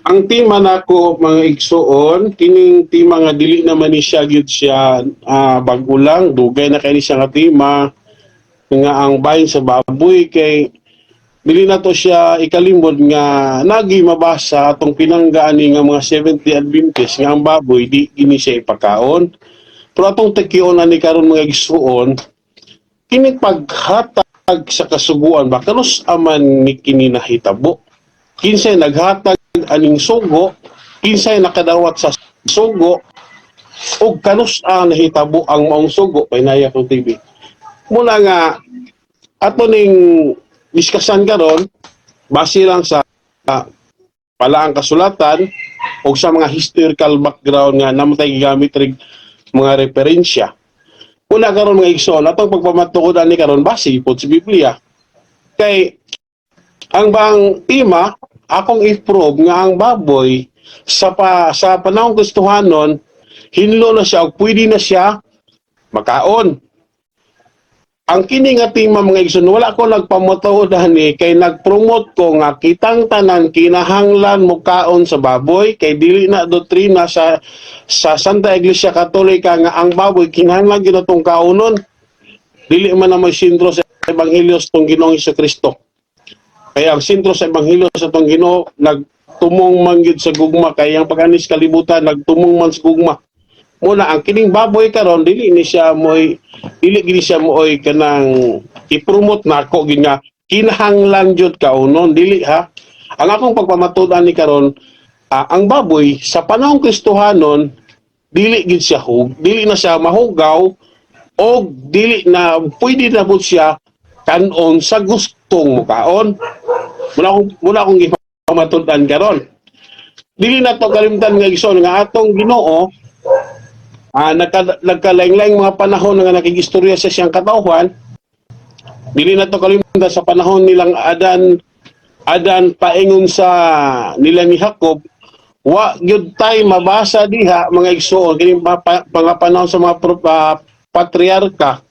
ang tema nako mga igsoon kining tema nga dili naman ni siya gyud siya bag-o lang, dugay na kay ni siya nga tema nga ang bahin sa baboy kay dili na to siya ikalimod nga nagi mabasa atong pinanggaan ni nga mga 70 Adventist nga ang baboy di kini siya ipakaon. Pero atong tekyon ani karon mga igsoon kini paghatag sa kasuguan ba kanus aman ni kini nahitabo. Kinsay naghatag aning sugo, kinsay nakadawat sa sugo, o kanus ang nahitabo ang maong sugo, painaya kong TV. Muna nga, ato ning diskasan karon base lang sa palaang kasulatan o sa mga historical background nga namatay gigamit rig mga referensya. Una karon mga igsoon, atong pagpamatukodan ni karon base ipod sa Biblia. Kay ang bang tema akong i-prove nga ang baboy sa panahong Kristohanon hinlo na siya o pwede na siya makaon. Ang kini nga tema mga igsoon wala ko nagpamatuodan kay nag-promote ko nga kitang tanan kinahanglan mo kaon sa baboy kay dili na doktrina sa Santa Iglesia Katolika nga ang baboy kinahanglan gyud natong kaonon. Dili man na may sentro sa ebanghelyo tong Ginoong Hesukristo. Kaya ang sentro sa ebanghelyo sa tong Ginoo nagtumong man gyud sa gugma kay ang pag-anis kalibutan nagtumong man sa gugma. Muna ang kining baboy karon dili gini siya moy kanang i-promote nako gid nga kinahanglan jud kaunon dili ha. Ang akong pagpamatud-an ni karon ang baboy sa panahong Kristohanon dili gid siya dili na siya mahugaw o dili na pwede na pud siya kanon sa gustong mo kaon. Muna akong gipamatud-an karon. Dili na to kalimtan nga igsoon nga atong Ginoo nagkalaing-laing mga panahon nga nakigistorya sa siyang katawhan. Dili na to kalimtan sa panahon nilang Adan paingon sa nila ni Jacob, wa gyud tay mabasa diha mga igsoon kini mga panahon sa mga patriarka.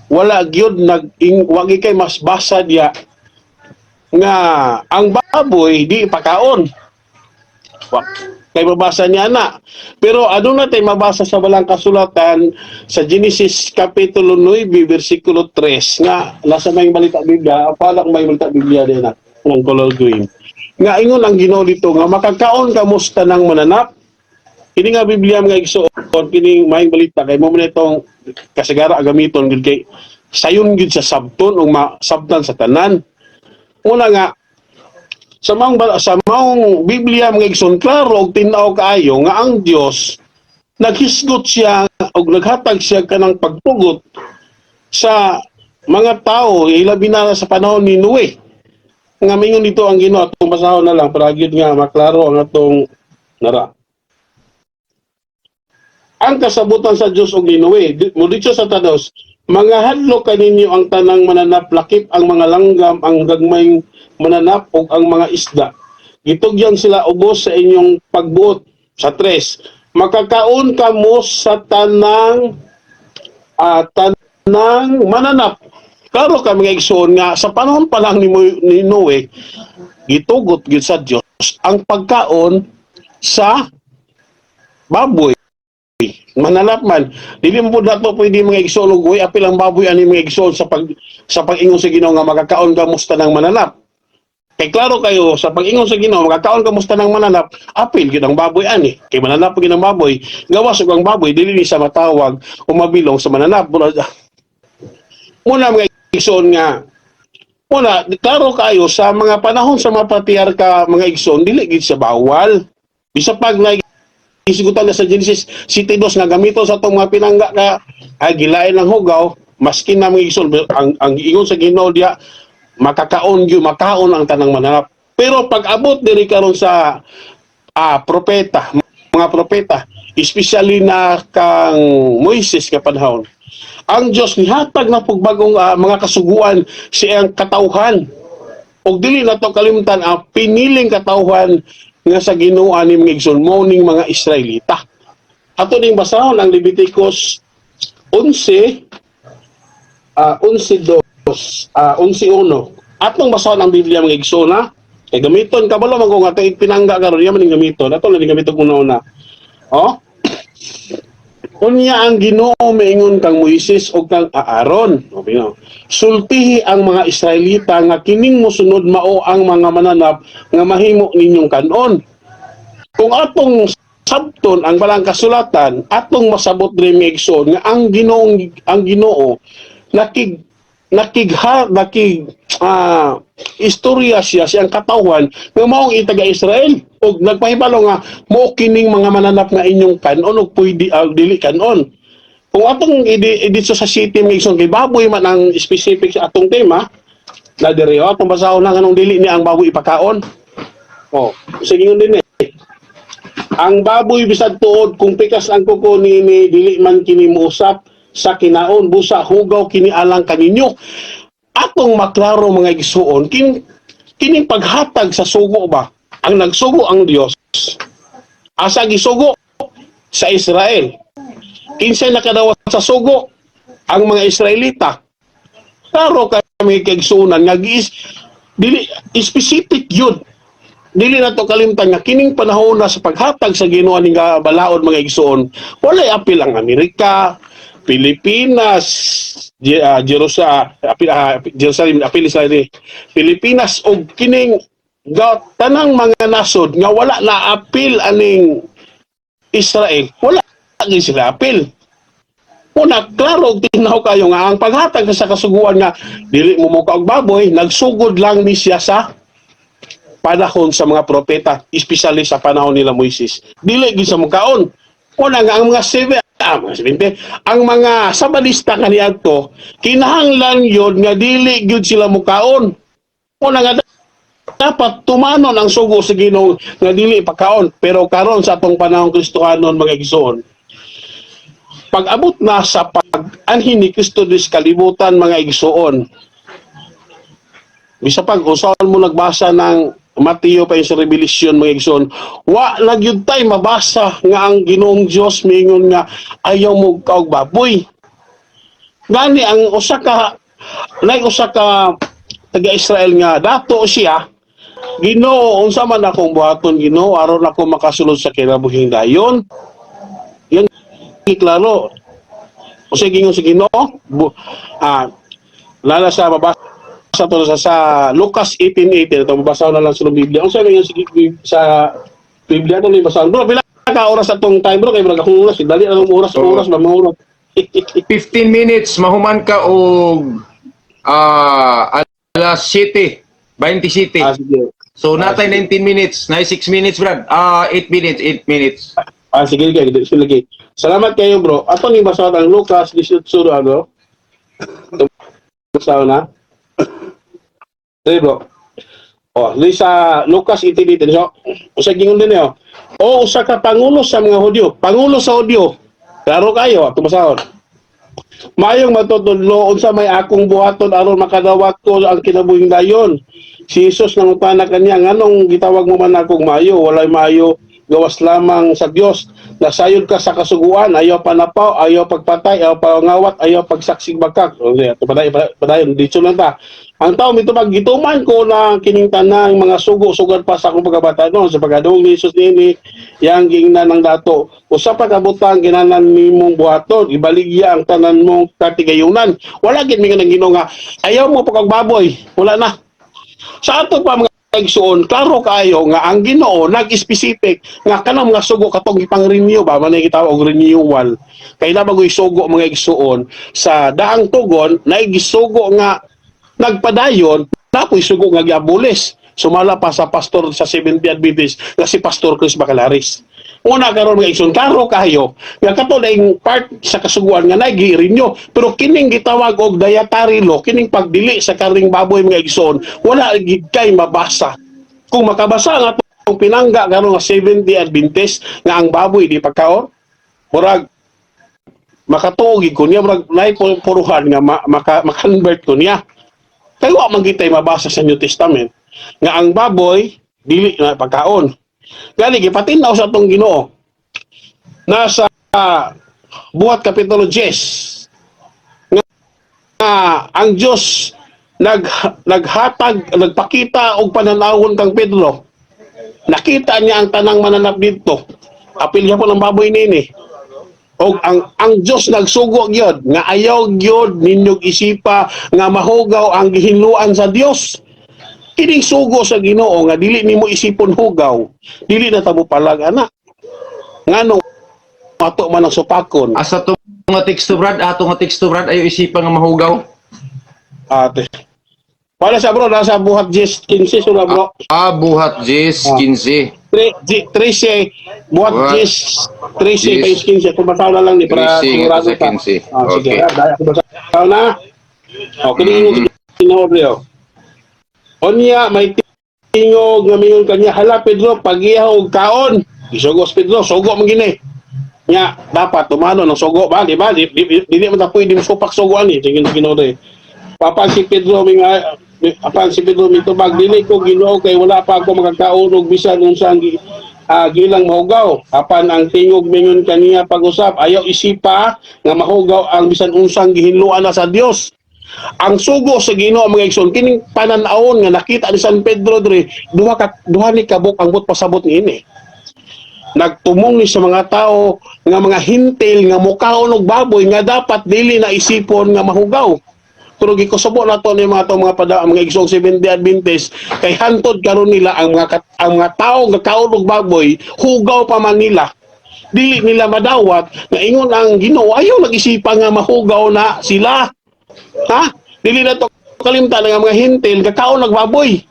Wala gyud wa gyud kay mas basa diha nga ang baboy di pakaon. Kay mabasa niya na. Pero ano na tayo mabasa sa walang kasulatan sa Genesis Kapitulo 9, versikulo 3 nga nasa may balita Biblia, apalak may balita Biblia din na ng color green. Nga ingon ang Ginoo dito nga makakaon ka musta ng mananap. Kini nga Biblia mga igsoon, kini may balita kay mo man itong kasagara gamiton gid kay sayon gid sa sabton ug masabtan sa tanan. Una nga sa maong Biblia mga igsoon klaro og tin-aw kaayo nga ang Dios naghisgot siya og naghatag siya kanang pagtugot sa mga tao ilabi na sa panahon ni Noe. Nga mingon dito ang Ginoo atong basahon na lang para gyud nga maklaro ang atong nara. Ang kasabutan sa Dios og ni Noe, mudito sa tanos, mga hadlo kaninyo ang tanang mananap lakip ang mga langgam ang gagmayng mananap og ang mga isda. Gitugyan sila ubos sa inyong pagbuot. Sa 3, makakaon kamo sa tanang mananap. Klaro ka mga igsoon nga sa panahon pa lang ni Noe, gitugot gid sa Dios ang pagkaon sa baboy. Mananap man. Dili mo dato pwede mga igsoon og apil ang baboy ani mga igsoon sa pag-ingon sa Ginoo nga makakaon ka musta ng mananap. Kay klaro kayo sa pag-ingon sa Ginoo makakaon ka musta ng mananap, apil gyud ang baboy ani. Kay mananap gyud ang baboy, gawas og ang baboy dili ni sa matawag o mabilong sa mananap. Muna mga igsoon nga klaro kayo sa mga panahon sa mga patriarka mga igsoon dili gid sa bawal. Bisa pag isigutan na sa Genesis 7:2 nga gamito sa itong mga pinangga ka gilain ng hugaw, maskin na mga igsoon ang ingon sa Ginoo diya makaon ang tanang mananap. Pero pag abot diri karon sa mga propeta, especially na kang Moises ka panahon, ang Dios nihatag na pagbagong mga kasuguan sa iyang katawhan. Og dili na to kalimtan ang piniling katawhan nga sa Ginoo ani mga igsoon mo ning mga Israelita. Ato ning basahon ang Leviticus 11 11:1. Atong basahon ang Biblia mga igsoon ha. Kay gamiton kabalo man ko nga tay pinangga karon ya man ning gamiton. Ato lang gamiton una-una. Oh? Unya ang Ginoo maingon kang Moises o kang Aaron. Okay, no? Sultihi ang mga Israelita nga kining mosunod mao ang mga mananap nga mahimo ninyong kanon. Kung atong sabton ang balang kasulatan, atong masabot diri miigsoon nga ang Ginoo nakig istorya siya siyang katawan nga maong itaga Israel og nagpahibalo nga mo kining mga mananap nga inyong kanon og pwede dili kanon. Kung atong dito sa city mixon kay baboy man ang specific sa atong tema na diri atong basahon na anong dili ni ang baboy ipakaon. Oh, sige ngon din ang baboy bisag tuod kung pikas ang kuko ni dili man kini mousap sa kinaon busa hugaw kini alang kaninyo. Atong maklaro mga igsuon kining paghatag sa sugo ba ang nagsugo ang Dios asa gisugo sa Israel kinsay nakadawat sa sugo ang mga Israelita klaro kami kaigsuonan nga dili specific yun dili na to kalimtan nga kining panahon na sa paghatag sa Ginoo ning balaod mga igsuon walay apil ang Amerika, Pilipinas, Jerusalem, Pilipinas o kining tanang mga nasod nga wala na apil aning Israel, wala lagi sila apil. Una, klaro tinaw kayo nga ang paghatag sa kasuguan nga dili mo muka og baboy, nagsugod lang ni siya sa panahon sa mga propeta, especially sa panahon nila Moises. Dili gid sa mukaon. Una nga ang mga ang mga sabalista kaniadto kinahanglan yun nga dili gyud sila mukaon. Una nga dapat tumanon ang sugo sa Ginoo nga dili pakaon. Pero karon sa atong panahon Kristohanon mga igsoon, pag-abot na sa pag-anhin ni Kristo dis kalibutan mga igsoon, bisa pag usaon mo nagbasa ng Mateo pa sa Revelation mga igsoon, wa nagyud tay mabasa nga ang Ginoong Dios mingon nga ayaw mo kaog baboy. Gani ang usa ka taga-Israel nga dato siya, Ginoo unsa man akong buhaton Ginoo aron ako makasulod sa kinabuhing dayon. Yan klaro. O sige sa Ginoo, lala sa mabasa to sa Lucas 18:18 ito mabasa na lang sa Biblia. Unsa man sa Biblia to ni basa. Bro, pila ka oras atong time bro kay bro akong oras dali ang oras ba mga oras. 15 minutes mahuman ka og alas 7, 20 city. Sige. So natay 19 minutes, na 6 minutes brad. 8 minutes. Sige lagi. Salamat kayo bro. Ato ni basa ang Lucas 18 ano. Basa na. Dili bro. Sa Lucas 18:18 so usa gingon din yo. Usa ka pangulo sa mga Hudyo, pangulo sa Hudyo. Klaro kayo ato basahon. Mayong matutudlo unsa may akong buhaton aron makadawat ko ang kinabuhing dayon. Si Jesus nangutana kaniya nganong gitawag mo man akong maayo, walay maayo gawas lamang sa Dios. Nasayod ka sa kasuguan, ayaw panapaw, ayaw pagpatay, ayaw pangawat, ayaw pagsaksig bakak. Padayon dito lang ta. Ang tao mitubag gituman ko na kining tanang mga sugo-sugan pa sa akong pagkabata no sa pagdung ni Jesus nini yang gingnan ng dato. Usa pa kabutang ginanan nimong buhaton, ibaligya ang tanan mong katigayunan. Wala gid mi nga Ginoo nga ayaw mo pagbaboy, wala na. Sa ato pa mga igsoon, klaro kaayo nga ang Ginoo nag-specific nga kanang mga sugo katong ipang-renew ba man gitawag og renewal. Kay na bago isugo mga igsoon sa daang tugon na igisugo nga nagpadayon napoy sugo nga giabolis. Sumala pa sa pastor sa Seventh-day Adventist nga si Pastor Chris Bacalaris. Una karon mga igsoon, klaro kayo nga kato daing part sa kasuguan nga nagi-renew pero kining gitawag og dietary law, kining pagdili sa karing baboy mga igsoon, wala gid kay mabasa. Kung makabasa nga atong pinangga karon nga Seventh-day Adventist nga ang baboy di pagkaon, murag makatuog ko niya, murag nay puruhan nga makonvert ko niya. Kaya wa man gitay mabasa sa New Testament nga ang baboy dili na pagkaon. Gani gipatinaw sa atong Ginoo. Nasa Buhat kapitulo 10 nga ang Dios nag nagpakita og pananawon kang Pedro. Nakita niya ang tanang mananap dito. Apil niya po ng baboy nini. Og ang Dios nagsugo gyud nga ayaw gyud ninyong isipa nga mahugaw ang gihinluan sa Dios. Kining sugo sa Ginoo nga dili nimo isipon hugaw, dili na tabo palag ana. Ngano ato man ang supakon. Asa to nga teksto Brad, ato nga teksto Brad ayo isipan nga mahugaw. Ate. Para sa bro, nasa buhat 10-15 sila bro. Buhat Jis 15. 13 buhat Buhat 10 13 Jis. 15 kumasaw na lang ni para 13 sigurado sa ka. 15. Sige, Okay. daya kumasaw na. Okay, mm. Tinobrio. Onya may tingog nga mingon kanya, hala Pedro, pagiyaw og kaon. Isugos Pedro, sugo man gini. Nya dapat tumano ng sugo ba, di ba? Dili man ta pwede supak sugo ani, tingin Ginoo. Papan si Pedro minga apan si Pedro mitubag dili ko Ginoo kay wala pa ako makakaon og bisan unsang gilang mahugaw. Apan ang tingog mingon kaniya pag-usap, ayaw isipa nga mahugaw ang bisan unsang gihinluan na sa Dios. Ang sugo sa Ginoo mga igsoon kining pananaon nga nakita ni San Pedro diri duha ni kabuk ang but pasabot niini. Nagtumong ni sa mga tao nga mga hintil nga mukaon og baboy nga dapat dili na isipon nga mahugaw. Pero gikusubo na to ni mga mga igsoong 70 Adventist kay hantod karon nila ang mga tao nga kaon og baboy hugaw pa man nila. Dili nila madawat nga ingon ang Ginoo ayaw nag-isipa nga mahugaw na sila. Ha? Dili na to kalimtan nga mga hintil nga kaon og baboy.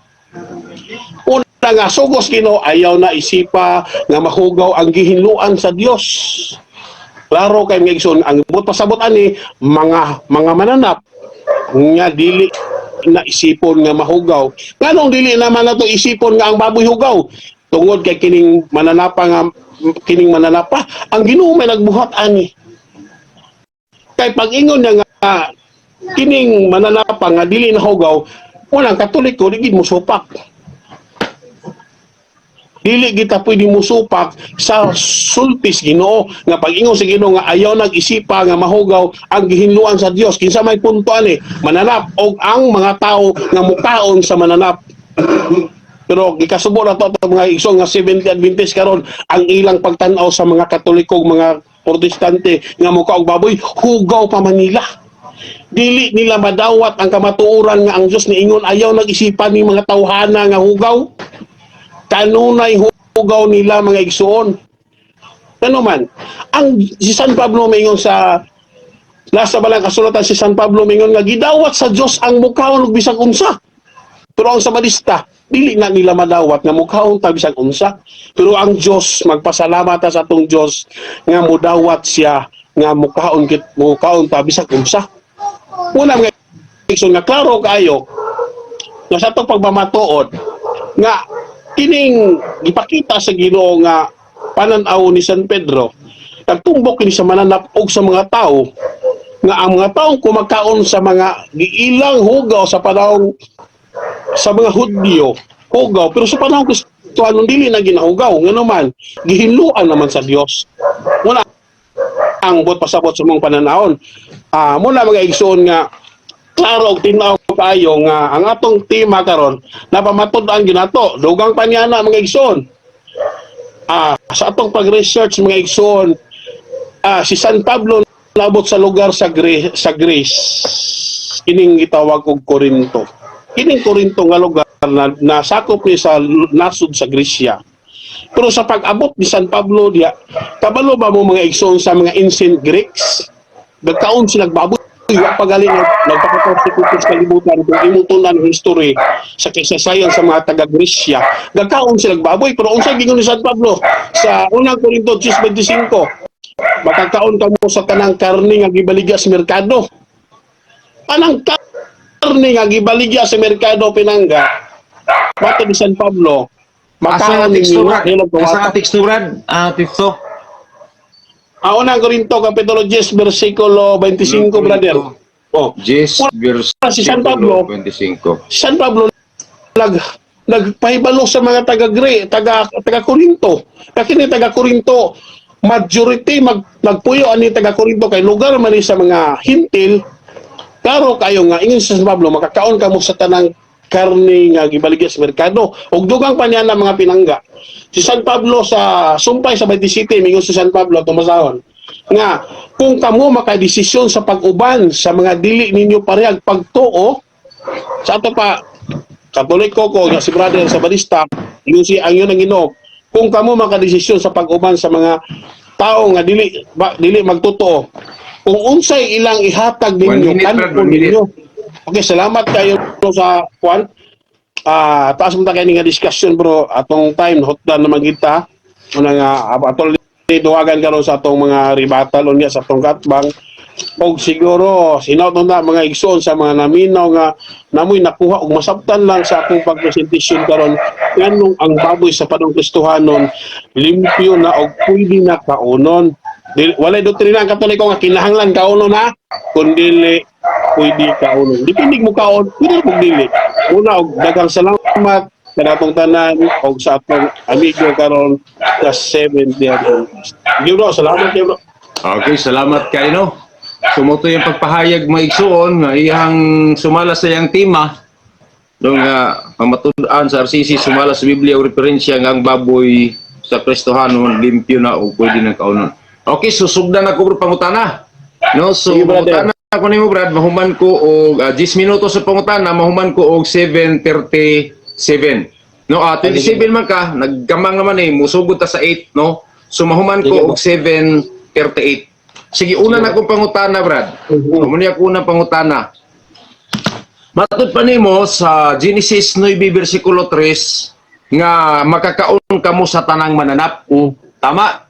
Una nga sugos Ginoo ayaw na isipa nga mahugaw ang gihinluan sa Dios. Klaro kay mga igsoon ang but pasabot ani mga mananap nga dili na isipon nga mahugaw. Nganong dili naman na to isipon nga ang baboy hugaw? Tungod kay kining mananapa ang Ginoo may nagbuhat ani. Kay pag-ingon niya nga kining mananapa nga dili na hugaw, walang Katoliko di mo supak. Dili kita pwede musupak sa sultis Ginoo nga pag-ingon sa Ginoo nga ayaw nag-isipa nga mahugaw ang gihinluan sa Dios. Kinsa may punto ani mananap og ang mga tao nga mukaon sa mananap. Pero gikasubo na to mga igsoon nga 70 Adventist karon ang ilang pagtan-aw sa mga Katoliko mga Protestante nga muka og baboy hugaw pa man nila. Dili nila madawat ang kamatuoran nga ang Dios niingon ayaw nag-isipan ni mga tawhana nga hugaw. Kanunay hugaw nila mga igsoon. Ano man, si San Pablo mingon sa nasa balang kasulatan si San Pablo mingon nga gidawat sa Dios ang mukhaon og bisag unsa. Pero ang Samadista, dili na nila madawat nga mukhaon ta bisag unsa. Pero ang Dios magpasalamat ta sa atong Dios nga modawat siya nga mukhaon ta bisag unsa. Una mga igsoon nga klaro kayo nga sa atong pagmamatuod nga kining gipakita sa Ginoo nga pananaw ni San Pedro nagtumbok ni sa mananap og sa mga tao nga ang mga taong kumakaon sa mga giilang hugaw sa panahon sa mga Hudyo hugaw pero sa panahon Kristiyanon dili na ginahugaw ngano man gihinluan naman sa Dios muna ang bot pasabot sa mga pananahon muna mga igsoon nga klaro og tinaw kayo nga ang atong tema karon napamatud-an ginato dugang pa niya na mga igsoon sa atong pag-research mga igsoon si San Pablo nabot sa lugar sa Greece kining gitawag og Corinto kining Corinto nga lugar na nasakop ni sa nasud sa Gresya pero sa pag-abot ni San Pablo diya kabalo ba mo mga igsoon sa mga ancient Greeks nagkaon sila nagbaboy wa pagaling nagpapakonsekutor sa kalibutan kung imutunan ng history sa kasaysayan sa mga taga-Gresya gagkaon sila baboy pero unsa gingon ni San Pablo sa unang Korinto 10:25 makakaon ka mo sa tanang karne nga gibaligya sa merkado tanang karne nga gibaligya sa merkado pinangga bato ni San Pablo Asa makaon teksto ninyo Brad? Asa teksto Brad? Teksto. unang Korinto kapitulo 10 bersikulo 25 brother. Oh. Jis Si San Pablo, 25. San Pablo nagpahibalo sa mga taga Korinto. Kini taga Korinto majority nagpuyo ani taga Korinto kay lugar man ni sa mga hintil Klaro kayo nga ingon sa San Pablo makakaon ka mo sa tanang karne nga gibaligya sa merkado ug dugang pa niya na mga pinangga. Si San Pablo sa sumpay sa 27 mingon si San Pablo tumasahon nga kung kamo makadesisyon sa pag-uban sa mga dili ninyo parehag pagtuo sa ato pa Katoliko ko nga si brother sa Batista yun si ang yun ang Ginoo kung kamo makadesisyon sa pag-uban sa mga tao nga dili magtotoo kung unsay ilang ihatag 1 ninyo minute, kan Brad, po 1 minute. ninyo. Okay, salamat kayo sa kwan. Taas mo ta kay nga discussion bro atong time hotdan naman kita una nga atol duwagan karon sa atong mga ribatal unya sa atong katbang og siguro sinaw na mga igsoon sa mga naminaw nga namoy nakuha og masabtan lang sa akong pagpresentasyon karon nganong ang baboy sa padong Kristohanon limpyo na og pwede na kaunon. Walay doktrina ang Katoliko nga kinahanglan kaunon ha kundi pwede kaunon. Dipindi mo kaon, pwede mo dili. Una og daghang salamat kanatong tanan og sa atong amigo karon sa 7th day Adventist. Bro, salamat kayo bro. Okay, salamat kayo, no? Sumuto yung pagpahayag mga igsoon nga iyang sumala sa iyang tema nung pamatudan sa RCC sumala sa Biblia o referensya nga ang baboy sa Kristohanon limpyo na o pwede ng kaunon. Okay, susugdan ako bro pangutana. No, so Sige, brother. pangutana ako nimo Brad, mahuman ko og 10 minutos sa pangutana, mahuman ko og 7:37. No, 27 man ka, naggamang naman musugod ta sa 8, no? So mahuman ko og 7:38. Sige, una na akong pangutana, Brad. Muna ako unang pangutana. Matod pa nimo sa Genesis 9, versikulo 3, nga makakaon ka mo sa tanang mananap. Tama?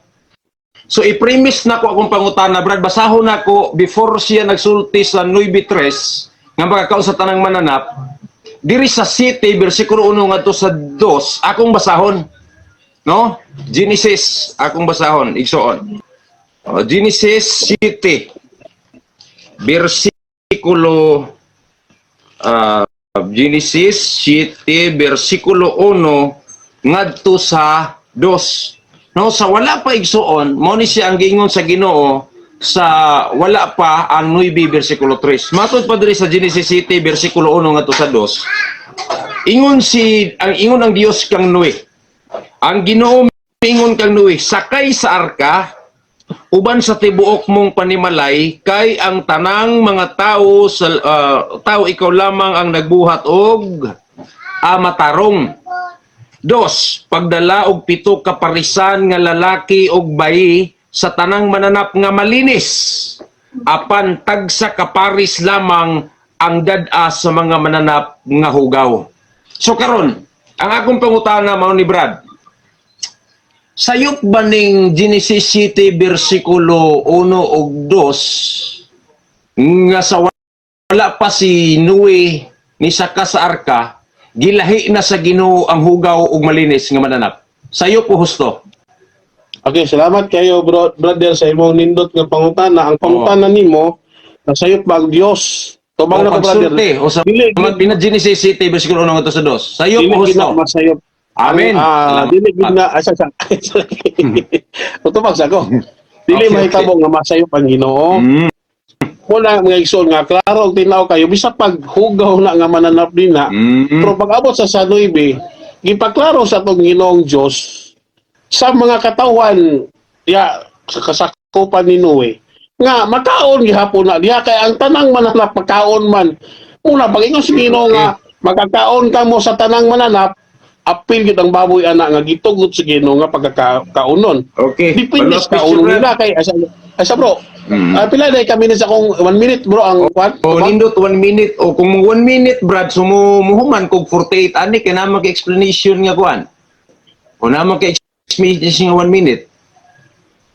So, i-premise na ko akong pangutana, Brad. Basahon na ko before siya nagsulti sa 9:3, nga makakaon sa tanang mananap. Diri sa 7, versikulo 1 nga to sa 2, akong basahon. No? Genesis, akong basahon. Igsoon. Genesis 7 versikulo Genesis 7 versikulo 1 ngadto sa 2. No, sa wala pa igsoon mo ni siya ang giingon sa Ginoo sa wala pa ang 9 versikulo 3. Matod pa diri sa Genesis 7 versikulo 1 ngadto sa 2. Ingon ang Dios kang Noe. Ang Ginoo ingon kang Noe, sakay sa arka uban sa tibuok mong panimalay kay ang tanang mga tao sa tao ikaw lamang ang nagbuhat og amatarong. 2, pagdala og 7 kaparisan nga lalaki og bayi sa tanang mananap nga malinis apan tagsa kaparis lamang ang dad-a sa mga mananap nga hugaw. So karon, ang akong pangutana mao ni Brad, sayop ba ning Genesis 7 versikulo 1 ug 2 nga sa wala pa si Noe ni saka sa arka gilahi na sa Ginoo ang hugaw ug malinis nga mananap? Sayop o husto? Okay, salamat kayo brother sa imong nindot nga pangutana. Ang pangutana nimo nasayop ba ang Dios? Tubang na ko brother. Pagsulti o sa Dili mga Genesis 7 versikulo 1 nga to sa 2. Sayop dili o gid na husto? masayop. Amen. Salamat. Dili gid na asa sa. Tubag sa ko. Dili Okay, mahitabo nga masayop ang Ginoo. Wala mga igsoon nga klaro og tinaw kayo bisa pag hugaw na nga mananap din na. Pero pag abot sa 9, gipaklaro sa atong Ginoong Dios sa mga katawan sa kasakupan ni Noe nga makaon gihapon na diha kay ang tanang mananap makaon man. Una pag ingon si Ginoo nga makakaon ka mo sa tanang mananap, apil gid ang baboy ana nga gitugot sa Ginoo nga pagkakaunon. Okay. Depende sa kaunon nila kay asa bro. Pila day kami sa akong 1 minute bro ang kwan. O nindot 1 minute o kung 1 minute Brad sumuhuman kog 48 ani kay na mag-explanation nga kuan. O na mag-explanation nga 1 minute.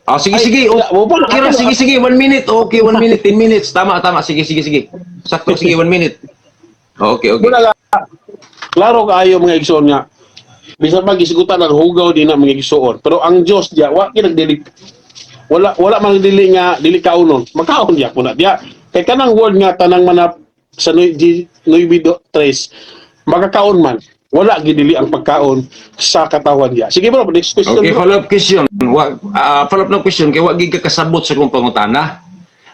Ah sige sige. Okay ra sige 1 minute. Okay 1 minute 10 minutes. Tama sige. Sakto sige 1 minute. Okay. Muna klaro kaayo mga igsoon nga. Bisan pag isigutan ang hugaw din na mga igsoon. Pero ang Dios diya wa kinagdili wala man dili nga dili kaunon. Makaon diya kuna diya. Kay kanang word nga tanang manap sa 9 3 makakaon man. Wala gid dili ang pagkaon sa katawan diya. Sige bro, next question. Okay, bro. follow up question. Follow up na question kay wa gid ka kasabot sa kong pangutana.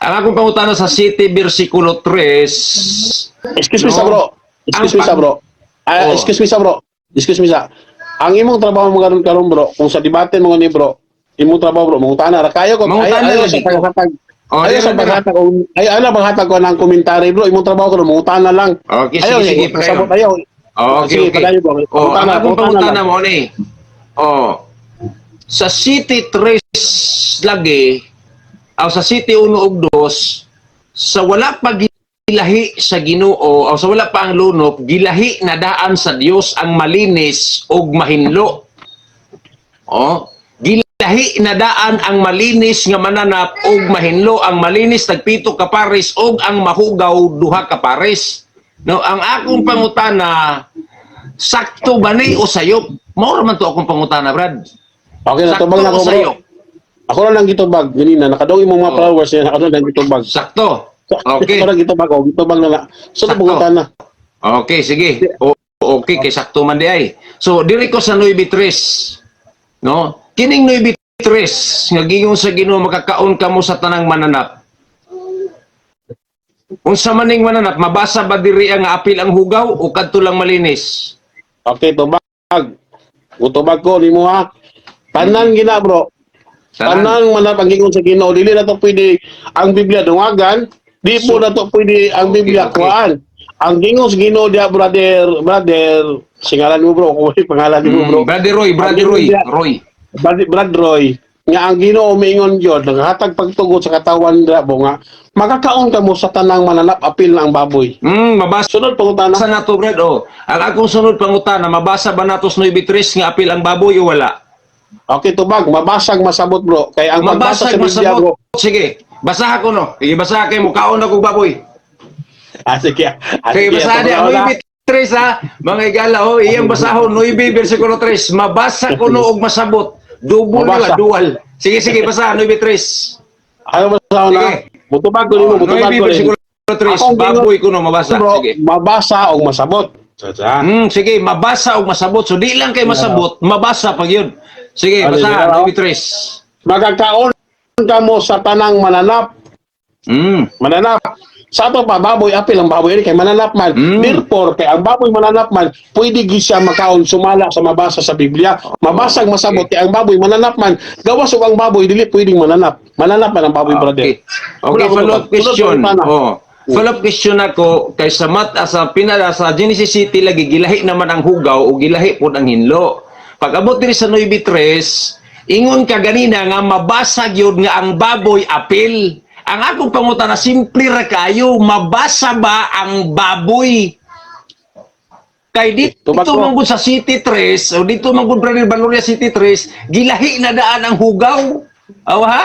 Ang akong pangutana sa City versikulo 3. Excuse me No. sa bro. Excuse me sa bro. Oh. Excuse me sa bro. Excuse me sa. Ang imong trabaho mo karon bro, kung sa debate mo ni bro, imong trabaho bro, mangutana ra kayo ko. Mangutana Ayaw lagi sa ko. paghatag. Oh, Ayaw di sa ra, di ra. paghatag ko. Ayaw na paghatag ko ng komentary bro, imong trabaho ko mangutana lang. Okay, Ayaw, sige, pasabot padayon. ayaw. Oh, okay, Sige, okay. padayon, bro. Oh, ang Mangutana, akong mangutana pangutana lang. mo ni. Oh. Sa City 3 lagi, sa City 1 ug 2, sa wala pa gilahi sa Ginoo o sa wala pa ang lunop, gilahi na daan sa Dios ang malinis ug mahinlo. Oh, gilahi na daan ang malinis nga mananap ug mahinlo. Ang malinis tagpito ka pares ug ang mahugaw duha ka pares. No, ang akong pangutana, sakto ba ni o sayop? Mao man to akong pangutana, Brad. Okay na Sakto tubag na o ko bro. sayop? Ako na lang gitubag ganina nakadawin mo mga Oh. followers niya, ako na lang gitubag. Sakto. Okay. Ako na gitubag, gitubag na na. So Sakto. mangutana. Okay, sige. Okay, kay sakto man di ay. So, diri ko sa 9:3. No? Kining 9:3 nga giingon sa Ginoo makakaon kamo sa tanang mananap. Unsa maning mananap, mabasa ba diri ang apil ang hugaw o kadto lang malinis? Okay, tubag. Utubag ko nimo ha. Tanan gina bro. Tanan manap ang gingon sa Ginoo, dili na to pwede ang Biblia dungagan, di po na to pwede ang Okay, Biblia okay. kuan. Ang gingon sa Ginoo dia brother, singalan mo bro, kung may pangalan mo bro. Brother Roy, Brother Roy, Roy. Brad Roy, nga ang Ginoo mingon gyud naghatag pagtugot sa katawan dira bo nga makakaon ka mo sa tanang mananap apil na ang baboy. Mabasa Sunod pangutana. na to, Brad. Oh. Ang akong sunod pangutana, mabasa ba natos 9:3 nga apil ang baboy o wala? Okay, tubag, mabasag masabot bro. Kay ang pagbasa Mabasag sa Biblia bro. masabot. Sige, basaha ko no. Sige, basaha kay mo kaon ako baboy. Sige. Sige, basaha niya. 9:3 ha. Mga igala, oh, iyang basahon 9 versikulo 3. Mabasa ko no og masabot. Double Mabasa. na dual. Sige, sige, basaha 9:3. Ano masaw na? Sige. Mutubag ko nimo, 9 mutubag ko versikulo nimo. 3. Akong Baboy ko no mabasa. Bro, Sige. mabasa o masabot. Sa. Sige, mabasa og masabot. So di lang kay masabot, mabasa pag yun. Sige, Ano, basaha sige, 9:3. Magkakaon ka mo sa tanang mananap. Mananap. Sa ato pa, baboy, apil ang baboy kay mananap man. Therefore, kay ang baboy mananap man, pwede gid siya makaon sumala sa mabasa sa Biblia. Mabasag masabot kay ang baboy mananap man. Gawas og ang baboy dili pwedeng mananap. Mananap man ang baboy, brother. Okay. Okay, follow-up question. Oh. Follow-up question ako kay sa sa pinala sa Genesis City lagi gilahi naman ang hugaw o gilahi pod ang hinlo. Pag abot diri sa 9:3, ingon ka ganina nga mabasag yun nga ang baboy apil. Ang akong pangutana simple ra kayo, mabasa ba ang baboy? Kay dito Tubag ko. manggod sa City 3 o dito manggod Brother Valoria City 3, gilahi na daan ang hugaw. Aw ha?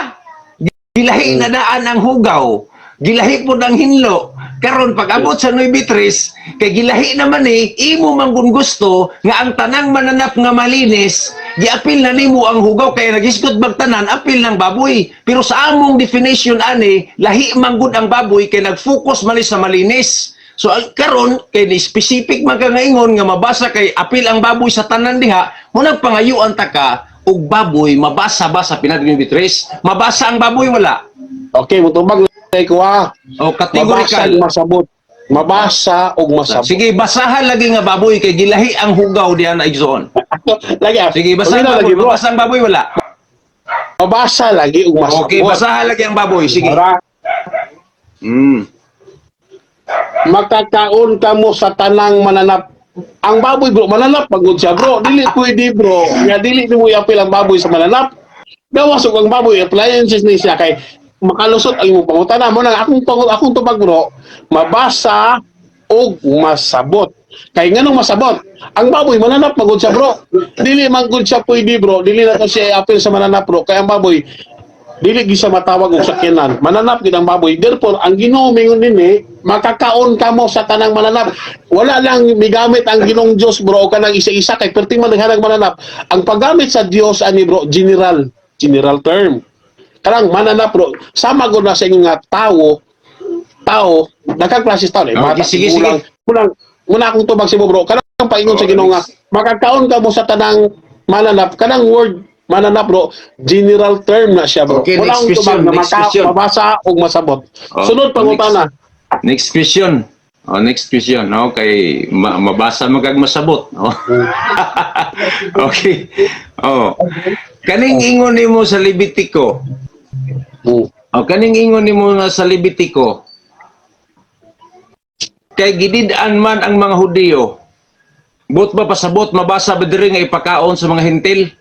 Gilahi na daan ang hugaw. Gilahi po ng hinlo. Karon pag abot sa 9:3, kay gilahi naman imo manggun gusto nga ang tanang mananap nga malinis, giapil na nimo ang hugaw kay nagisgot magtanan apil ng baboy. Pero sa among definition ani, lahi manggod ang baboy kay nag-focus man sa malinis. So karon kay ni specific man ka ngaingon nga mabasa kay apil ang baboy sa tanan diha, mo nagpangayuan ta ka og baboy mabasa ba sa pinag 9:3? Mabasa ang baboy wala. Okay, mutubag na ko ha. O Mabasa categorical. og masabot. Mabasa og masabot. Sige, basahan lagi nga baboy kay gilahi ang hugaw diyan na igsoon. Lagi ah. Sige, basahan Uli na baboy. lagi, bro. Mabasa ang baboy wala. Mabasa lagi og masabot. Okay, basahan lagi ang baboy. Sige. Para makakaon ka mo sa tanang mananap. Ang baboy bro, mananap pagod siya bro. Dili pwede bro. Nga dili mo iapil ang baboy sa mananap. Gawas og ang baboy appliances ni siya kay makalusot ang imong pangutana mo nang akong tubag bro. Mabasa og masabot. Kay nganong masabot? Ang baboy mananap pagod siya bro. Dili man gud siya pwede bro. Dili na to siya iapil sa mananap bro. Kay ang baboy dili gi siya matawag og sakyanan. Mananap gid ang baboy. Therefore, ang Ginoo mingon nini, makakaon ka mo sa tanang mananap. Wala lang migamit ang Ginoong Dios bro o kanang isa-isa kay perting man naghanag mananap. Ang paggamit sa Dios ani bro, general term. Karang mananap bro, sama gud na sa inyo nga tao, nagkaklases tao Okay, sige, sige. Muna akong tubag si mo bro. Kanang paingon sa Ginoo nga, makakaon ka mo sa tanang mananap. Kanang word manana bro, general term na siya bro. Okay, Wala next akong question, tubag na next question. mabasa o masabot. Oh, Sunod pangutana. Next question. Oh, next question. Okay, mabasa magag masabot. Oh. Okay. Oh. Kaning ingon nimo sa Levitico. Hmm. Oh, kaning ingon nimo nga sa Levitico. Kay gidid-an man ang mga Hudiyo. Bot ba pasabot mabasa ba diri nga ipakaon sa mga Hentil?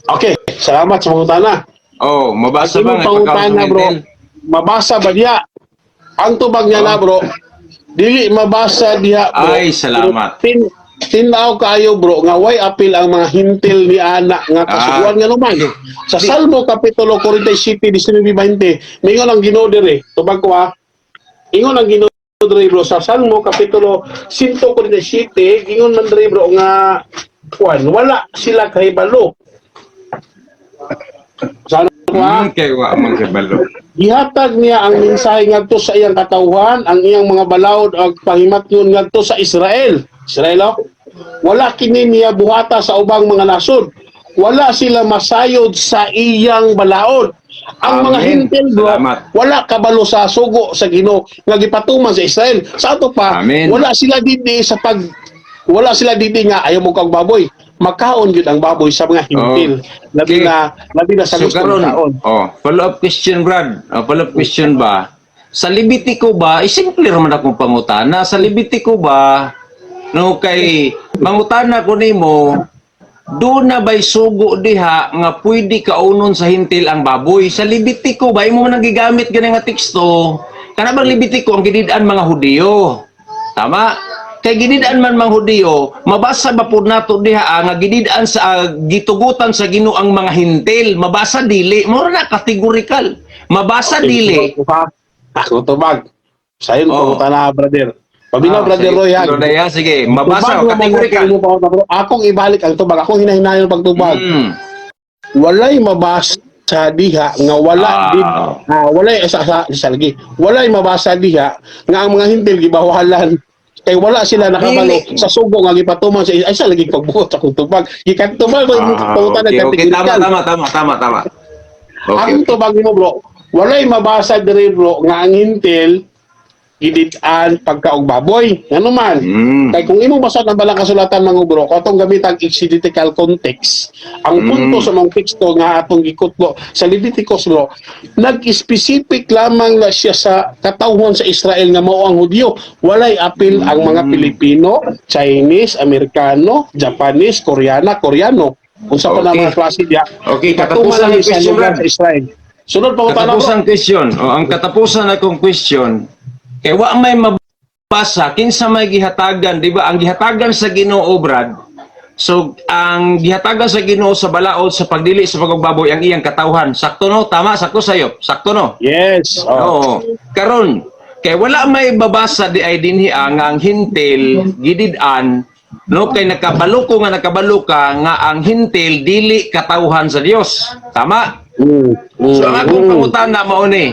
Okay, salamat sa pangutana. Oh, mabasa Ang ba imong nga ipakaon sa pangutana mga bro, Hentil? mabasa ba diya? Ang tubag niya na bro, dili mabasa diha bro. Ay, salamat. Tinaw kayo bro nga way apil ang mga hintil ni anak nga kasuguan nga naman. Sa Salmo kapitulo 47 19:20, mingon ang Ginoo diri. Tubag ko ha. Ingon ang Ginoo diri bro sa Salmo kapitulo 147, ingon man diri bro nga kuan wala sila kahibalo. Sa ko ha. Kay wa man kabalo. Gihatag niya ang mensahe ngadto sa iyang katawhan, ang iyang mga balaod ag pahimatngon ngadto sa Israel. Israel, oh. Wala kini niya buhata sa ubang mga nasod. Wala sila masayod sa iyang balaod. Ang mga Amen. hintil bro, Salamat. wala kabalo sa sugo sa Ginoo nga gipatuman sa Israel. Sa ato pa, Amen. wala sila didi nga ayaw mo kang baboy. Makaon gyud ang baboy sa mga hintil. Labi Okay. na sa So gusto karon, kaon. follow-up question, Brad. Follow-up question ba? Sa Levitico ba, simple raman akong pangutana. Sa Levitico ba, no kay mangutana ko nimo, do na ba'y sugo diha nga pwede kaunon sa hintil ang baboy? Sa Levitico ba, imo man nagigamit gani nga teksto, kana bang Levitico ang gidid-an mga Hudiyo? Tama? Kay gidid-an man mga Hudiyo, mabasa ba pud nato diha nga gidid-an sa gitugutan sa Ginoo ang mga hintil? Mabasa dili, mura na categorical. Mabasa dili. Ako tubag. Sayon Oh. pangutana brother. Pabila brother sige. Roy ha. Pero daya, sige, mabasa o Tubag naman categorical. natin mo pa bro. Akong ibalik ang tubag. Akong hinahinayon pagtubag. Walay mabasa diha nga walay sa lagi. Walay mabasa diha nga ang mga hintil gibawalan kay wala sila nakabalo Dili. sa sugo nga gipatuman sa ay sa lagi pagbuot akong tubag. Gikan tubag pangutana Okay, tama. Okay, Ang tubag mo bro, walay mabasa diri bro nga ang hintil gidid-an pagkaog baboy. Ano man? Kay kung imo basa ang balang kasulatan mga bro, katong gamit ang exegetical context. Ang punto sa mga teksto nga atong gikutlo sa Leviticus bro, nag-specific lamang na siya sa katawhan sa Israel nga mao ang Hudyo. Walay apil ang mga Pilipino, Chinese, Amerikano, Japanese, Koreano. Unsa pa na Okay. mga klase diya? Okay, Katuman katapusan lang ng sa question, lugar Brad. sa Israel. Sunod pa ko tanong bro. Katapusan question. Ang katapusan akong question, kay wa may mabasa kinsa may gihatagan, di ba? Ang gihatagan sa Ginoo, Brad. So, ang gihatagan sa Ginoo sa balaod sa pagdili sa pagbaboy ang iyang katawhan. Sakto no? Tama, sakto sayo. Sakto no? Yes. Oo. Karon, kay wala may babasa di ay dinhi ang hintil gidid-an no kay nakabalo ka nga ang hintil dili katawhan sa Dios. Tama? So ang akong pangutana mao ni,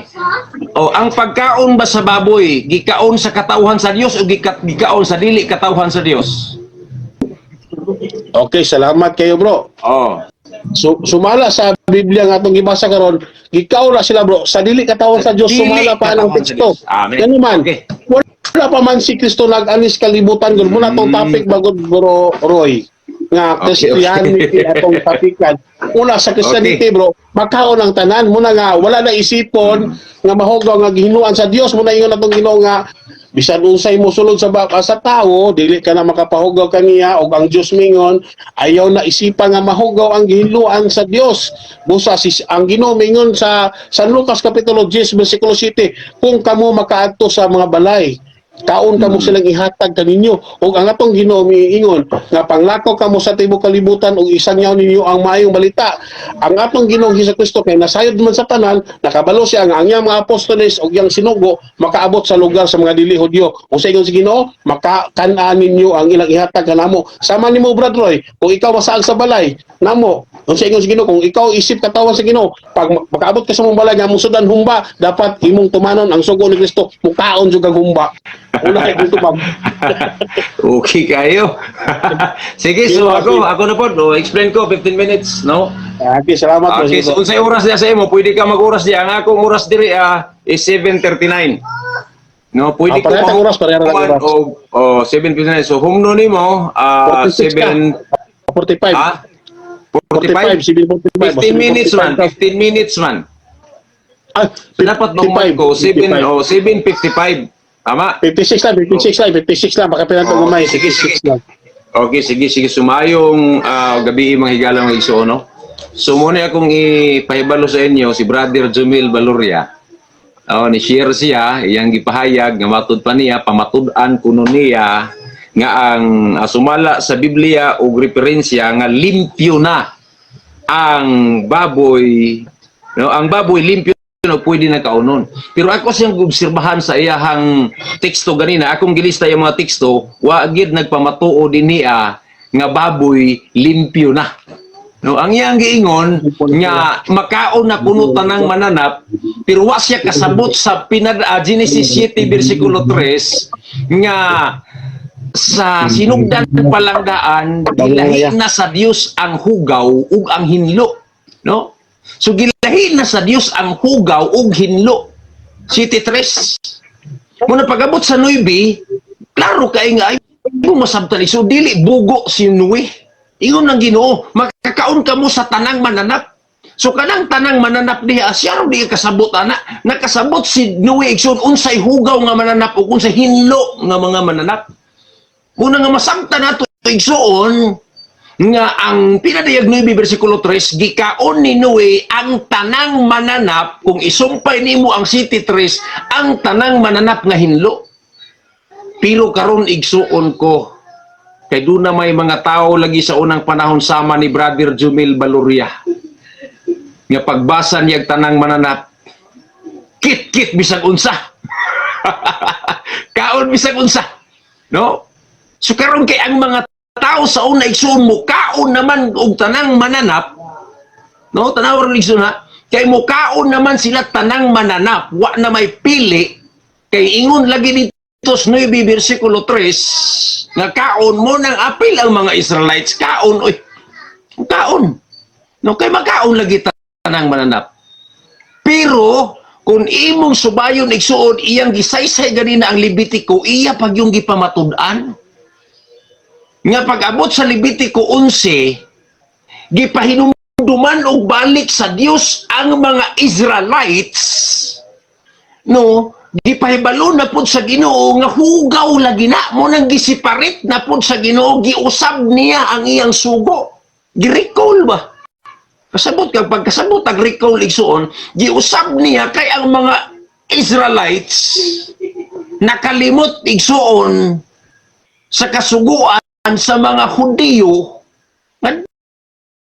ang pagkaon ba sa baboy gikaon sa katawhan sa Dios o gikaon sa dili katawhan sa Dios? Okay, salamat kayo bro. Oh. So, sumala sa Biblia nga atong gibasa karon, gikaw na sila bro, sa dili katawhan sa Dios Dili sumala pa ang katawhan sa teksto. Diyos. Amen. Ano man? Okay. Wala pa man si Kristo nag-alis kalibutan gud muna tong topic bagod bro Roy nga Okay, Christianity atong topikan. Una sa Christianity bro, makaon ang tanan muna nga wala na isipon nga mahugaw nga gihinuan sa Dios muna ingon atong Ginoo nga bisan unsay mosulod sa tao dili ka na makapahugaw kaniya og ang Dios mingon ayaw na isipan nga mahugaw ang gihinuan sa Dios. Busa ang Ginoo mingon sa San Lucas kapitulo 10 bersikulo 7, kung kamo makaadto sa mga balay kaon kamo silang ihatag kaninyo ug ang atong Ginoo miingon nga panglakaw kamo sa tibuok kalibutan ug isangyaw ninyo ang maayong balita. Ang atong Ginoong Hesukristo kay nasayod man sa tanan, nakabalo siya nga ang iyang mga apostoles ug iyang sinugo makaabot sa lugar sa mga dili Hudyo. Kung sa ingon si Ginoo, makakan-an ninyo ang ilang ihatag kanamo. Sama nimo Brad Roy, kung ikaw masaag sa balay, namo Unsa ingon sa Ginoo, kung ikaw isip katawan sa Ginoo, pag makaabot ka sa mong balay nga musudan humba, dapat imong tumanon ang sugo ni Kristo, mukaon jud kag humba. Una kay Kristo ma'am. Okay kayo. Sige, so ako na po, no, explain ko 15 minutes, no? Okay, salamat po. Okay, so unsay oras niya sa imo, pwede ka mag-oras diya. Ang akong oras diri is 7:39. No, pwede ko Parehas ang oras, parehas ang oras. Oh, 7:59. So humno nimo 46 ka. 45. 45. 7:45. 15 minutes man, 15 minutes man. Ah, So, dapat magmahal ko 7:55. Tama? 56 lang, baka pinatong umay. Sige. 56 lang. Okay, sige. Sumayong gabi mga higala mga igsoon, no? So, muna akong ipahibalo sa inyo, si Brother Jumil Baloria. Ni-share siya, iyang gipahayag, nga matud pa niya, pamatud-an kuno niya, nga ang sumala sa Biblia o referensya, nga limpyo na ang baboy, no? Ang baboy limpyo no, pwede na kaunon. Pero ako siyang obserbahan sa iyahang teksto ganina, akong gilista yung mga teksto, wagid nagpamatuo din niya nga baboy limpyo na. No, ang iyang giingon nga makaon na kuno tanang mananap, pero wa siya kasabot sa Genesis 7 versikulo 3 nga sa sinugdan palang daan gilahi na sa Dios ang hugaw ug ang hinlo, no? So gilahi na sa Dios ang hugaw ug hinlo. City 3. Muna pag-abot sa 9, klaro kay nga ay masabtan so dili bugo si Noe. Ingon ng Ginoo, makakaon ka mo sa tanang mananap. So kanang tanang mananap diha siya di kasabot ana. Nakasabot si Noe igsoon unsay hugaw nga mananap ug unsay hinlo nga mga mananap. Muna nga masabtan nato igsoon nga ang pinadayag 9 versikulo 3 gikaon ni Noe ang tanang mananap kung isumpay nimo ang City 3 ang tanang mananap nga hinlo. Pero karon igsuon ko kay doon na may mga tao lagi sa unang panahon sama ni Brother Jumil Baloria nga pagbasa niya tanang mananap kit bisag unsa. Kaon bisag unsa, no? So karon kay ang mga tao sa una igsoon mo kaon naman og tanang mananap, no, tanawon igsoon ha, kay mo kaon naman sila tanang mananap, wa na may pili, kay ingon lagi dito sa 9 versikulo 3 nga kaon mo nang apil ang mga Israelites, kaon no, kay makaon lagi tanang mananap. Pero kung imong subayon igsuon iyang gisaysay ganina ang Levitico, iya pag yung gipamatud-an nga pag-abot sa Levitico 11, gipahinumduman og balik sa Dios ang mga Israelites, no, gipahibalo na pud sa Ginoo nga hugaw lagi na mo nang gisiparit na pud sa Ginoo, giusab niya ang iyang sugo, gi-recall ba? Kasabot kag pagkasabot ag recall igsuon, giusab niya kay ang mga Israelites nakalimot igsuon sa kasuguan sa mga Hudiyo nga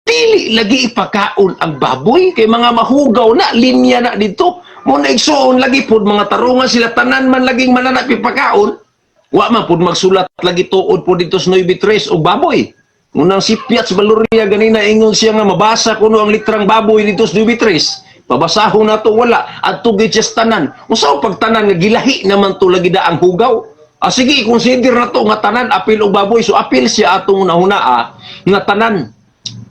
dili lagi ipakaon ang baboy kay mga mahugaw na linya na dito mo na igsuon lagi pud mga tarungan sila tanan man laging mananap ipakaon, wa man pud magsulat lagi tuod pud dito sa 9:3 og baboy. Unang si Piats Baloria ganina ingon siya nga mabasa kuno ang litrang baboy dito sa 9:3. Pabasahon na to wala adto gid siya tanan. Unsa pagtanan nga gilahi naman to lagi da ang hugaw? Sige, consider na to nga tanan apil og baboy. So apil siya atong nahunaa nga tanan.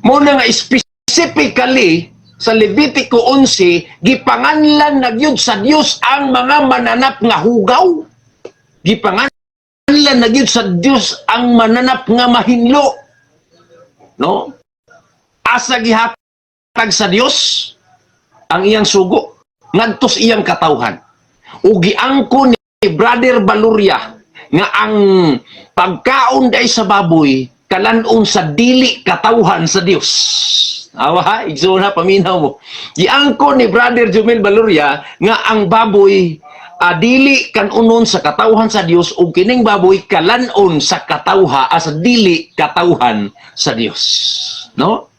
Mo na nga specifically sa Levitico 11 gipanganlan na gyud sa Dios ang mga mananap nga hugaw. Gipanganlan na gyud sa Dios ang mananap nga mahinlo. No? Asa gihatag sa Dios ang iyang sugo ngadtos iyang katawhan. Ug giangko ni Brother Baloria nga ang pagkaon day sa baboy kalanon sa dili katawhan sa Dios. Awa ha, igsoon ha, paminaw mo. Giangko ni Brother Jumil Baloria nga ang baboy dili kanunon sa katawhan sa Dios ug kining baboy kalanon sa katawha sa dili katawhan sa Dios. No?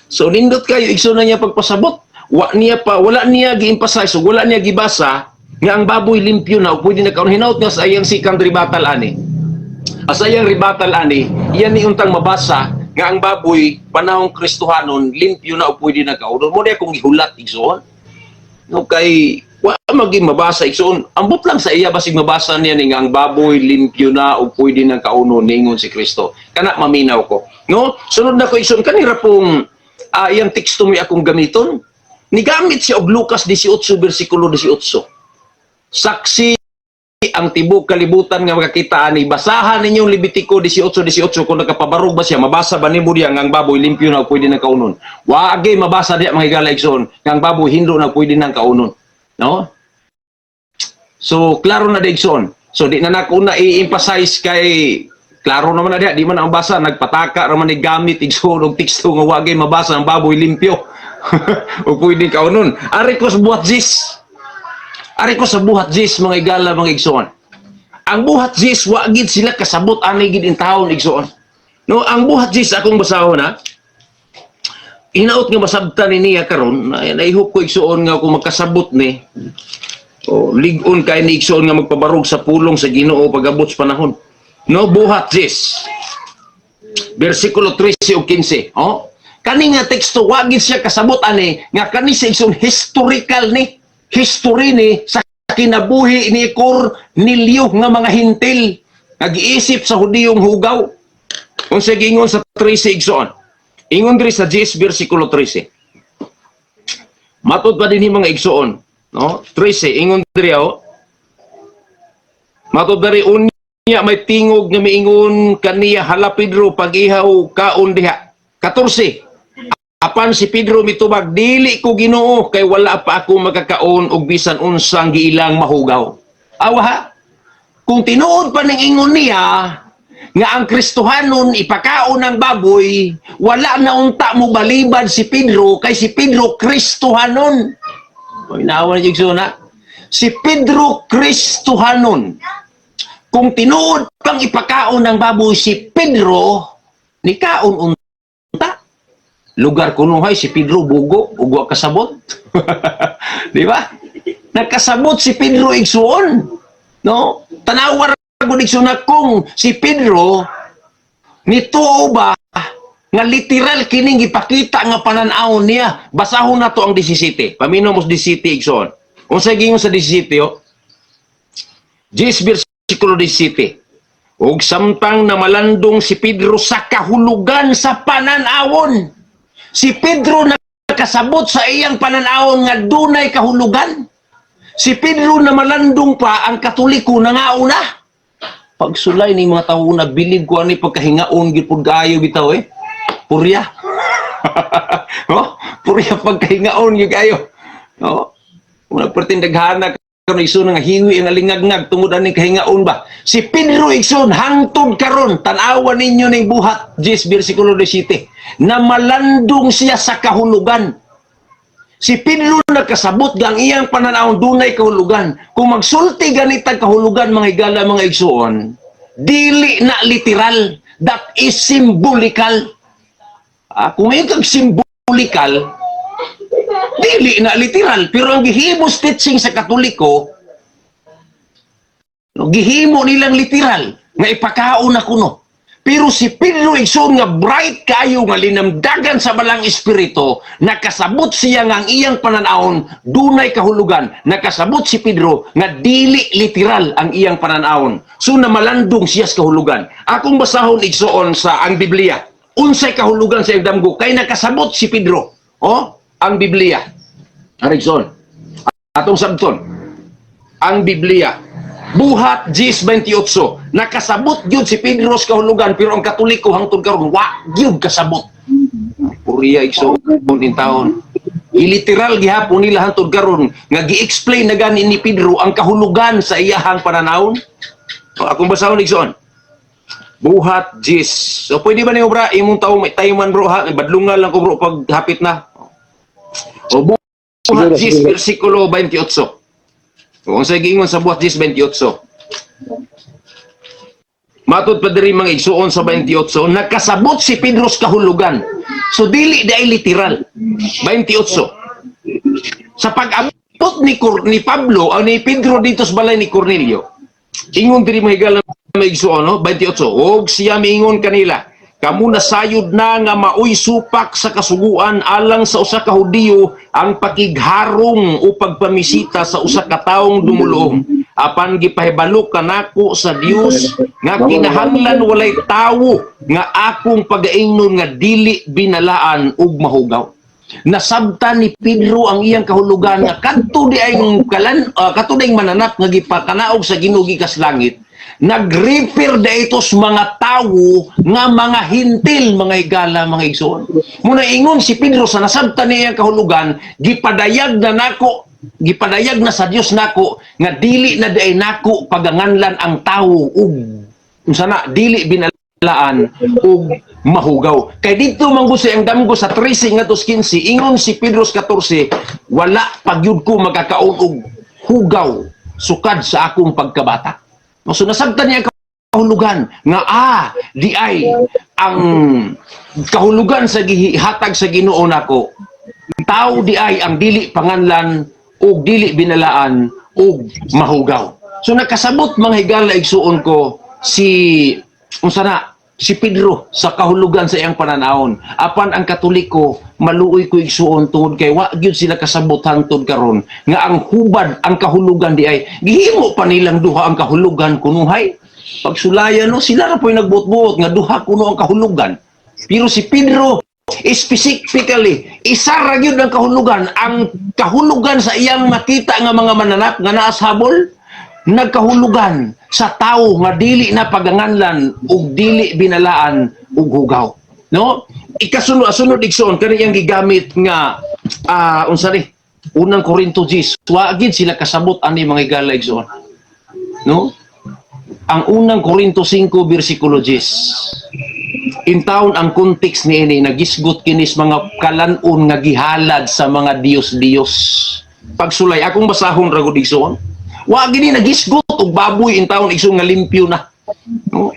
So nindot kayo igsoon na niya pagpasabot. Wala niya gi-emphasize ug wala niya gibasa nga ang baboy limpyo na pwede na karon hinaut nga sa iyang second rebuttal ani. Sa iyang rebuttal ani, iyan ni untang mabasa nga ang baboy panahong Kristohanon limpyo na o pwede na kaunon mo na akong gihulat igsoon. No kay wa maging mabasa igsoon. Ambot lang sa iya basig mabasa niya ni nga ang baboy limpyo na o pwede na kaunon ningon si Kristo. Kana maminaw ko. No, sunod na ko igsoon kanira pong iyang teksto mo akong gamiton. Nigamit siya og Lucas 18 bersikulo 18. Saksi ang tibok kalibutan nga makakita ani basahan ninyong Levitico 18:18 kung nakapabarog ba siya mabasa ba nimo diya nga ang baboy limpyo na pwede nang kaunon. Wa agay mabasa diya mga higala igsoon nga ang baboy hindo na pwede nang kaunon. No? So klaro na digsoon. So di na nako na i-emphasize kay klaro naman na diya di man ang basa nagpataka ra man ni gamit igsoon og teksto nga wa agay mabasa ang baboy limpyo. O pwede kaunon. Ari ko sa buhat jis. Ari ko sa buhat jis mga igala mga igsoon. Ang buhat jis wa gid sila kasabot ani gid in taon igsoon. No, ang buhat jis akong basahon na. Hinaot nga masabtan ni niya karon, naihop ko igsoon nga kung magkasabot ni. O ligon kay ni igsoon nga magpabarog sa pulong sa Ginoo pagabot sa panahon. No, buhat jis. Bersikulo 13 o 15. Oh, kani nga teksto wa gid siya kasabot ani nga kani sa igsoon historical ni. History ni sa kinabuhi ni Cornelio nga mga hintil nag-iisip sa Hudiyong hugaw kung sa gingon sa 13 igsoon ingon diri sa 10 bersikulo 13 matod pa din mga igsoon no 13 ingon diri matod dari unya may tingog nga miingon kaniya hala Pedro pag-ihaw kaon diha 14 apan si Pedro mitubag, dili ko Ginoo kay wala pa ako makakaon og bisan unsang giilang mahugaw. Awa ha? Kung tinuod pa ning ingon niya nga ang Kristohanon ipakaon ng baboy, wala na unta mo balibad si Pedro kay si Pedro Kristohanon. Oy naawa ni na. Si Pedro Kristohanon. Kung tinuod pang ipakaon ng baboy si Pedro, ni kaon unta lugar kuno hay si Pedro bugo ugwa kasabot. Di ba? Nagkasabot si Pedro igsuon. No? Tanawa ra gud igsuon kung si Pedro nituo ba nga literal kining ipakita nga panan-aw niya. Basahon na to ang 17. Paminaw mo 17 igsuon. Unsa gingon sa 17 10 bersikulo 17. Og samtang na malandong si Pedro sa kahulugan sa panan-awon. Si Pedro nakasabot sa iyang pananawon nga dunay kahulugan. Si Pedro na malandong pa ang Katoliko nangauna. Pagsulay ni mga tao na bilib ko ani pagkahingaon gid pud kaayo bitaw Purya. No? Purya pagkahingaon gyud kayo. No? Una pertindaghana karon igsoon nga hiwi ang alingagngag tungod ani kahingaon ba. Si Pedro igsoon hangtod karon tan-awan ninyo ning buhat 10 bersikulo 17 na malandong siya sa kahulugan. Si Pedro nakasabot gang iyang pananawon dunay kahulugan. Kung magsulti ganitag kahulugan mga higala mga igsoon, dili na literal, that is symbolical. Kung ikaw symbolical, dili na literal. Pero ang gihimos teaching sa Katoliko, gihimo nilang literal, nga ipakaon na kuno. Pero si Pedro igsoon nga bright kayo nga linamdagan sa balang espiritu, nakasabot siya nga ang iyang pananawon dunay kahulugan. Nakasabot si Pedro nga dili literal ang iyang pananawon. So namalandong siya sa kahulugan. Akong basahon igsoon sa ang Biblia. Unsay kahulugan sa iyang damgo kay nakasabot si Pedro. Ang Biblia. Arigson. Atong sabton. Ang Biblia. Buhat 10:28. Nakasabot gyud si Pedro sa kahulugan pero ang Katoliko hangtod karon wa gyud kasabot. Puriya igsoon din taon. Iliteral gihapon nila hangtod karon nga gi-explain na gani ni Pedro ang kahulugan sa iyahang pananawon. Akong basahon igsoon. Buhat 10. So pwede ba ni obra imong tawo may tayman bro ha badlungan lang ko bro pag hapit na. O buhat 10 bersikulo 28. Kung sa gingon sa buhat 10:28. Matod pa diri mga igsuon sa 28, nakasabot si Pedro sa kahulugan. So dili dai literal. 28. Sa pag-abot ni Pablo o ni Pedro dito sa balay ni Cornelio, ingon diri mga higala may igsuon 28. Og siya miingon kanila, Kamu nasayod na nga maoy supak sa kasuguan alang sa usa ka Hudiyo ang pakigharong o pagpamisita sa usa ka taong dumulong. Apan gipahibalo kanako sa Dios nga kinahanglan walay tawo nga akong pagaingnon nga dili binalaan ug mahugaw. Nasabtan ni Pedro ang iyang kahulugan nga kadto di ay kadto di mananap nga gipakanaog sa Ginoo gikas langit. Nag-refer daitos mga tawo nga mga hintil, mga higala, mga igsoon. Muna ingon si Pedro sa nasabtan niya kahulugan, gipadayag na sa Dios nako nga dili na day nako paganganlan ang tawo ug unsa na dili binalaan ug mahugaw. Kay dito man gusto ang damgo sa 13 ngadto 15 ingon si Pedro 14, wala pagyud ko magkakaon og hugaw sukad sa akong pagkabata. So nasabtan niya ang kahulugan nga di ay ang kahulugan sa gihatag sa Ginoo nako. Tao di ay ang dili panganlan ug dili binalaan ug mahugaw. So nakasabot mga higala igsuon ko si Pedro sa kahulugan sa iyang pananahon. Apan ang Katoliko maluoy ko igsuon tungod kay wa gyud sila kasabot hangtod karon nga ang hubad ang kahulugan di ay gihimo pa nilang duha ang kahulugan kunuhay. Pagsulayan sila ra po'y nagbuot-buot nga duha kuno ang kahulugan. Pero si Pedro specifically isa ra gyud ang kahulugan sa iyang makita nga mga mananap nga naa sa habol nagkahulugan sa tao nga dili na paganganlan ug dili binalaan ug hugaw. No? Ikasunod igsoon kaniyang gigamit nga unang Korinto 10. Wa gid sila kasabot ani mga higala igsoon. No? Ang unang Korinto 5 bersikulo 10. In taon ang context niini nagisgot kinis mga kalanon nga gihalad sa mga Dios-Dios. Pagsulay akong basahon ra gud igsoon. Wa gini nagisgot og baboy in taon igsoon nga limpyo na. No?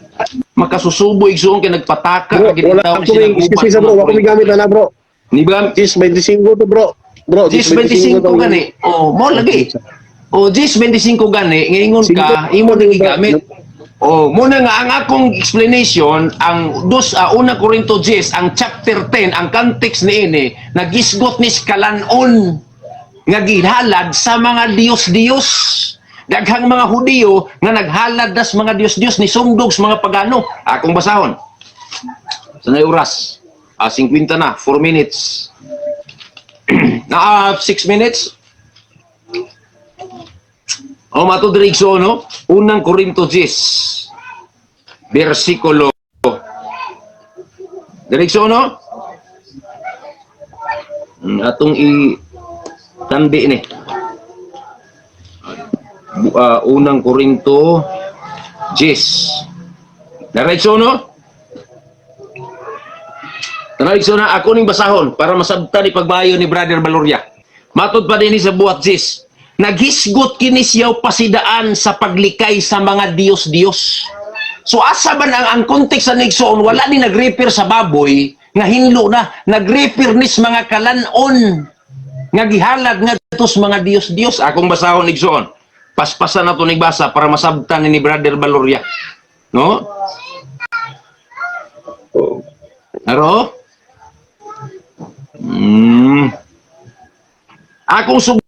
Makasusubo igsoon kay nagpataka gid in taon sila excuse me bro, wa ko migamit na bro. Ni ba 10-25 to bro. Bro, 10-25 gani. Oh, mo lagi. O 10-25 gani ngayon ka imo nang gigamit. O muna nga ang akong explanation ang unang Korinto 10 ang chapter 10 ang context niini nagisgot ni kalanon nga gihalad sa mga Dios-Dios. Daghang mga Hudiyo nga naghalad das mga Dios-Dios ni sumdog sa mga pagano. Akong basahon. Sanay oras. 50 na, 4 minutes. 6 minutes. Mato dirigso no? Unang Korinto 10. Bersikulo. Dirigso no? Atong tandi ni. Unang Korinto 10. Diretso no? Diretso na ako ning basahon para masabtan ni pagmayo ni Brother Valoria. Matod pa din sa buhat 10. Naghisgot kini siyaw pasidaan sa paglikay sa mga Dios-Dios. So asa man ang context sa nigsoon wala ni nagrefer sa baboy nga hinlo na nagrefer nis mga kalanon nga gihalad nga tos mga Dios-Dios. Akong basahon nigsoon. Paspasan na ito nagbasa para masabtan ni Brother Valoria. No? Aro? Akong sugo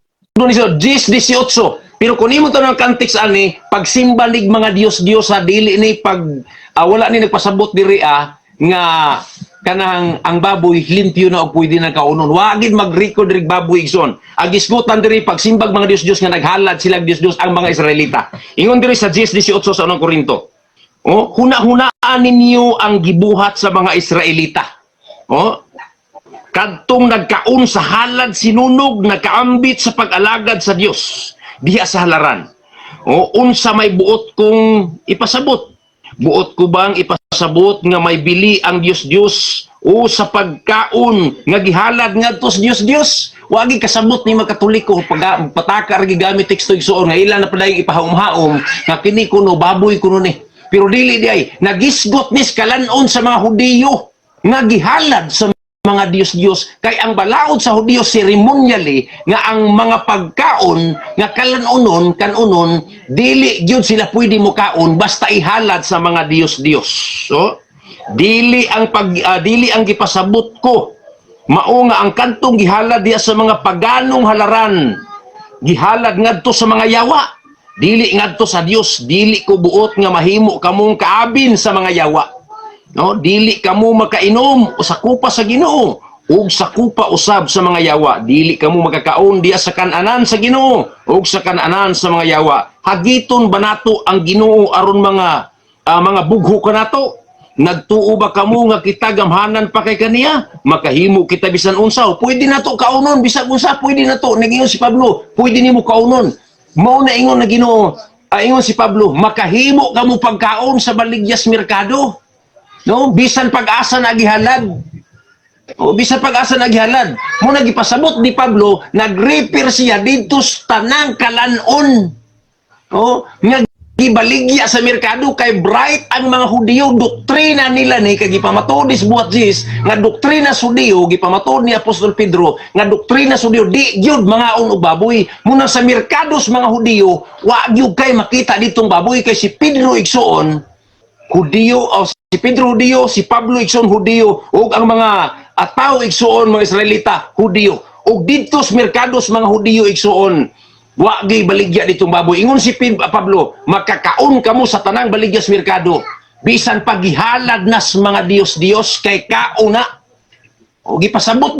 ni 10-18. Pero kung imo to ng context ani, pagsimba nig mga Dios-Dios sa dili ni wala ni nagpasabot diri nga kanang ang baboy limpyo na og pwede na kaunon. Wa gid mag-record diri baboy igsoon. Agisgutan diri pagsimbag mga Dios-Dios nga naghalad sila Dios-Dios ang mga Israelita. Ingon diri sa 10:18 sa unang Korinto. Huna-hunaan ninyo ang gibuhat sa mga Israelita. Kadtong nagkaon sa halad sinunog nakaambit sa pag-alagad sa Dios diha sa halaran. Unsa may buot kong ipasabot? Buot ko bang ipasabot nga may bili ang Dios-Dios o sa pagkaon nga gihalad ngadto sa Dios-Dios? Wa gyud kasabot ni mga Katoliko pataka ra gigamit teksto igsoon nga ila na padayong ipahum-haom nga kini kuno baboy kuno ni. Pero dili di ay nagisgot ni kalanon sa mga Hudiyo nga gihalad sa mga Dios-Dios kay ang balaod sa Hudiyo ceremonially nga ang mga pagkaon nga kanunon dili gyud sila pwede mo kaon basta ihalad sa mga Dios-Dios. So dili ang gipasabot ko mao nga ang kantong gihalad diya sa mga paganong halaran, gihalad ngadto sa mga yawa, dili ngadto sa Dios. Dili ko buot nga mahimo kamong kaabin sa mga yawa, no? Dili kamo makainom sa kupa sa Ginoo ug sa kupa usab sa mga yawa. Dili kamo makakaon diya sa kan-anan sa Ginoo ug sa kan-anan sa mga yawa. Hagiton ba nato ang Ginoo aron mga bugho kanato? Nagtuo ba kamo nga kita gamhanan pa kay kaniya? Makahimo kita bisan unsa. Pwede nato kaunon bisag unsa, pwede nato. Nagingon si Pablo, pwede nimo kaunon. Mao na ingon na Ginoo, ingon si Pablo, makahimo kamo pagkaon sa baligyas merkado. No, bisan pag-asa na gihalad. O bisan pag-asa na gihalad. Mo nagipasabot ni Pablo, nag-repair siya dito sa tanang kalanon. O, nga gibaligya sa merkado kay bright ang mga Hudiyo, doktrina nila ni kay gipamatodis buhat Jis nga doktrina Hudiyo, gipamatod ni Apostol Pedro nga doktrina Hudiyo di gyud mga og baboy. Muna sa merkados mga Hudiyo, wa gyud kay makita ditong baboy kay si Pedro igsoon Hudiyo, o si Pedro Hudiyo, si Pablo igsoon Hudiyo, ug ang mga tao igsoon mga Israelita Hudiyo. Ug dito sa merkados mga Hudiyo igsoon wa gay baligya ditong baboy. Ingon si Pablo, makakaon kamo sa tanang baligyas merkado bisan paghihalad nas mga Dios kay kauna. O gipasabot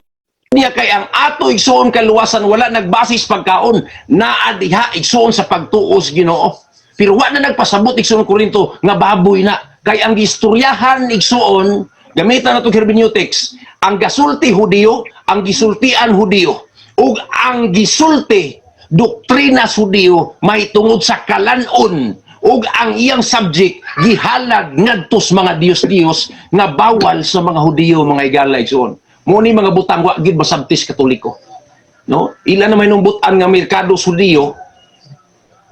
niya kay ang ato igsoon kaluwasan wala nagbasis pagkaon, naa diha igsoon sa pagtuos Ginoo. Pero wa na nagpasabot igsoon Korinto nga baboy na. Kay ang gistoryahan igsoon, gamitan nato hermeneutics, ang gasulti Hudiyo, ang gisultian Hudiyo, ug ang gisulti doktrina Hudiyo may tungod sa kalanon ug ang iyang subject gihalad ngadtos mga Dios nga bawal sa mga Hudiyo mga igala igsoon. Mo ni mga butang wa gid basabtis Katoliko. No? Ila na may numbutan nga merkado Hudiyo.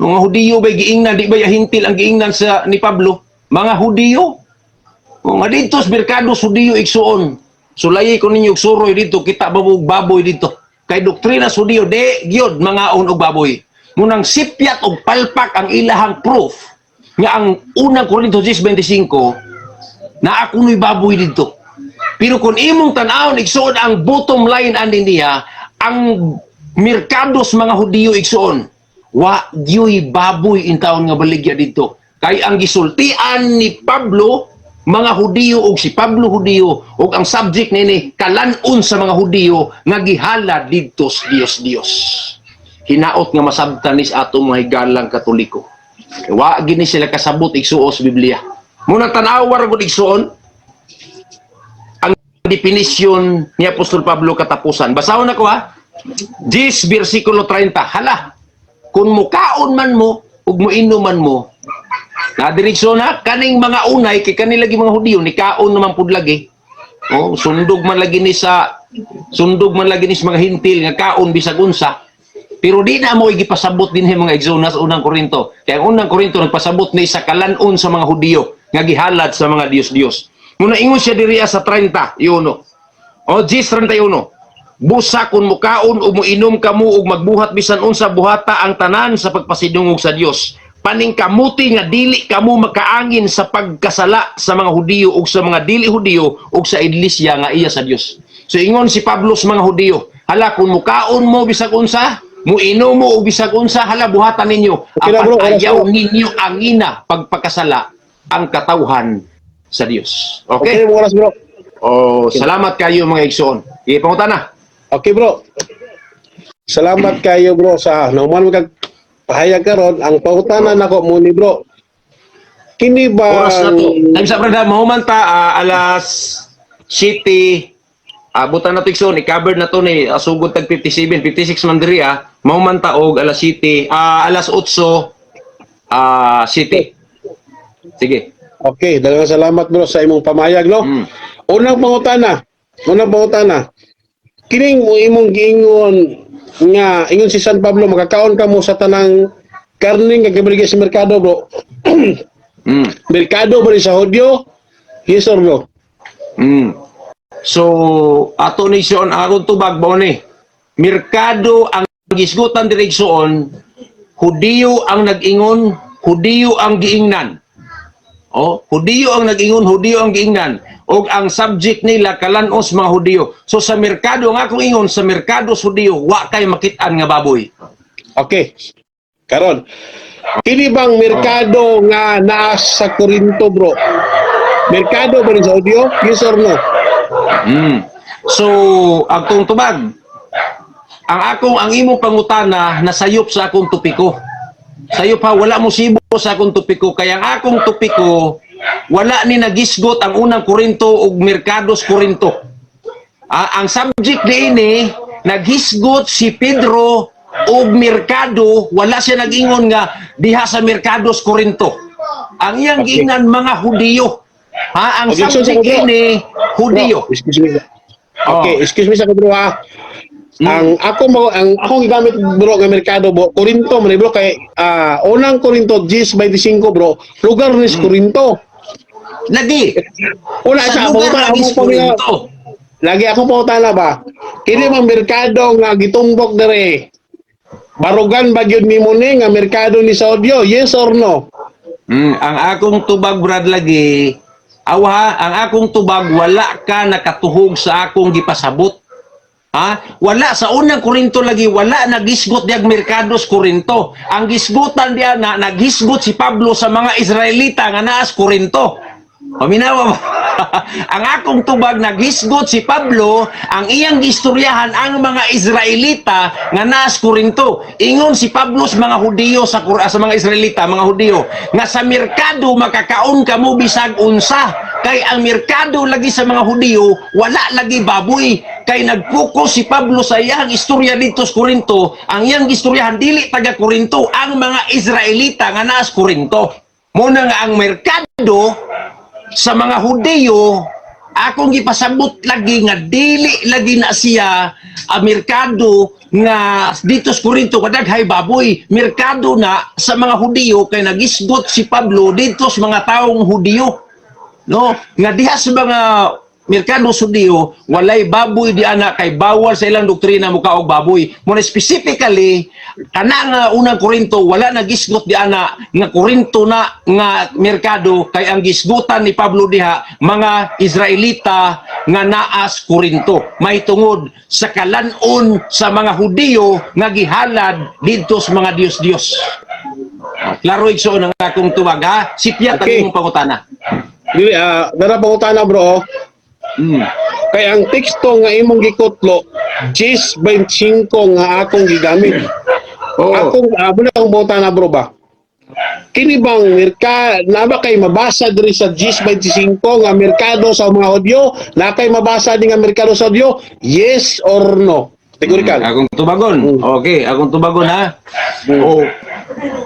Mga Hudiyo bay giingnan di ba hintil ang giingnan sa ni Pablo? Mga Hudiyo. O nga dito sa merkado Hudiyo igsoon. Sulayi ko ninyo suroy dito kita baboy dito. Kay doktrina Hudiyo de gyud mga og baboy. Munang sipyat og palpak ang ilahang proof nga ang unang Korinto 10:25 na akunoy baboy dito. Pero kung imong tan-awon igsoon ang bottom line ani niya, ang merkados mga Hudiyo igsoon wa gyud baboy in taon nga baligya dito. Kay ang gisultian ni Pablo mga Hudiyo ug si Pablo Hudiyo ug ang subject nini kalanon sa mga Hudiyo nga gihalad didto sa Dios. Hinaot nga masabtan ni sa atong mga higalang Katoliko. Kay wa gini sila kasabot igsuo sa Biblia. Muna tan-awar gud igsuon ang definisyon ni Apostol Pablo katapusan. Basahon nako ha. 10 versikulo 30. Hala, kung mukaon man mo ug moinuman mo, na direksyon na kaning mga unay kay kanila lagi mga Hudiyo ni kaon naman pud lagi. Oh, sundog man lagi ni sa mga hintil nga kaon bisag unsa. Pero di na mo gipasabot dinhi mga igsoon sa unang Korinto. Kay ang unang Korinto nagpasabot ni sa kalanon sa mga Hudiyo nga gihalad sa mga Dios. Muna ingon siya diriya sa 30, yuno. O 10:31. Busa kun mukaon o muinom kamo ug magbuhat bisan unsa buhata ang tanan sa pagpasidungog sa Dios. Paningkamuti nga dili kamo makaangin sa pagkasala sa mga Hudiyo ug sa mga dili Hudiyo ug sa iglesia nga iya sa Dios. So ingon si Pablo sa mga Hudiyo, hala kung mukaon mo bisag unsa, muinom mo og bisag unsa, hala buhatan ninyo. Okay na, apan bro, ayaw ninyo angina pagpakasala ang katawhan sa Dios. Okay, Okay? mo oras bro. Oh, salamat kayo mga igsoon. Ipangutana. Okay bro. Salamat kayo bro sa nauman mo kag pahayag karon ang pangutana nako mo ni bro. Kini ba Oras na to. Time sa brada, mahuman ta alas 7 butan na to igsoon, i-cover na to ni sugod tag 57, 56 man diri mahuman ta og alas 7, alas 8 City. Sige. Okay, daghang salamat bro sa imong pamayag no. Unang pangutana. Kining imong giingon nga ingon si San Pablo makakaon ka mo sa tanang karning nga gibaligya sa merkado bro. Merkado ba rin sa Hudiyo? Yes or no? So ato ni Sion aron tubag ba ni? Merkado ang gisgutan direksyon, Hudiyo ang nag-ingon, Hudiyo ang giingnan. Oh, Hudiyo ang nag-ingon, Hudiyo ang giingnan. O ang subject nila kalanos mga Hudiyo. So sa merkado nga akong ingon, sa merkado sa Hudiyo, wa kay makitaan nga baboy. Okay. Karon. Kini bang merkado nga naa sa Corinto, bro? Merkado ba rin sa audio? Yes or no? So, agtong tubag, ang imong pangutana nasayop sa akong tupiko. Sayop ha, wala mo sibo sa akong tupiko. Kaya ang akong tupiko, wala ni nagisgot ang unang Korinto ug merkados Korinto. Ang subject ni naghisgot si Pedro og merkado, wala siya nag-ingon nga diha sa merkados Korinto. Ang iyang giingan mga Hudiyo. Ang Okay, subject so, ini Hudiyo. Bro, excuse me. Okay, excuse me sa bro ha. Ang akong gigamit bro nga merkado bro, Corinto man bro kay unang Corinto 10:25 bro. Lugar ni Corinto. Lagi. Una Sa sa lugar pauta lagi ako Korinto. lagi ako pauta na ba. Kini mang merkado nga gitumbok dere. Barugan ba gyud nimo ni nga merkado ni Saudio? Yes or no? Ang akong tubag brad lagi, ang akong tubag wala ka nakatuhog sa akong gipasabot. Wala sa unang Korinto lagi, wala nagisgot diag merkados Korinto. Ang gisgutan diya na naghisgot si Pablo sa mga Israelita nga naa sa Korinto. Paminawa mo. Ang akong tubag naghisgot si Pablo, ang iyang gistoryahan ang mga Israelita nga naa sa Korinto. Ingon si Pablo sa mga Hudiyo sa mga Israelita, mga Hudiyo, nga sa merkado makakaon ka mo bisag unsa. Kay ang merkado lagi sa mga Hudiyo, wala lagi baboy. Kay nagpokus si Pablo sa iyang istorya dito sa Korinto, ang iyang istoryahan dili taga Korinto, ang mga Israelita nga naa sa Korinto. Muna nga ang merkado sa mga Hudiyo, akong gipasabot lagi nga dili lagi na siya merkado nga dito sa Korinto kadaghay baboy. Merkado na sa mga Hudiyo kay nagisgot si Pablo dito sa mga taong Hudiyo. No, nga diha sa mga merkado Hudiyo, walay baboy di ana kay bawal sa ilang doktrina muka og baboy. Mo specifically kana nga unang Korinto wala nagisgot di ana nga Korinto na nga merkado kay ang gisgutan ni Pablo diha mga Israelita nga naas Korinto. May tungod sa kalanon sa mga Hudiyo nga gihalad didto sa mga Dios-Dios. Klaro igsoon ang akong tuwag ha. Sipya Okay. imong pangutana. Dili dara pangutana bro. Kay ang teksto nga imong gikutlo 10:25 nga akong gigamit. Akong muna akong pangutana bro ba. Kini bang na ba kay mabasa diri sa 10:25 nga merkado sa mga Hudyo? Na kay mabasa din nga merkado sa Hudyo? Yes or no? Kategorikal. Akong tubagon. Okay, akong tubagon ha. Oh.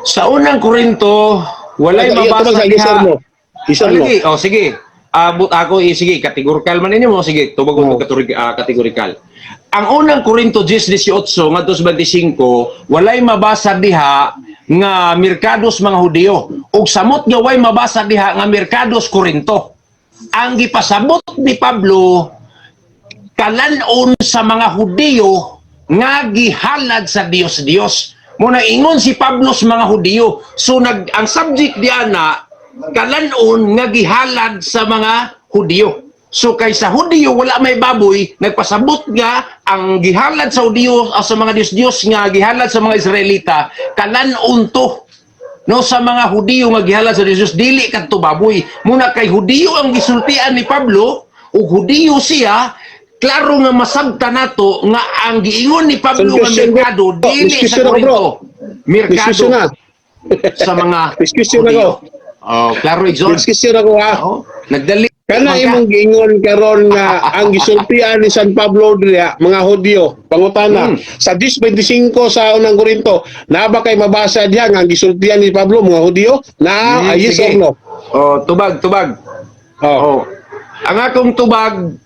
Sa unang Korinto, walay mabasa yes or diha. no? Yes or no? Sige, sige. Abot ako, sige, kategorikal man ninyo mo, sige, tubagon ko kategorikal. Ang unang Korinto 10:18 ngadto sa 25, walay mabasa diha nga merkados mga Hudiyo. Ug samot nga way mabasa diha nga merkados Korinto. Ang gipasabot ni Pablo kalanon sa mga Hudiyo nga gihalad sa Dios-Dios. Muna ingon si Pablo sa mga Hudiyo. So ang subject diyan na kalanon nga gihalad sa mga Hudiyo. So kay sa Hudiyo wala may baboy, nagpasabot nga ang gihalad sa Hudiyo sa mga Dios-Dios nga gihalad sa mga Israelita kalanon to. No, sa mga Hudiyo nga gihalad sa Dios dili kadto baboy. Muna kay Hudiyo ang gisultian ni Pablo ug Hudiyo siya. Klaro nga masabta nato nga ang giingon ni Pablo nga merkado dili sa Korinto. Merkado sa mga Hudiyo. Oh, klaro igsoon. Diskusyon ako ha. Nagdali. Kana imong giingon karon nga ang gisultian ni San Pablo diha mga Hudyo. Pangutana sa 10:25 sa unang Korinto, na ba kay mabasa diha nga ang gisultian ni Pablo mga Hudyo? Na yes or no? Tubag. Oh. Ang akong tubag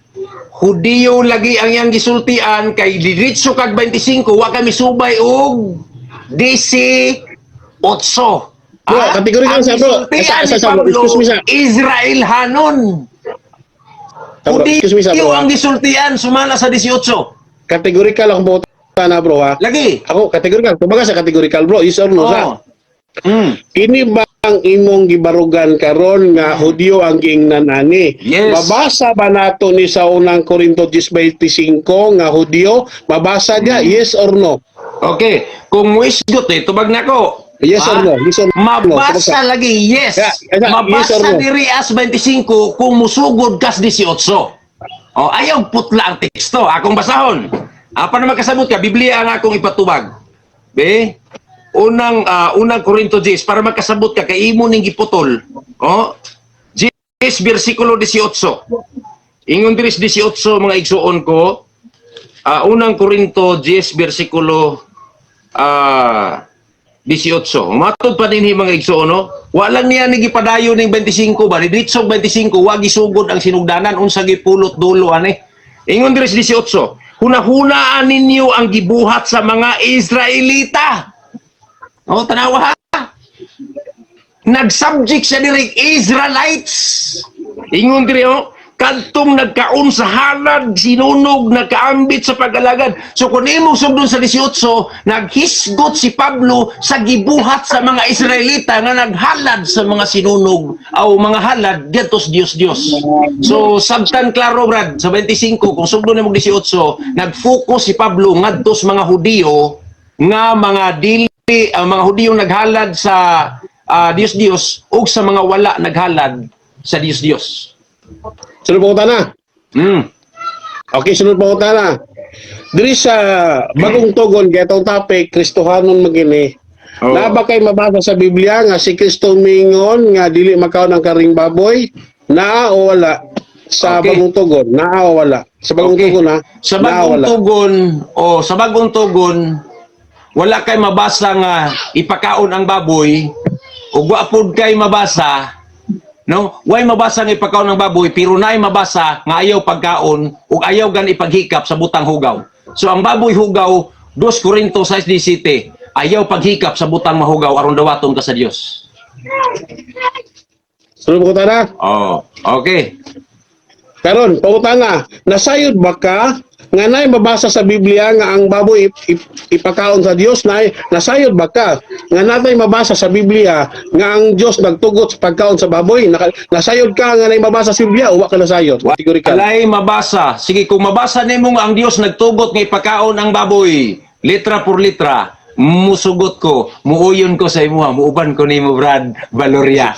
Hudiyo lagi ang iyang gisultian kay diretso kag 25 wa kami subay og 18. Bro, kategorikal sa bro. Sa Excuse me sa. Israel hanon. Excuse me sa Hudiyo bro. ang gisultian sumala sa 18. Kategorikal ang buta na bro ha. Lagi. Ako kategorikal. Kumbaga sa kategorikal bro, yes or no sa. Kini bang ang imong gibarugan karon nga Hudyo ang giingnan ani. Yes. Mabasa ba nato ni sa unang Korinto 10:25 nga Hudyo? Mabasa niya, yes or no? Okay, kung muisgot tubag na ko. Yes or no? Yes or no? Mabasa lagi, yes. Yeah, yes or Mabasa no? diri as 25 kung musugod kas 18. O, ayaw putla ang teksto. Akong basahon. Apa naman kasabot ka? Biblia ang akong ipatubag. Be? Unang Korinto 10 para makasabot ka kay imo ning giputol. O? 10 bersikulo 18. Ingon diri 18 mga igsuon ko. Unang Korinto 10 bersikulo 18. Matod pa din mga igsuon, no? Walang niya ni gipadayon ning 25 ba? Ni ditsog 25 wa gisugod ang sinugdanan unsa gipulot dulo ani. Ingon diri 18. Hunahunaan ninyo ang gibuhat sa mga Israelita. O, tanawa ha? Nag-subject siya diri Israelites. Ingon diri, kadtong nagkaon sa halad, sinunog, nagkaambit sa pag-alagad. So kung imong sugdon sa 18, naghisgot si Pablo sa gibuhat sa mga Israelita nga naghalad sa mga sinunog o mga halad gatos Dios. So sabtan klaro brad sa 25 kung sugdon nimo 18, nag-focus si Pablo ngadto sa mga Hudiyo nga mga mga Hudiyo naghalad sa Dios ug sa mga wala naghalad sa Dios. Sunod po na. Okay, sunod po na. Diri sa bagong tugon kaya itong topic, Kristohanon magini. Oh. Naba kay mabasa sa Biblia nga si Kristo mingon nga dili makaon ng karing baboy, naa o wala? Sa Okay. bagong tugon, naa o wala? Sa bagong Okay. tugon ha? Sa Naa o bagong wala? tugon, sa bagong tugon, wala kay mabasa nga ipakaon ang baboy, o wapod kay mabasa, no? Way mabasa nga ipakaon ang baboy, pero naay mabasa nga ayaw pagkaon, o ayaw gan ipaghikap sa butang hugaw. So ang baboy hugaw, 2 Korinto 6:17, ayaw paghikap sa butang mahugaw aron dawaton ka sa Dios. Sunod po na. Oh, okay. Karon, pautana, nasayod ba ka nga nay mabasa sa Biblia nga ang baboy ipakaon sa Dios nay nasayod ba ka nga natay mabasa sa Biblia nga ang Dios nagtugot sa pagkaon sa baboy? Nasayod ka nga nay mabasa sa Biblia o wa ka nasayod? Kategorikal. Alay mabasa. Sige, kung mabasa nimo nga ang Dios nagtugot nga ipakaon ang baboy, litra por litra, musugot ko, muuyon ko sa imo, muuban ko nimo Brad Valoria.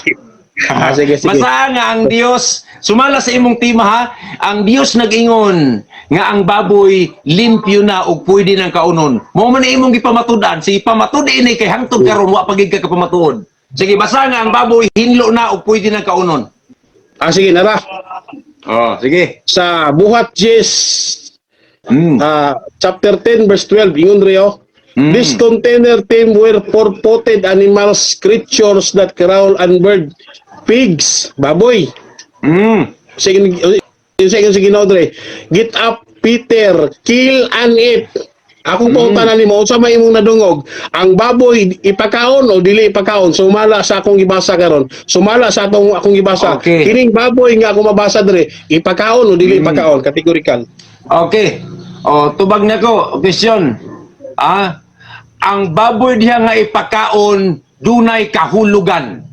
Sige. Basta nga ang Dios, sumala sa imong tema ha, ang Dios nag-ingon nga ang baboy limpyo na ug pwede nang kaunon. Mo man imong gipamatud-an, si pamatud ini kay hangtod karon wa pagid ka kapamatud. Sige, basta nga ang baboy hinlo na ug pwede nang kaunon. Sige, nara. Oh, sige. Sa Buhat 10, chapter 10, verse 12, ingon riyo, this container team were four potted animals, creatures that crawl and bird, pigs, baboy. Sige, Ginodre, get up, Peter, kill and eat. Akong pautanan nimo unsa may imong nadungog, ang baboy ipakaon o dili ipakaon? Sumala sa akong gibasa karon. Sumala sa akong gibasa. Okay. Kining baboy nga akong mabasa dire, ipakaon o dili ipakaon? Kategorikal. Okay. Tubag na ko, question. Ang baboy diha nga ipakaon dunay kahulugan.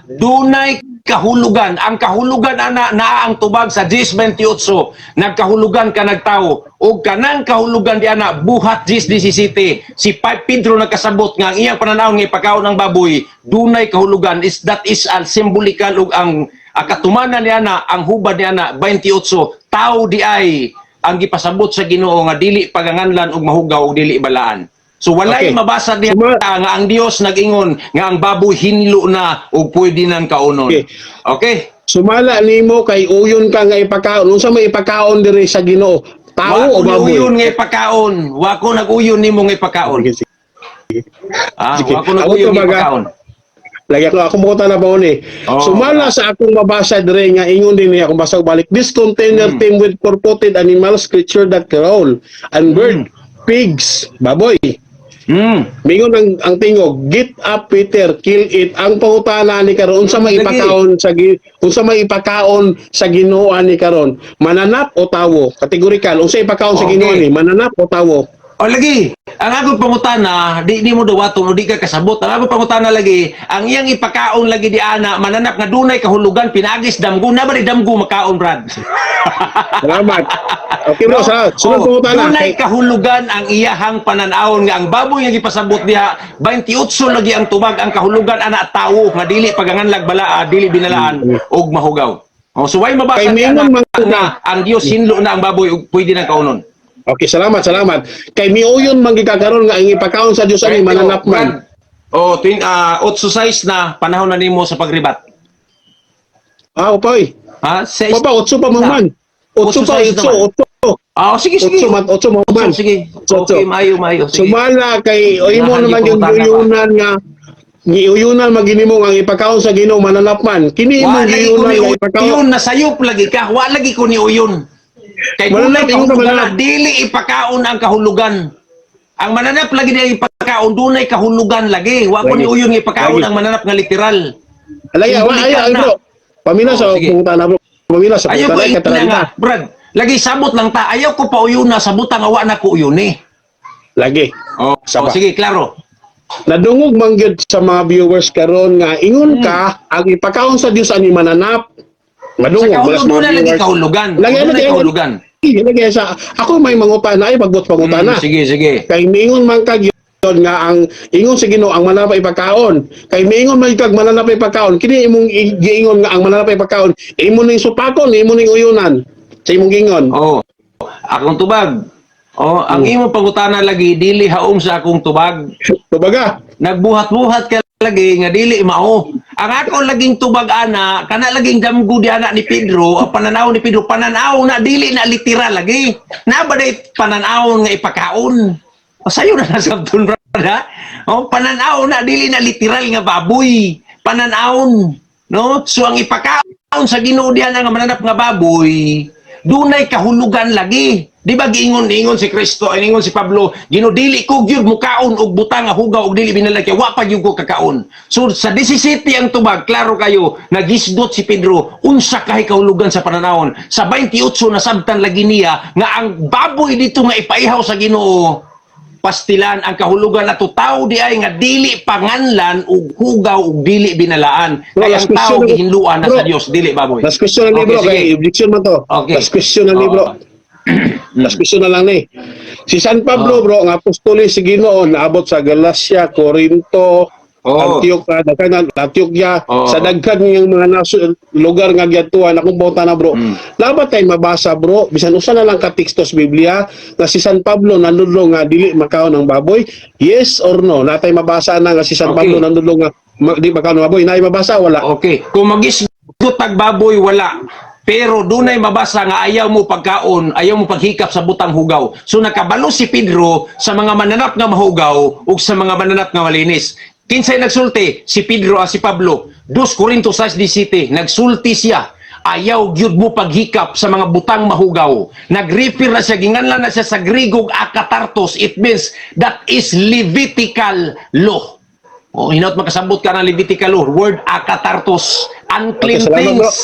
Dunay kahulugan. Ang kahulugan naa ang tubag sa 10:28. Nagkahulugan ka nagtao. O kanang kahulugan di ana Buhat 10:17. Si Pedro nagkasabot nga ang iyang pananaw nga ipakaon ng baboy dunay kahulugan. That is al symbolikal ug ang katumanan niya na ang hubad niya na 28 tao di ay ang gipasabot sa Ginoo nga dili paganganlan og mahugaw og dili balaan. So walay mabasa diha nga ang Dios nag-ingon nga ang baboy hinlo na ug pwede nang kaunon. Okay? Sumala nimo kay uyon ka nga ipakaon. Unsa may ipakaon diri sa Ginoo? Tao o baboy? Uyon nga ipakaon. Wa ko nag-uyon nimo nga ipakaon. Sige. Wa ko nag-uyon nga ipakaon. Lagi ako mo na ba ni. Sumala sa akong mabasa dire nga ingon din niya akong basa balik. This container team with four potted animals, creature that crawl and bird, pigs, baboy. Mingon ang tingog, get up Peter, kill it. Ang pangutana ni karon unsa may ipakaon sa Ginoo ni karon? Mananap o tawo? Kategorikal, unsa ipakaon sa Ginoo ni? Mananap o tawo? O lagi, ang akong pangutana, di mo dawaton o di ka kasabot. Ang akong pangutana lagi, ang iyang ipakaon lagi di ana, mananap nga dunay kahulugan, pinagis, damgo, na ba di damgo makaon, Brad? Salamat. Okay bro, sa sunod Oh, po na. dunay kahulugan ang iyahang pananawon nga ang baboy nga gipasabot diha 28 lagi ang tubag ang kahulugan ana tawo nga dili paganganlag bala dili binalaan og mahugaw. Oh, so why mabasa Kay diha Mingon na ang Dios hinlo na ang baboy ug pwede nang kaunon. Okay, salamat. Kay miuyon man gikakaroon nga ang ipakaon sa Dios ani mananap man. Oh, 8 na panahon na nimo sa pagribat. Upoy. Ha? 6. Papa, 8 pa man. 8 pa, 8. Sige. 8 mo man. Sige. Otso. Okay, mayo. Sige. Sumala kay o imo Lahat naman yung iputana pa. uyunan nga giuyunan maginimo ang ipakaon sa Ginoo mananap man. Kini Wa imong lagi ko giuyunan ni nga ipakaon. uyon, nasayop lagi ka. Wa lagi ko ni uyon. Kay Mananap dunay imo sa kahulugan, mananap. dili ipakaon ang kahulugan. Ang mananap lagi na ipakaon, dunay kahulugan lagi. Wa ko Lagi. ni uyon nga ipakaon Lagi. ang mananap nga literal. Alay, Simbolikan na. bro. Pamina Oh, sa sige. pungutana bro. Pamina sa Ayaw ko pungutana ina nga, kataranta. Brad. Lagi sabot lang ta. Ayaw ko pa uyon na sabutan nga wa na ko uyon eh. Lagi. Oh, sige, klaro. Nadungog man gyud sa mga viewers karon nga ingon ka ang ipakaon sa Dios ani mananap. Sa Madungog kahulugan, doon na lagi kahulugan. Lagi Doon na lagi kahulugan. Lagi sa ako may mangutana ay pagbot pangutana. Sige. Kay miingon man kag yun nga ang ingon sa Ginoo ang mananap ay pagkaon. Kay miingon man kag mananap ay pagkaon. Kini imong giingon nga ang mananap ay pagkaon. Imo ning supakon, imo ning uyunan. Sa imong gingon. Oh, akong tubag. Oh, ang imo pangutana lagi dili haom sa akong tubag. Tubaga. Nagbuhat-buhat ka lagi nga dili mao. Ang ako laging tubag ana, kana laging damgo di ana ni Pedro, ang pananaw ni Pedro, pananaw na dili na literal lagi. Na ba day pananaw nga ipakaon? O sayo na nasabton brada. Oh, pananaw na dili na literal nga baboy. Pananaon, no? So ang ipakaon sa Ginoo diha nga mananap nga baboy, dunay kahulugan lagi. Di ba giingon si Kristo, ingon si Pablo, ginodili ko gyud mukaon og butang nga hugaw og dili binalaki, wa pa gyud ko kakaon. So sa 17 ang tubag, klaro kayo, nagisdot si Pedro, unsa kay kahulugan sa pananawon. Sa 28 nasabtan lagi niya nga ang baboy dito nga ipaihaw sa Ginoo, pastilan ang kahulugan ato tao di ay nga dili panganlan ug hugaw ug dili binalaan. Bro, Kaya last ang tao question, gihinluan na bro. sa Dios, dili baboy. Last question na Okay, libro. sige. Kay objection man to. Okay. Last question na libro. Last question na lang ni. Si San Pablo bro, ang apostolis si Ginoo naabot sa Galacia, Corinto, Antioquia, Antioquia, sa daghan ng mga lugar nga giadtuan akong bota na bro. Dapat tay mabasa bro, bisan usa na lang ka tekstos Biblia nga si San Pablo nanudlo nga dili makaon ng baboy. Yes or no? Natay mabasa na nga si San Okay. Pablo nanudlo nga di makaon ng baboy. Nay mabasa wala. Okay. Kung magisgot tag baboy, wala. Pero dunay mabasa nga ayaw mo pagkaon, ayaw mo paghikap sa butang hugaw. So nakabalo si Pedro sa mga mananap nga mahugaw ug sa mga mananap nga malinis. Kinsay nagsulti? Si Pedro si Pablo. 2 Corinto 6:17, nagsulti siya. Ayaw gyud mo paghikap sa mga butang mahugaw. Nag-refer na siya, ginganlan na siya sa Grigog akatartos. It means that is Levitical law. O hinaut makasabot ka ng Levitical law. Word akatartos. Unclean Okay, salamat, things.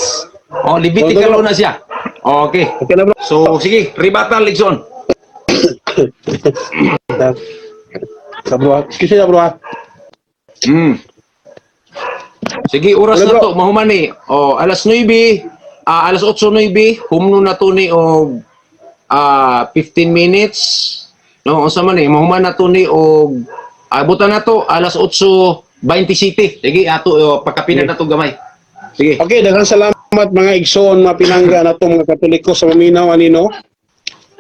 O, Levitical law na siya. Okay. Okay na bro. So, sige. Rebuttal, Ligson. Sa bro. Excuse na bro. Sige, oras Ano, na bro? to. Mahumani. O, alas 9, alas 8:09, humno na to ni o 15 minutes. No, unsa man ni, mahuman na to ni o abutan na to alas 8:27. Sige, ato pagkapinan na to gamay. Sige. Okay, daghang salamat mga igsoon mga pinangga na itong mga Katoliko sa maminaw anino.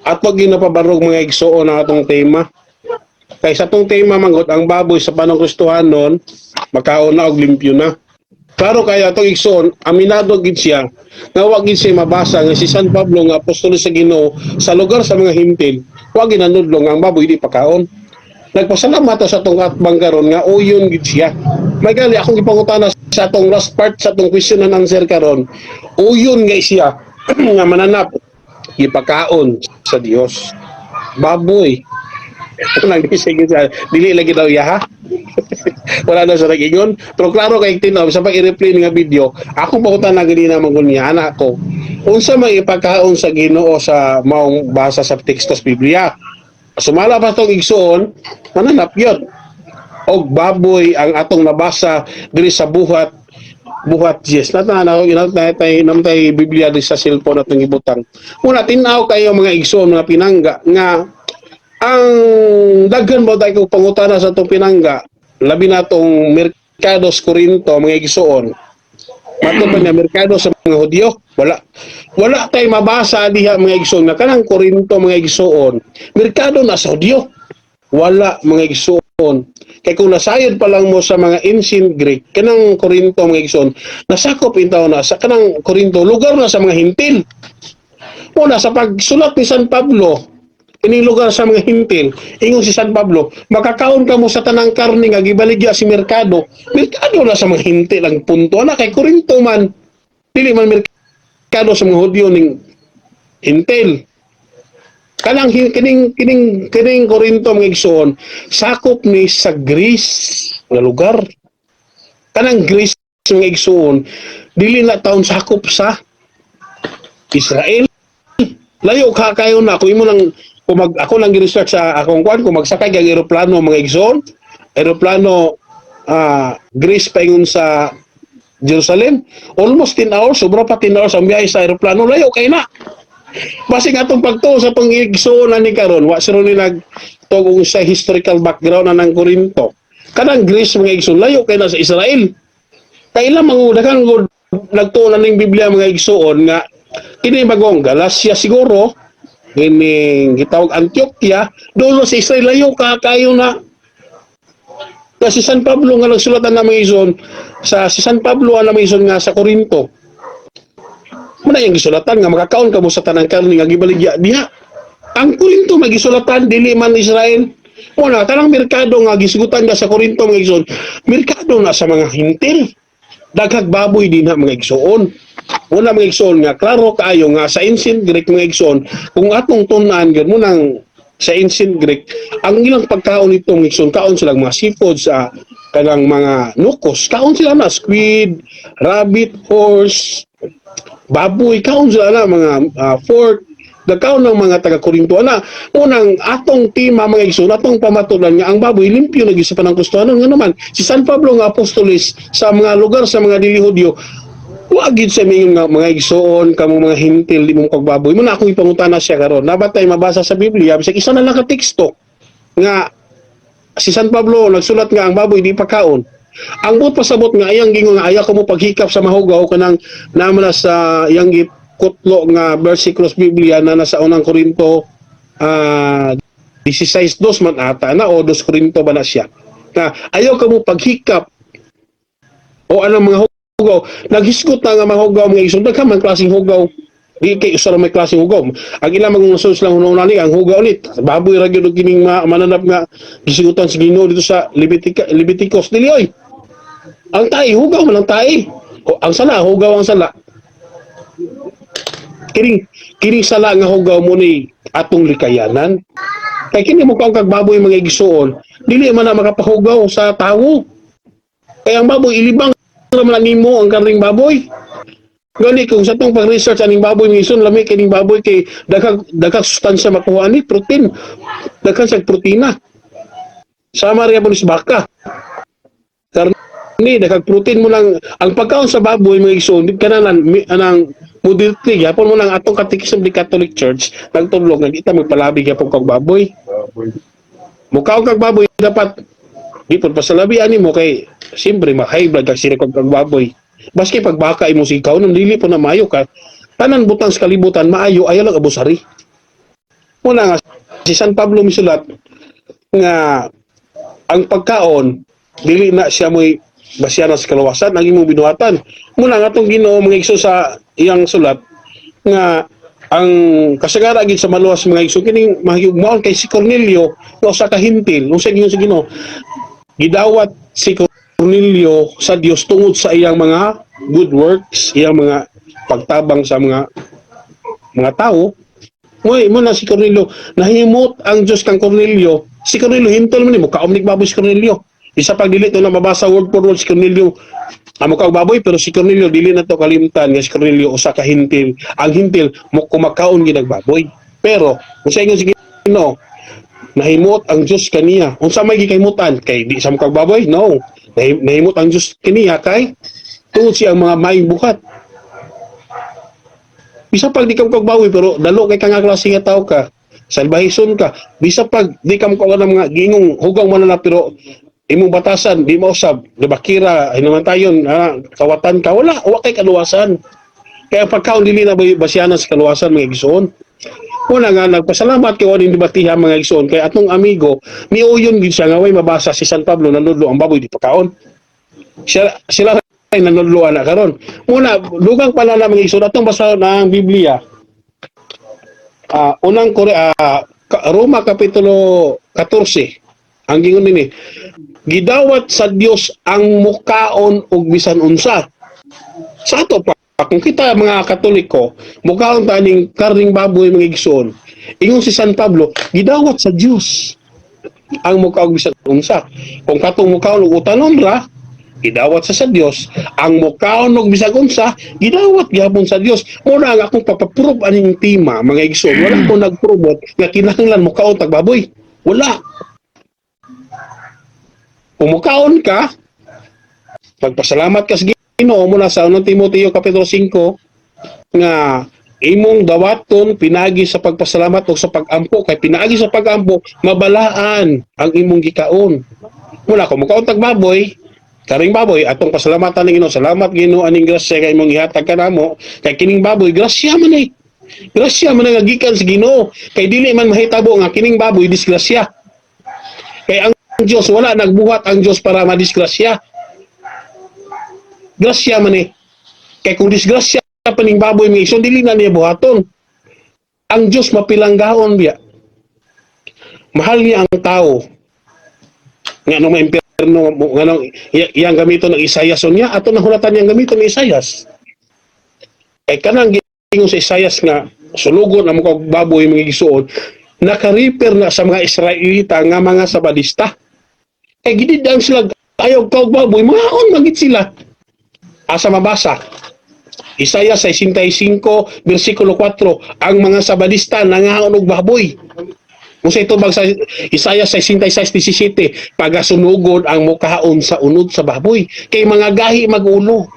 At pag ginapabarog mga igsoon na atong tema. Kay sa itong tema manggot ang baboy sa panong Kristohan noon, makaon na og limpyo na. Klaro kaya itong igsoon, aminado gid siya nga wa gid siya mabasa nga si San Pablo nga apostol sa Ginoo sa lugar sa mga hintil, wa ginanudlo nga ang baboy di pakaon. Nagpasalamat sa atong atbang karon nga uyon gid siya. May gali akong ipangutana sa atong last part sa atong question and answer karon. Uyon nga siya nga mananap ipakaon sa Dios. Baboy. Nagdisig siya. Dili lagi daw iya ha. Wala na sa nagingon. Pero klaro kay tinaw sa pag i-replay nga video, ako pangutana gani na mangunya anak ko. Unsa may ipakaon sa Ginoo sa maong basa sa tekstos Biblia? Sumala pa tong igsuon, mananap yun. Og baboy ang atong nabasa diri sa buhat yes natay Biblia di sa cellphone atong gibutang. Muna tinaw kayo mga igsoon mga pinangga nga ang daghan mo tayo pangutana sa itong pinangga labi na itong Mercados Corinto mga igsoon matupad nga merkado sa mga Hudyo wala tayo mabasa diha mga igsoon nga kanang Corinto mga igsoon merkado na sa Hudyo wala mga igsoon kay kung nasayod pa lang mo sa mga ancient Greek kanang Corinto mga igsoon nasakop intaw na sa kanang Corinto lugar na sa mga hintil una sa pagsulat ni San Pablo ining lugar sa mga hintil, ingon si San Pablo, makakaon ka mo sa tanang karne nga gibaligya si merkado na sa mga hintil ang punto. Ana kay Corinto man, dili man merkado sa mga Hudyo ning hintil. Kanang kining Corinto mga igsoon, sakop ni sa Greece nga lugar. Kanang Greece mga igsoon, dili na taon sakop sa Israel. Layo ka kayo na kung imo lang ako lang gi-research sa akong kwan kung magsakay kag eroplano mga igsoon, eroplano Greece paingon sa Jerusalem, almost 10 hours, sobra pa 10 hours ang biyahe sa eroplano, layo kay na. Basig atong pagtuo sa pang-igsoon ni karon, wa siro ni nagtugong sa historical background na ng Corinto. Kanang Greece mga igsoon, layo kay na sa Israel. Kailan mangudagan gud nagtuo na ning Biblia mga igsoon nga kini bagong Galacia siguro kining gitawag Antioquia dulo sa Israel layo kayo na si San Pablo nga nagsulatan na mga igsoon si San Pablo ang mga igsoon nga sa Corinto muna yung gisulatan nga makakaon ka mo sa tanang karne nga gibaligya diha ang Corinto magisulatan dili man Israel muna tanang merkado nga gisigutan nga sa Corinto mga igsoon merkado na sa mga hintil daghag baboy din ha mga igsoon. Una mga igsoon nga klaro kaayo nga sa ancient Greek mga igsoon kung atong tunan gyud mo nang sa ancient Greek ang ilang pagkaon nito mga igsoon kaon sila mga seafood sa kanang mga nukos kaon sila na squid, rabbit, horse, baboy kaon sila na mga pork nagkaon ng mga taga-Corinto na unang atong tema mga igsoon atong pamatulan nga ang baboy limpyo lagi sa panang Kristiyanon nga naman si San Pablo nga apostolis sa mga lugar sa mga dili Hudyo wagid sa mga igsoon kamo mga hintil di mo pagbaboy mo na akong ipangutana siya karon nabatay mabasa sa Biblia bisag isa na lang ka teksto nga si San Pablo nagsulat nga ang baboy di pagkaon ang buot pasabot nga ayang gingon nga ayaw ka mo paghikap sa mahugaw kanang naman na sa iyang kutlo nga versikulos Biblia na nasa unang Korinto 16:2 man ata na o 2 Korinto ba na siya na ayaw ka mo paghikap o anong mga hugaw naghisgot na nga mga hugaw mga igsoon daghan man klaseng hugaw di kay usa lang may klaseng hugaw ang ilang mga sus lang hunahuna ang hugaw ulit baboy ra gyud kining mananap nga gisigutan sa Ginoo dito sa Leviticus dili oy ang tae hugaw man ang tae o ang sala hugaw ang sala kining sala nga hugaw mo ni atong likayanan kay kini mo kang kagbaboy mga igsoon dili man na makapahugaw sa tawo kay ang baboy ilibang naman nimo ang karning baboy gani kung sa tong pag-research aning baboy mison lami kining baboy kay daghang sustansya makuha ni protein daghang sa protina sama rin po ni baka karni daghang protein mo lang ang pagkaon sa baboy mga igsoon kananan anang modernity yapon mo lang atong katekism di Catholic Church nagtulog nga kita magpalabi gyapon kag baboy mukaw kag baboy dapat di pud pasalabi ani mo kay siyempre ma-high blood kag sirikog kag baboy baski pag baka imo sikaw nang dili po na maayo ka tanan butang sa kalibutan maayo ayaw lang abusari muna nga si San Pablo misulat nga ang pagkaon dili na siya mo'y basya sa kalawasan ang imong binuhatan muna nga atong Ginoo mga igsoon sa iyang sulat nga ang kasagara gid sa maluwas mga igsoon kining mahigugmaon kay si Cornelio nga usa ka hintil unsa gingon sa Ginoo gidawat si Cornelio sa Dios tungod sa iyang mga good works iyang mga pagtabang sa mga tao mo na si Cornelio nahimot ang Dios kang Cornelio si Cornelio hintil man mo kaomnik baboy si Cornelio isa pag dili to na mabasa word for word si Cornelio amo ka baboy pero si Cornelio dili na to kalimtan nga si Cornelio usa ka hintil ang hintil mo kumakaon gid baboy pero kung sa ingon si Ginoo nahimot ang Dios kaniya. Unsa may gikaymutan? Kay di sa mukag baboy? No. Nahimot ang Dios kaniya kay tungod siya ang mga maing buhat. Bisa pag di ka mukag baboy pero dalo kay kang klase nga tao ka. Salbahison ka. Bisa pag di ka mukag ng mga gingong hugang mo na pero imong batasan di mausab, debakira, hinamatayon, kawatan ka, wala kay kaluwasan. Kaya pagkaon dili na basyanan sa kaluwasan mga igsoon. Una nga nagpasalamat kay wala dibatiha mga igsoon kay atong amigo niuyon gid siya nga way mabasa si San Pablo nanudlo ang baboy di pagkaon. Sila ay nanudloan na karon. Una dugang pala na mga igsoon atong basa ng Biblia. Unang Roma kapitulo 14. Ang gingon nini, gidawat sa Dios ang mukaon og bisan unsa. Sa ato pa kung kita mga Katoliko, mukaon taning karning baboy mga igsoon. Ingon si San Pablo, gidawat sa Dios ang mukaon bisan unsa. Kung katong mukaon og utanon ra, gidawat sa Dios. Ang mukaon og bisan unsa, gidawat gyapon sa Dios. Muna nga akong papaprove aning tema mga igsoon. Wala ko nagprobot nga kinahanglan mukaon tag baboy. Wala. Kung mukaon ka, magpasalamat ka sa Ginoo muna sa 1 Timoteo kapitulo 5 nga imong dawaton pinagi sa pagpasalamat o sa pagampo kay pinagi sa pagampo mabalaan ang imong gikaon. Muna kung mukaon tag baboy, karing baboy atong pasalamatan ning Ginoo. Salamat Ginoo aning grasya kay imong ihatag kanamo kay kining baboy grasya man eh. Grasya man nga gikan sa Ginoo kay dili man mahitabo nga kining baboy disgrasya. Kay ang Diyos wala nagbuhat ang Diyos para madisgrasya. Grasya man eh. Kay kung disgrasya pa ning baboy mga igsoon dili na niya buhaton. Ang Diyos mapilanggaon biya. Mahal niya ang tao. Nga nung impierno nga nung iyang gamiton ng Isayas niya ato nahulatan niyang gamiton ng Isayas. Kay kanang gingon sa Isayas nga sulugon ang mga baboy mga igsoon naka-refer na sa mga Israelita nga mga sabadista. Kay gididang sila ayaw kaog baboy, mahaon magit sila. Asa mabasa? Isaiah 65, versikulo 4, ang mga sabadista nangahaon og baboy. Kung sa ito sa Isaiah 66:17, pagasunugod ang mukahaon sa unod sa baboy. Kay mga gahi magulo.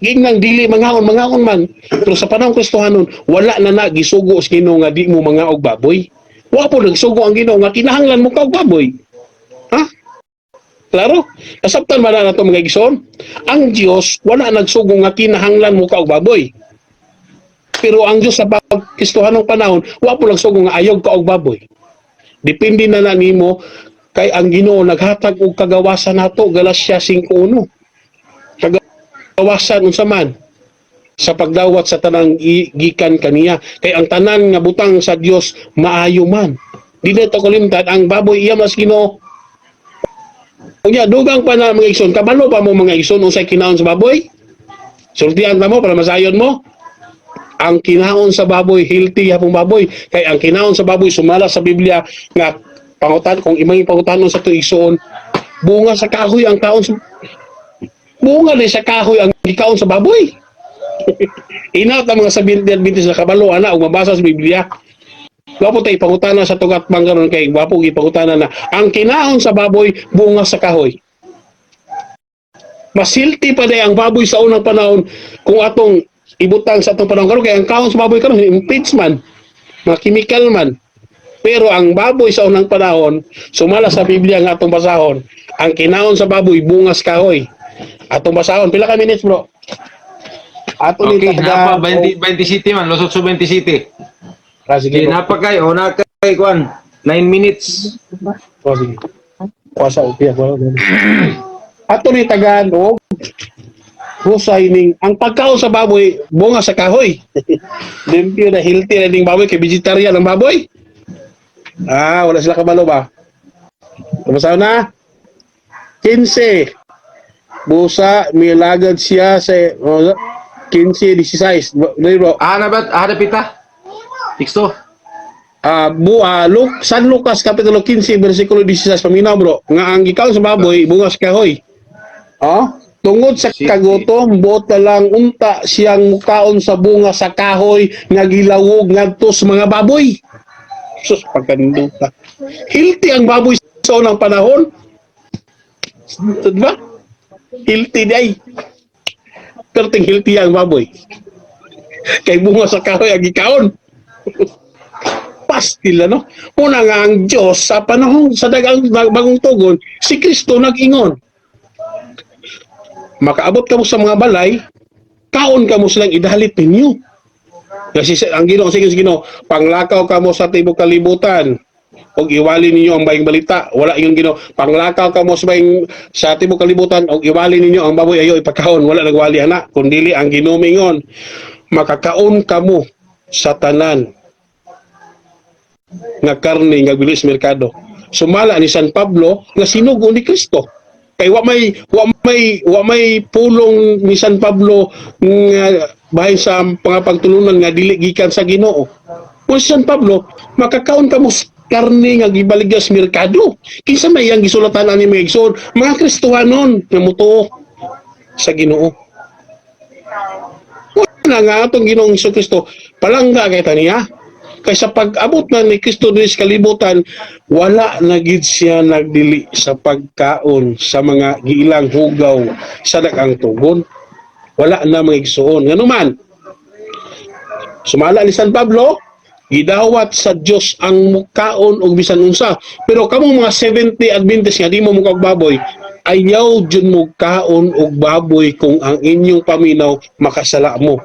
Gingnang dili mangaon man. Pero sa panahon Kristohanon, wala na gisugo sa Ginoo nga di mo mangaog baboy. Wa po nagsugo ang Ginoo nga kinahanglan mo kaog baboy. Ha? Klaro? Kasabtan ba na ito mga igsoon? Ang Diyos, wala nagsugo nga kinahanglan mo kaog baboy. Pero ang Diyos sa pagkistuhanong panahon, wala po nagsugo nga ayog kaog baboy. Depende na lang nimo kay ang Ginoo naghatag og kagawasan nato Galacia 5:1. Kagawasan unsa man sa pagdawat sa tanang gikan kaniya. Kay ang tanan nga butang sa Dios maayo man. Dili to kalimtan ang baboy iya mas Ginoo. Unya dugang pa na mga igsoon, kabalo pa mo mga igsoon unsay kinaon sa baboy? Sultihan ta mo para masayon mo. Ang kinaon sa baboy healthy hapong baboy kay ang kinaon sa baboy sumala sa Biblia nga pangutan kung imong pangutanon sa tuig igsoon bunga sa kahoy ang kaon sa bunga ni sa kahoy ang gikaon sa baboy. Inat ang mga sabihin bintis na kabalo ana ug mabasa sa Biblia. Wapo tay pangutana sa tugat banggaron kay wapo gipangutana na ang kinaon sa baboy bunga sa kahoy. Masilti pa day ang baboy sa unang panahon kung atong ibutang sa atong panahon karon kay ang kaon sa baboy karon impeachment, mga chemical man. Pero ang baboy sa unang panahon sumala sa Biblia nga atong basahon, ang kinaon sa baboy bunga sa kahoy. Atong basahon pila ka minutes bro? Ato Okay, ni napa 20 city man, Los 8 20 city. Sige, Sige, napa kay o na kay kwan 9 minutes. O sige. Kuasa upiya ko. Ato ni tagaan og husay ning ang pagkaon sa baboy bunga sa kahoy. Limpyo na healthy na ning baboy kay vegetarian ang baboy. Wala sila kabalo ba? Kumusta na? 15. Busa milagad siya sa 15, 16. Bro. Ada pita. Tiksto. San Lucas kapitulo 15 bersikulo 16 paminaw bro nga ang gikaon sa baboy bunga sa kahoy. Tungod sa kagutom buot na lang unta siyang mukaon sa bunga sa kahoy nga gilawog ngadto sa mga baboy. Sus pagkanduta. Healthy ang baboy sa unang panahon. Diba? Healthy day. Pero ting healthy ang baboy. Kay bunga sa kahoy ang ikaon. Pastil, ano? Una nga ang Diyos sa panahon sa dagang bagong tugon, si Kristo nag-ingon. Makaabot ka mo sa mga balay, kaon ka mo silang idalit ninyo. Kasi ang Ginoo, sige Ginoo, panglakaw ka mo sa tibok kalibutan, og iwali ninyo ang bayang balita. Wala yung Ginoo, panglakaw ka mo sa tibok kalibutan, og iwali ninyo ang baboy ayo ipakaon. Wala nagwali ana, kundili ang Ginoo mingon, makakaon ka mo sa tanan nga karne nga bilis merkado. Sumala ni San Pablo nga sinugo ni Kristo. Kay wa may pulong ni San Pablo nga bahin sa pangapagtulunan nga dili gikan sa Ginoo. Kung San Pablo makakaon ka mo karne nga gibaligya sa merkado. Kinsa may ang gisulatan ani mga igsoon, mga Kristohanon nga mutuo sa Ginoo. Wala nga atong Ginoong Kristo palangga kay taniya. Kay sa pag-abot na ni Kristo din sa kalibutan, wala na gid siya nagdili sa pagkaon sa mga giilang hugaw sa dagang tugon. Wala na mga igsoon. Nga naman, sumala ni San Pablo, gidawat sa Dios ang mukaon og bisan unsa. Pero kamong mga 70 Adventist nga di mo mukha og baboy, ayaw jud mo kaon og baboy kung ang inyong paminaw makasala mo.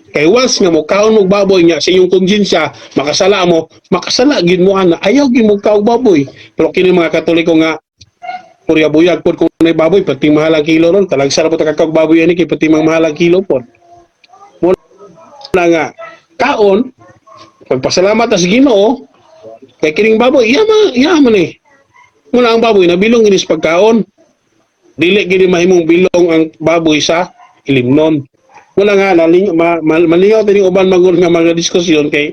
Kay once nga mo kaon og baboy nga sa iyong konsensya makasala mo, makasala gid mo ana, ayaw gid mo kaog baboy. Pero kini mga Katoliko nga purya buyag pod kung may baboy pati mahal ang kilo ron, talag sarap ta kaog baboy ani kay pati mahal ang kilo pod. Wala nga kaon pagpasalamat sa Ginoo kay kining baboy yaman eh. Muna ang baboy nabilong ginis pagkaon. Dili gid mahimong bilong ang baboy sa ilimnon. Wala nga malingaw tani uban magul nga mga diskusyon kay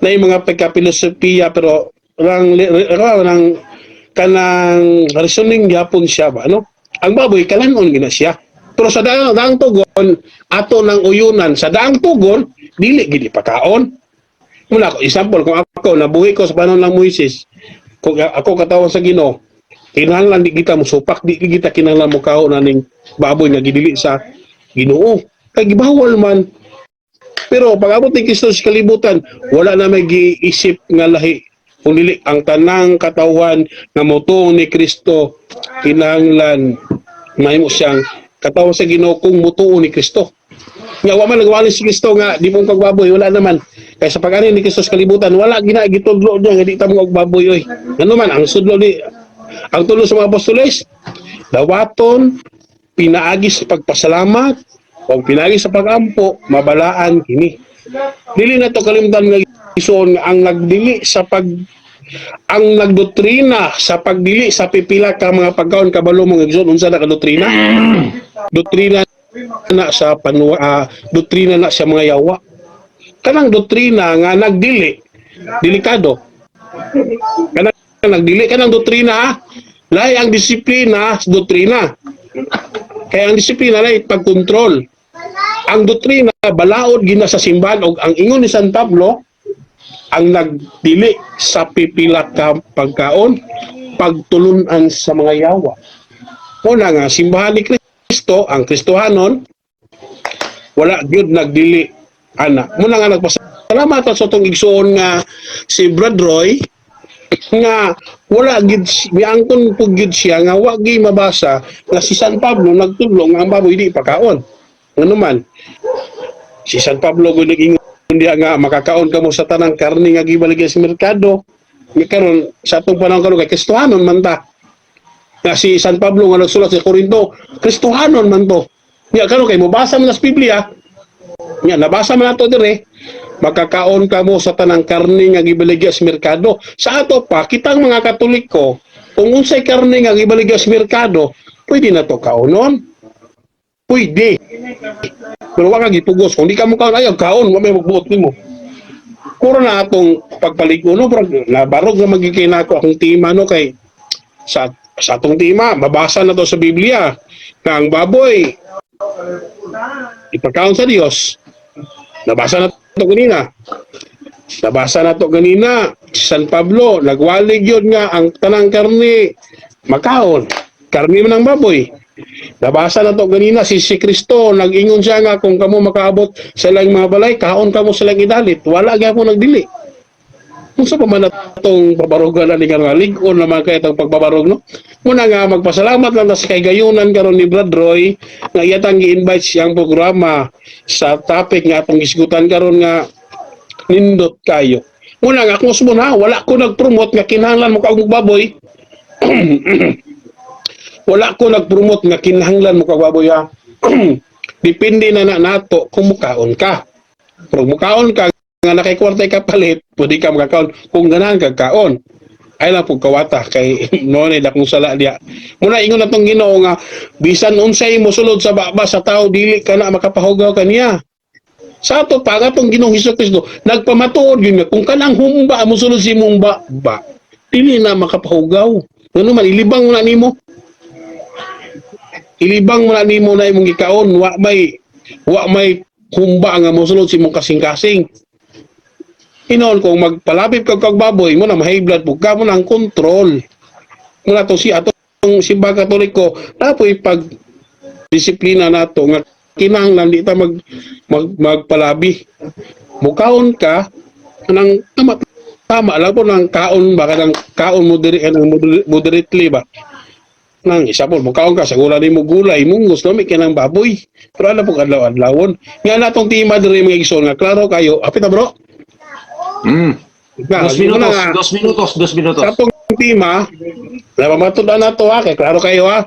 nay mga pagka-filosofiya pero rang kanang reasoning gyapon siya ba no? Ang baboy kalanon gina siya. Pero sa daang tugon ato nang uyunan sa daang tugon dili gid pakaon. Muna ko example kung ako nabuhi ko sa panahon ng Moises, kung ako katawhan sa Ginoo, kinahanglan di kita mo supak, di kita kinahanglan mo kaon ning baboy nga gidili sa Ginoo. Kay gibawal man. Pero pag abot ni Kristo sa kalibutan, wala na may giisip nga lahi. Kung dili ang tanang katawan nga mutuo ni Kristo, kinahanglan mahimo siyang katawan sa Ginoo kung mutuo ni Kristo. Nga wa man nagwali si Kristo nga di mo kag baboy, wala naman. Kay sa pag-ani ni Kristo sa kalibutan, wala gina gitudlo niya nga di ta mo kag baboy oy. Ano man ang sudlo ni ang tulo sa mga apostoles, dawaton, pinaagi sa pagpasalamat, o pinagi sa pagampo, mabalaan kini. Dili na to kalimtan nga ison ang nagdili sa ang nagdoktrina sa pagdili sa pipila ka mga pagkaon kabalo mga igsoon unsa na ka doktrina? Doktrina na sa doktrina na sa mga yawa. Kanang doktrina nga nagdili delikado. Kanang nagdili kanang doktrina lahi ang disiplina sa doktrina. Kaya ang disiplina lahi pagkontrol. Ang doktrina balaod gina sa simbahan og ang ingon ni San Pablo ang nagdili sa pipila ka pagkaon pagtulunan sa mga yawa. Una nga simbahan ni Kristo, ang Kristohanon wala gyud nagdili ana. Muna nga nagpasalamat sa tong igsoon nga si Brad Roy nga wala gid miangkon pug gid siya nga wa gyud mabasa nga si San Pablo nagtudlo nga ang baboy di pakaon. Ngano man si San Pablo gud nag-ingon diha nga makakaon ka mo sa tanang karne nga gibaligya sa merkado. Nga karon sa atong panahon karon kay Kristohanon man ta. Nga si San Pablo nga nagsulat sa Korinto, Kristohanon man to. Nga karon kay mobasa man sa Biblia. Nga nabasa man nato dire, makakaon ka mo sa tanang karne nga gibaligya sa merkado. Sa ato pa kitang mga Katoliko, kung unsay karne nga gibaligya sa merkado, pwede na to kaonon. Pwede. Pero wala kang gitugos. Kung di ka mo kaon, ayaw kaon, wala may magbuot nimo. Kuro na atong pagpaliko, no? Nabarog na magiging ako akong tima, no? Kay sa atong tima, mabasa na to sa Biblia na ang baboy ipagkaon sa Dios. Nabasa na to kanina. Nabasa na to ganina, si San Pablo, nagwalig yun nga ang tanang karne, makaon. Karne man ng baboy. Nabasa na to ganina, si Kristo, nag-ingon siya nga, kung kamo makaabot sa ilang mga balay, kaon kamo silang idalit. Wala gyapon nagdili. Kung sa pa man itong pabarugan na nga ligon naman kaya itong pagbabarog, no? Muna nga, magpasalamat lang na sa kay gayunan karon ni Brad Roy, nga iyatang gi-invite siyang programa sa topic nga atong isgutan karon nga nindot kayo. Muna nga, kung na, wala ko nag-promote nga kinahanglan mo kaong baboy. Wala ko nag-promote nga kinahanglan mo kaong baboy, ha? Depende na nato kung mukaon ka. Kung mukaon ka, nga nakikwartay ka palit, pwede ka makakaon. Kung ganahan ka kaon, ay lang po kawata kay noon na kung sala diya. Muna ingon na itong Ginoo nga, bisan unsay mo sulod sa baba sa tao, dili ka na makapahugaw kaniya. Sa ato pa, atong Ginoong Hesukristo, nagpamatuod yun nga, kung kanang humba, mo sulod si humba, ba, dili na makapahugaw. Ano man, ilibang mo na nimo. Ilibang mo na nimo na imong gikaon, wa may humba nga mo sulod si mong kasing-kasing. Inoon, kung magpalapit kag baboy mo na high blood mo, ka mo ng control. Mula to atong simba Katoliko, tapoy pag disiplina nato nga kinahanglan di ta magpalabi. Mukaon ka nang tama lang po ng kaon ba kanang kaon moderately ba. Nang isa po mukaon ka sa gula nimo gulay mungos no may kanang baboy. Pero ala po adlaw-adlawon. Nga natong tima diri mga igsoon nga klaro kayo. Apita bro. 2 minutos. Sa atong tima, napamatudan na to ha, kay klaro kayo ha.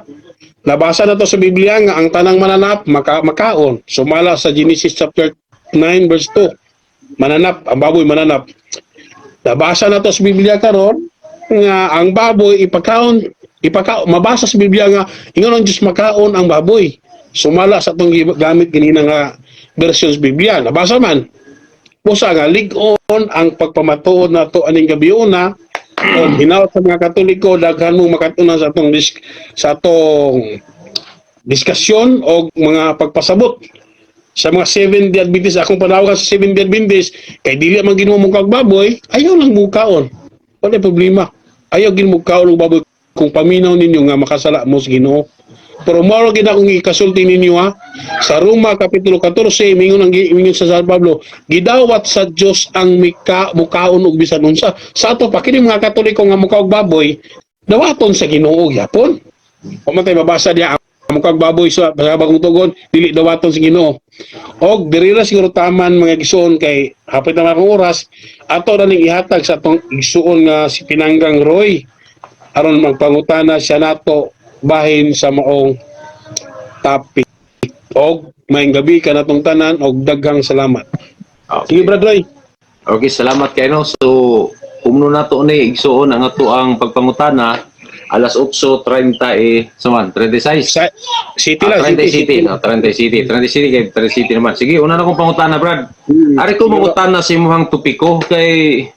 Nabasa na to sa Biblia nga ang tanang mananap, makaon. Sumala sa Genesis chapter 9 verse 2. Mananap, ang baboy mananap. Nabasa na to sa Biblia karon nga ang baboy ipakaon, mabasa sa Biblia nga ingon ang Diyos makaon ang baboy. Sumala sa atong gamit ganina nga version sa Biblia. Nabasa man. Busa nga lig-on ang pagpamatuod na to aning gabiuna o hinaut sa mga Katoliko daghan mo makatunan sa atong diskusyon o mga pagpasabot sa mga 7 day Adventist. Akong panawag sa 7 day Adventist kay dili man Ginoo mong kagbaboy, ayaw lang mukaon. Wala problema. Ayaw gin mukaon og baboy kung paminaw ninyo nga makasala mo sa Ginoo. Pero mao gid akong ikasulti ninyo ha. Sa Roma kapitulo 14 mingon sa San Pablo, gidawat sa Dios ang mukaon og bisan unsa. Sa ato pa kini mga Katoliko nga mukaog baboy, dawaton sa Ginoo gyapon. Pamatay mabasa diya ang mukaog baboy sa bagong tugon, dili dawaton sa Ginoo. Og diri ra siguro taman mga igsoon kay hapit na akong oras ato na ning ihatag sa atong igsoon nga si Pinanggang Roy aron magpangutana siya nato bahin sa maong topic. Og maayong gabi ka natong tanan og daghang salamat. Sige Brad Roy. Okay, salamat kayo no. So, umno na to ni igsuon ang ato ang pagpangutana alas 8:30 saman 36. City lang, 30 City, no, 30 City kay 30 City naman. Sige, una na kong pangutana Brad. Ari ko mangutana sa imong topiko kay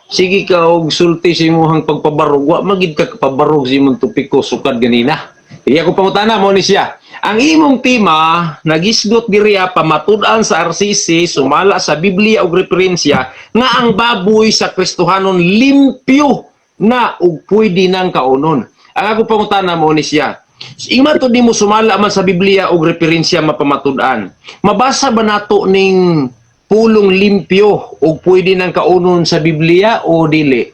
sige ka og sulti sa imong pagpabarog, wa magid ka pabarog sa imong topiko sukad ganina. Iya ko pangutana mo ni siya. Ang imong tema nagisgot diriya pamatud-an sa RCC sumala sa Biblia og referensya nga ang baboy sa Kristohanon limpyo na ug pwede nang kaunon. Ang ako pangutana mo ni siya. Imatud nimo sumala man sa Biblia og referensya mapamatud-an. Mabasa ba nato ning pulong limpyo ug pwede nang kaunon sa Biblia o dili?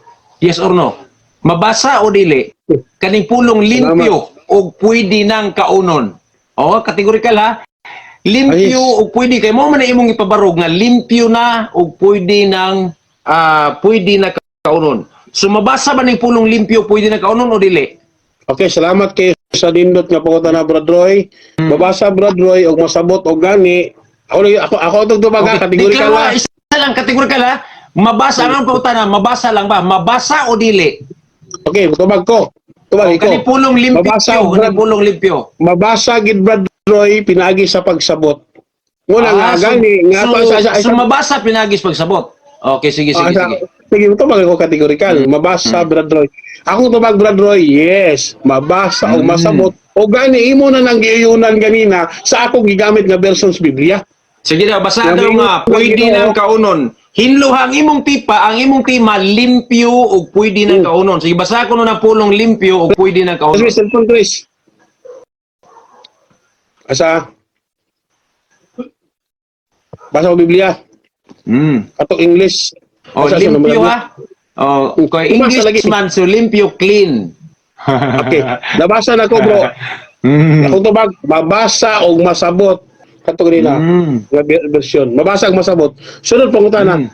Yes or no? Mabasa o dili? Kaning pulong limpyo ug pwede nang kaunon. O, kategorikal ha. Limpyo ug pwede kay mo man imong ipabarog nga limpyo na ug pwede nang pwede na kaunon. So mabasa ba ning pulong limpyo pwede na kaunon o dili? Okay, salamat kay sa nindot nga pangutana Brad Roy. Mabasa Brad Roy og masabot og gani. Ako itong tumaga, kategorikal ha. Isa lang, kategorikal ha. Mabasa ang pangutana, mabasa lang ba? Mabasa o dili? Okay, tubag ko. Tubag ko. Kani pulong limpyo, Mabasa, pulong limpyo. Mabasa gid Brad Roy pinagi sa pagsabot. Muna nga gani nga so mabasa pinagis pagsabot. Okay, sige. Sige, tubag ko kategorikal. Mabasa Brad Roy. Ako tubag Brad Roy, yes. Mabasa o masabot. O gani imo na nang giuyunan ganina sa akong gigamit nga version sa Biblia. Sige daw, basa daw nga, pwede nang kaunon. Hinlo ang imong tipa, ang imong tima limpyo ug pwede nang kaunon. Sige, basa ko na pulong limpyo ug pwede nang kaunon. Chris, cellphone, Chris. Asa? Basa ko Biblia. Katok English. Oh, Asa, limpyo sa ha. Oh, kay Bumasa English lagi. man so limpyo clean. Okay. Nabasa na ko, bro. Akong tubag, mabasa o masabot. Katok nila. Nga version. Mabasa o masabot. Sunod pangutana.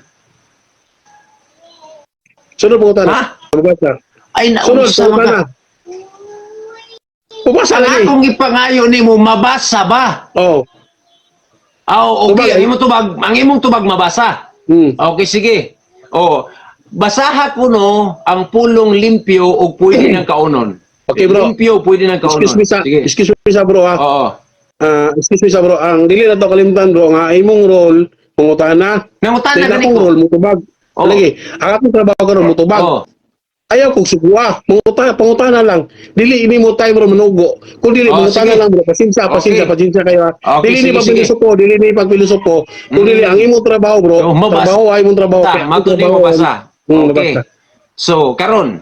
Sunod pangutana. Ha? Mabasa. Ay Sunod naunsa man pangutana. ka. Mabasa Ang lagi. akong ipangayo nimo mabasa ba? Oh. Oh, okay. Tubag, Ang imong tubag mabasa. Okay, sige. Oh, basaha ko no ang pulong limpyo o pwede nang kaunon. Okay, bro. Limpyo pwede nang kaunon. Sige. Excuse me sa bro ha. Oo. Excuse me sa bro. Ang dili na to kalimtan bro nga imong role pangutana. Nangutan na Dili gani akong ko. role mutubag. Oo. Lagi. Ang akong trabaho ko ron mutubag. Oo. Ayaw kong sugwa. Pangutana lang. Dili ini mo tayo bro manugo. Kung dili Oh, pangutana sige. lang bro. Pasensya kayo ha. Okay, Dili ni sige, pagpilosopo, dili ni pagpilosopo. Kung dili ang imong trabaho bro. Oh, mabasa. Trabaho ay imong trabaho. Kaya ang Matod trabaho mo ay- basa. Okay. Mabasa. So, karon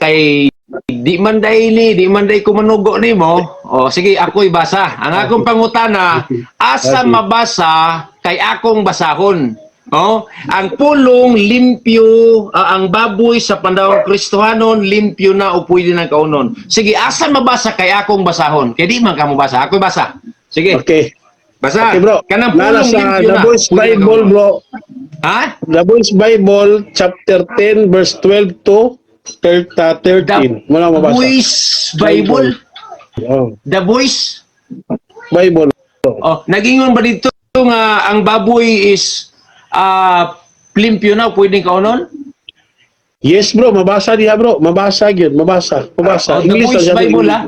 kay di man day ko manugo nimo. O sige, ako'y basa. Ang akong pangutana, asa Okay. mabasa kay akong basahon. Oh, ang pulong limpyo, ang baboy sa pandawang Kristohanon limpyo na o pwede nang kaunon. Sige, asa mabasa kay akong basahon? Kay di man ka mo basa, ako'y basa. Sige, Okay. basa. Okay bro. Kanang Nala pulong sa limpyo The na. Voice pwede nang Bible kaunon. bro. Ha? The Voice Bible, chapter 10, verse 12 to 13. Mula mabasa. Voice Bible? Oh, The Voice? Bible. Oh, nagingon ba dito nga ang baboy is limpyo na, pwedeng kaunon? Yes bro, mabasa diha bro. Mabasa yun. Mabasa. Oh, The English Voice lang siya. Bible ha?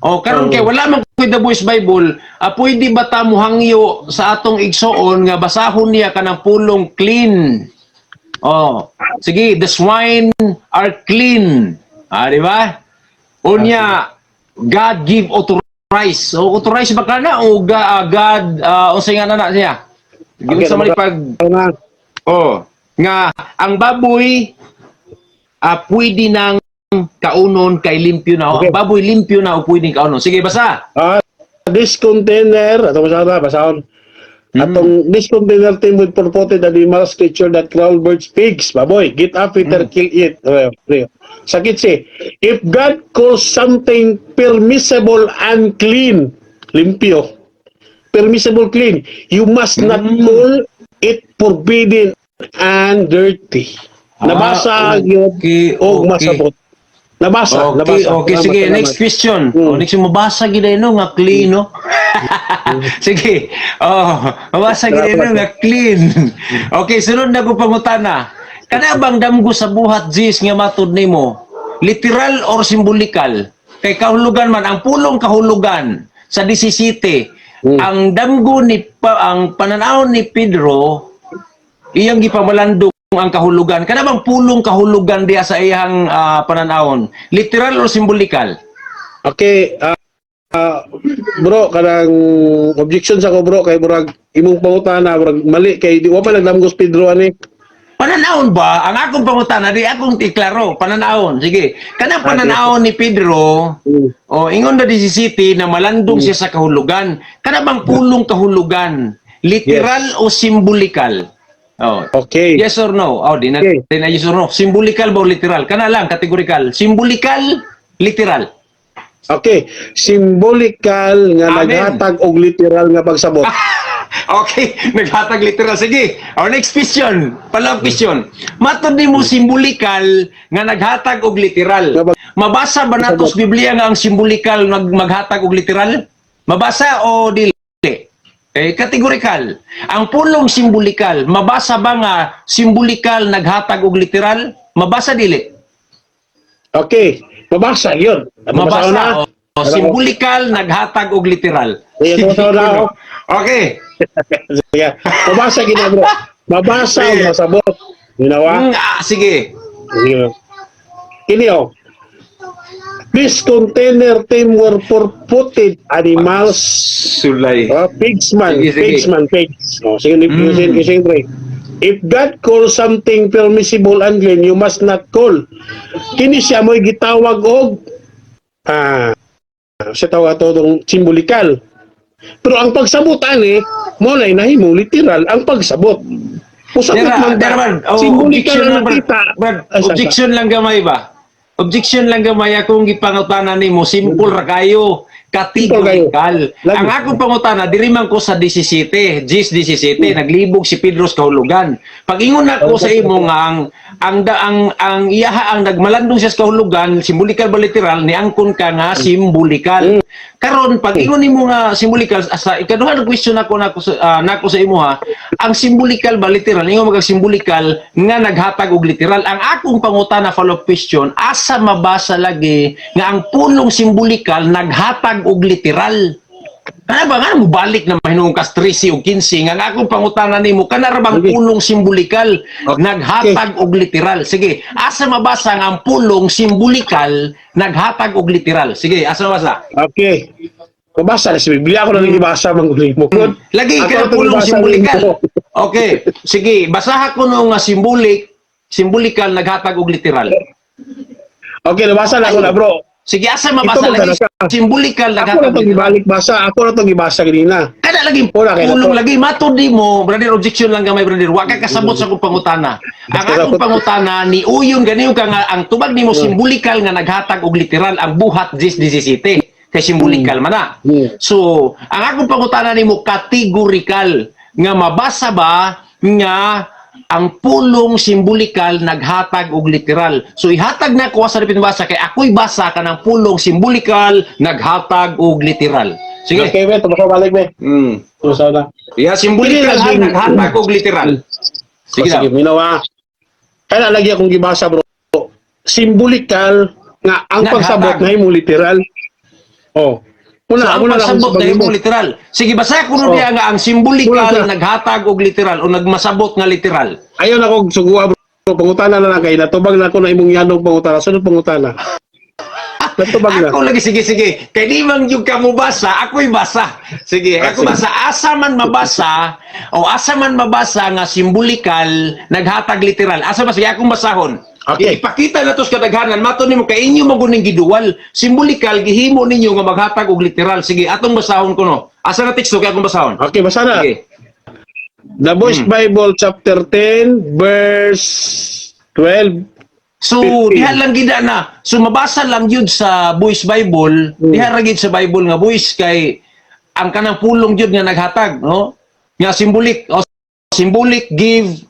Oh, karon kay wala man ko The Voice Bible, pwede ba ta muhangyo sa atong igsoon nga basahon niya kanang pulong clean? Oh, sige, the swine are clean. Di ba? Unya, God give authorize. So, authorize ba ka na o God, unsay nga na siya? Given sa mali pag, nga, ang baboy, pwede nang kaunon kay limpyo na. Okay. Ang baboy limpyo na o pwedeng kaunon. Sige, basa. This container, atong basahon. Atong this container team with purported animals, creature that crawl, birds, pigs, baboy, get up, Peter, kill it. Sakit si. If God calls something permissible unclean, limpyo, permissible clean, you must not call it forbidden and dirty. Nabasa yun o masabot. Nabasa. Okay, sige, next question. Next yung mabasa gid no nga clean no. Sige. Mabasa gid no nga clean. Okay, sunod na ko pangutana. Kana bang damgo sa buhat Jis nga matud nimo? Literal or simbolikal? Kay kahulugan man ang pulong kahulugan sa 17. Ang damgo ni ang pananaw ni Pedro iyang gipamalandong ang kahulugan. Kana bang pulong kahulugan diya sa iyang pananawon? Literal or simbolikal? Okay, bro, kanang objection sa ko bro kay murag imong pangutana murag mali kay di wa pa nagdamgos Pedro ani. Pananawon ba? Ang akong pangutana di akong tiklaro. Pananawon. Sige. Kanang pananawon ni Pedro, ingon na 17 na malandong siya sa kahulugan. Kana bang pulong kahulugan? Literal o simbolikal? Oh. Okay. Yes or no? Oh, di na yes or no. Simbolikal ba o literal? Kana lang, kategorikal. Simbolikal, literal. Okay. Simbolikal nga Amen. naghatag og literal nga pagsabot. Okay, naghatag literal. Sige. Our next question. Palawag question. Matod ni mo simbolikal nga naghatag og literal. Mabasa ba natos Biblia nga ang simbolikal maghatag og literal? Mabasa o dili? Kategorikal. Ang pulong simbolikal, mabasa ba nga simbolikal naghatag og literal? Mabasa dili? Okay. Mabasa yun. Mabasa. Simbolikal naghatag og literal. Okay. Sige. Mabasa gina bro. Mabasa o masabot. Ginawa? Sige. Kini o. This container team were purported animals. Sulay. Pigsman. Sige, sige. Pigsman. Pigs. Sige, sige. If God calls something permissible and clean, you must not call. Kini siya mo'y gitawag og sa tawag itong simbolikal. Pero ang pagsabot ani, mo na nahimo literal ang pagsabot. Usapot man simbolikal ang nakita. Objection lang gamay ba? Objection lang gamay akong gipangutanan nimo, simple ra kayo. Kategorikal. Ang akong pangutana, diri man ko sa 17, Gis 17, naglibog si Pedro sa kahulugan. Pag-ingon ako sa imo nga ang iyaha ang nagmalandong siya sa kahulugan, simbolikal ba literal, ni angkon ka nga simbolikal. Karon pag-ingon nimo nga simbolikal, sa ikaduha na question nako sa imo ha, ang simbolikal ba literal, ingon mag simbolikal nga naghatag og literal. Ang akong pangutana follow-up question, asa mabasa lagi nga ang pulong simbolikal naghatag og literal? Ano ba nga mo balik na mahinung kas 13 o 15 nga akong pangutana nimo kana ra bang pulong simbolikal naghatag og literal? Sige, asa mabasa nga ang pulong simbolikal naghatag og literal? Sige, asa mabasa? Okay. Mabasa na si Biblia ako nang ibasa mangulit mo. Lagi ka pulong simbolikal. Okay, sige, basaha ko no nga simbolikal naghatag og literal. Okay, nabasa na ako na bro. Sige, asa mabasa lagi simbolikal Ako na itong ibalik basa. Ako na itong ibasa kanina. Kada lagi pulong lagi matod di mo, brother, objection lang gamay brother. Wa ka kasabot sa akong pangutana. Ang akong pangutana ni uyon ganiyo ka nga ang tubag nimo simbolikal nga naghatag og literal ang buhat 17 kay simbolikal man na. So, ang akong pangutana nimo kategorikal nga mabasa ba nga ang pulong simbolikal naghatag og literal. So ihatag na ko sa pinabasa kay ako'y basa ka ng pulong simbolikal naghatag og literal. Sige. Okay, be, tumaka balik be. So sana. Yeah, simbolikal naghatag og literal. Sige daw. Sige, minawa. Kaya lagi akong gibasa bro. Simbolikal nga ang pagsabot na himo literal. Oh. So, ang pagsabot na himo literal. Sige, basa ko nun diya nga ang simbolikal naghatag og literal o nagmasabot nga literal. Ayaw na akong suguha bro. Pangutana na lang kayo. Natubag na ako na imong yanong pangutana. Sunod pangutana. Natubag na. Ako lagi, sige. Kaya di man yung kamubasa, ako'y basa. Sige, ako basa. Asa man mabasa nga simbolikal naghatag literal. Asa ba? Sige, akong basahon. Okay. Ipakita na to sa kadaghanan, mato nimo kay inyo maguning giduwal. Simbolikal gihimo ninyo nga maghatag og literal. Sige, atong basahon ko no. Asa na teksto kay akong basahon? Okay, basa na. Sige. The Voice Bible chapter 10 verse 12. So, 15. diha lang gid na. So mabasa lang yun sa Voice Bible, diha ra gid sa Bible nga voice kay ang kanang pulong jud nga naghatag, no? Nga symbolic give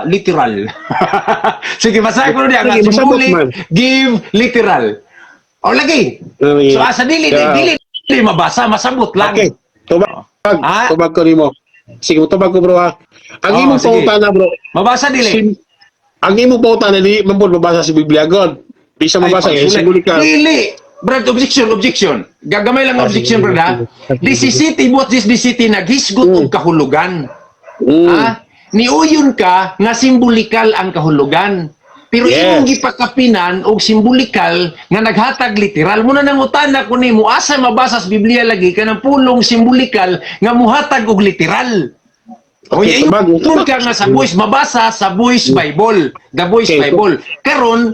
literal. Sige, basahin ko niya. Sige, Symbolic man. give literal. O lagi. So, asa dili mabasa, masabot lang. Okay. Tubag ko nimo. Sige, tubag ko bro ha. Ang imong sige. pangutana bro. Mabasa dili. Ang imong pangutana di mabod mabasa si Biblia God. Di siya mabasa kay simbolikal. Dili. Brad, objection. Gagamay lang objection, brad ha. What is this city naghisgot og kahulugan. Niuyon ka nga simbolikal ang kahulugan. Pero imong gipakapinan og simbolikal nga naghatag literal. Muna nangutan ko nimo asa mabasa sa Biblia lagi kanang pulong simbolikal nga muhatag og literal. O yung ka nga sa Voice, mabasa sa Voice Bible, The Voice Bible. Karon,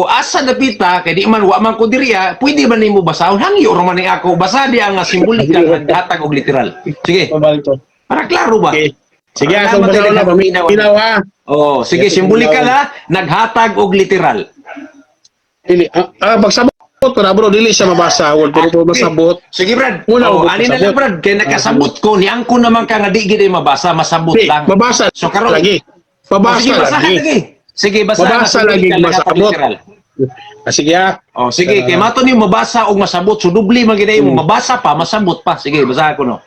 asa napita, kaya di man, wa man ko diriya, pwede ba nimo basahon? Hangi o man ni ako, basa di ang simbolikal nga naghatag og literal. Sige. Para klaro ba? Okay. Sige, akong basahon na, paminaw ha. Sige, simbolikal ha, naghatag og literal. Dili, magsabot ko na bro, dili siya mabasa. Pero masabot. Sige, Brad. Ani na lang, Brad. Kaya nakasabot ko, niang ko naman ka nga di gid mabasa, masabot lang. Mabasa. So, karon lagi. Mabasa lagi. Sige, mabasa lagi masabot. Sige ha. Sige, kay mato ni mabasa og masabot. So, dubli man gid mo mabasa pa, masabot pa. Sige, basahan ko no.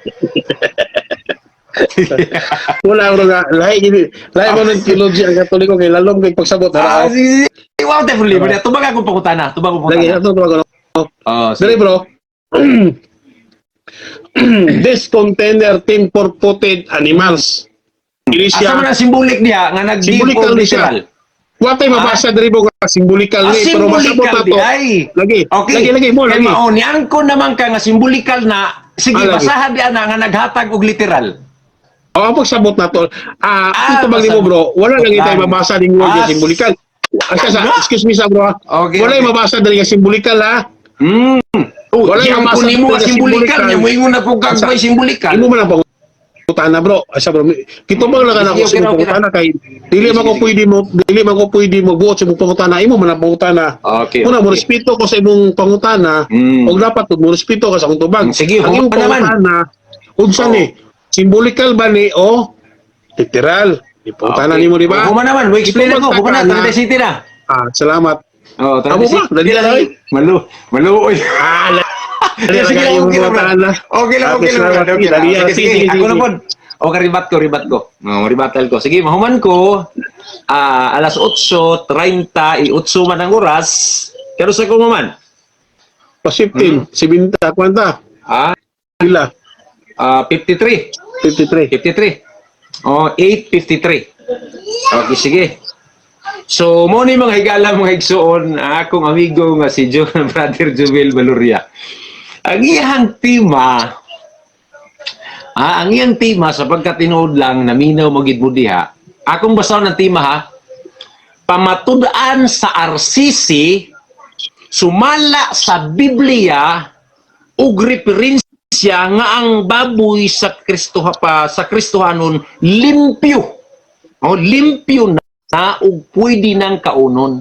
Wala bro nga. Lahi mo ng theology ang Katoliko kay lalom kay pagsabot. Sige. Wow, definitely. Tubag akong pangutana. Lagi, ito tubag ako. Dali bro. This container temper-footed animals. Asa man ang simbolik niya nga nag-give Simbolikal ni siya. literal? Watay mabasa diri bro nga simbolikal ni pero masabot na to. Lagi. Okay. Lagi mo lagi. Niangko naman ka nga simbolikal na sige basahan di ana nga naghatag og literal. ang pagsabot na to, ito bang mo masabot bro, wala lang itay lang. mabasa din mo yung simbolikal. Excuse me sa bro, Okay, wala yung okay. mabasa din yung simbolikal ha. Oh, Wala yang yung mabasa kunin mo din yung simbolikal niya, mo ingon na po Basta, kagmay simbolikal. Imo man ang pangutana bro. Asa bro, kito bang lang ako Sige, sa imong okay pangutana kay dili man ko pwede mo buot sa imong pangutana, imo man ang pangutana. Okay, Kuna mo okay. respeto ko sa imong pangutana, o dapat mo respeto ka sa akong tubag. Sige, Ang imong huwag naman. pangutana, unsa Oh. ni? Simbolikal ba ni o literal? Ipangutana nimo di ba? Huma naman, mo explain Ito ako. Huma na, magtaka na. 30 city na. Salamat. Oh, Amo ba? Dali na lang. Maluoy. Dali Sige, lang yung okay lang, pangutana. Okay lang, okay lang. Salamat. Okay lang. Dali, Sige, ako na po. Okay, ribat ko. Ribatal ko. Sige, mahuman ko. Alas 8:30, 8 man ang oras. Pero sa ko man. Pasiptin, 70, kwanta? Sila, 53. 53. 53. 8:53. Okay, sige. So, mo ni mga higala mga igsoon, akong amigo nga si Brother Jovel Valoria. Ang iyang tema, sapagkat tinuod lang, naminaw magid mo diha. Akong basaw ng tema ha, pamatudaan sa RCC, sumala sa Biblia, ug referensya nga ang baboy sa Kristohanon limpyo. Limpyo na ug pwede nang kaunon.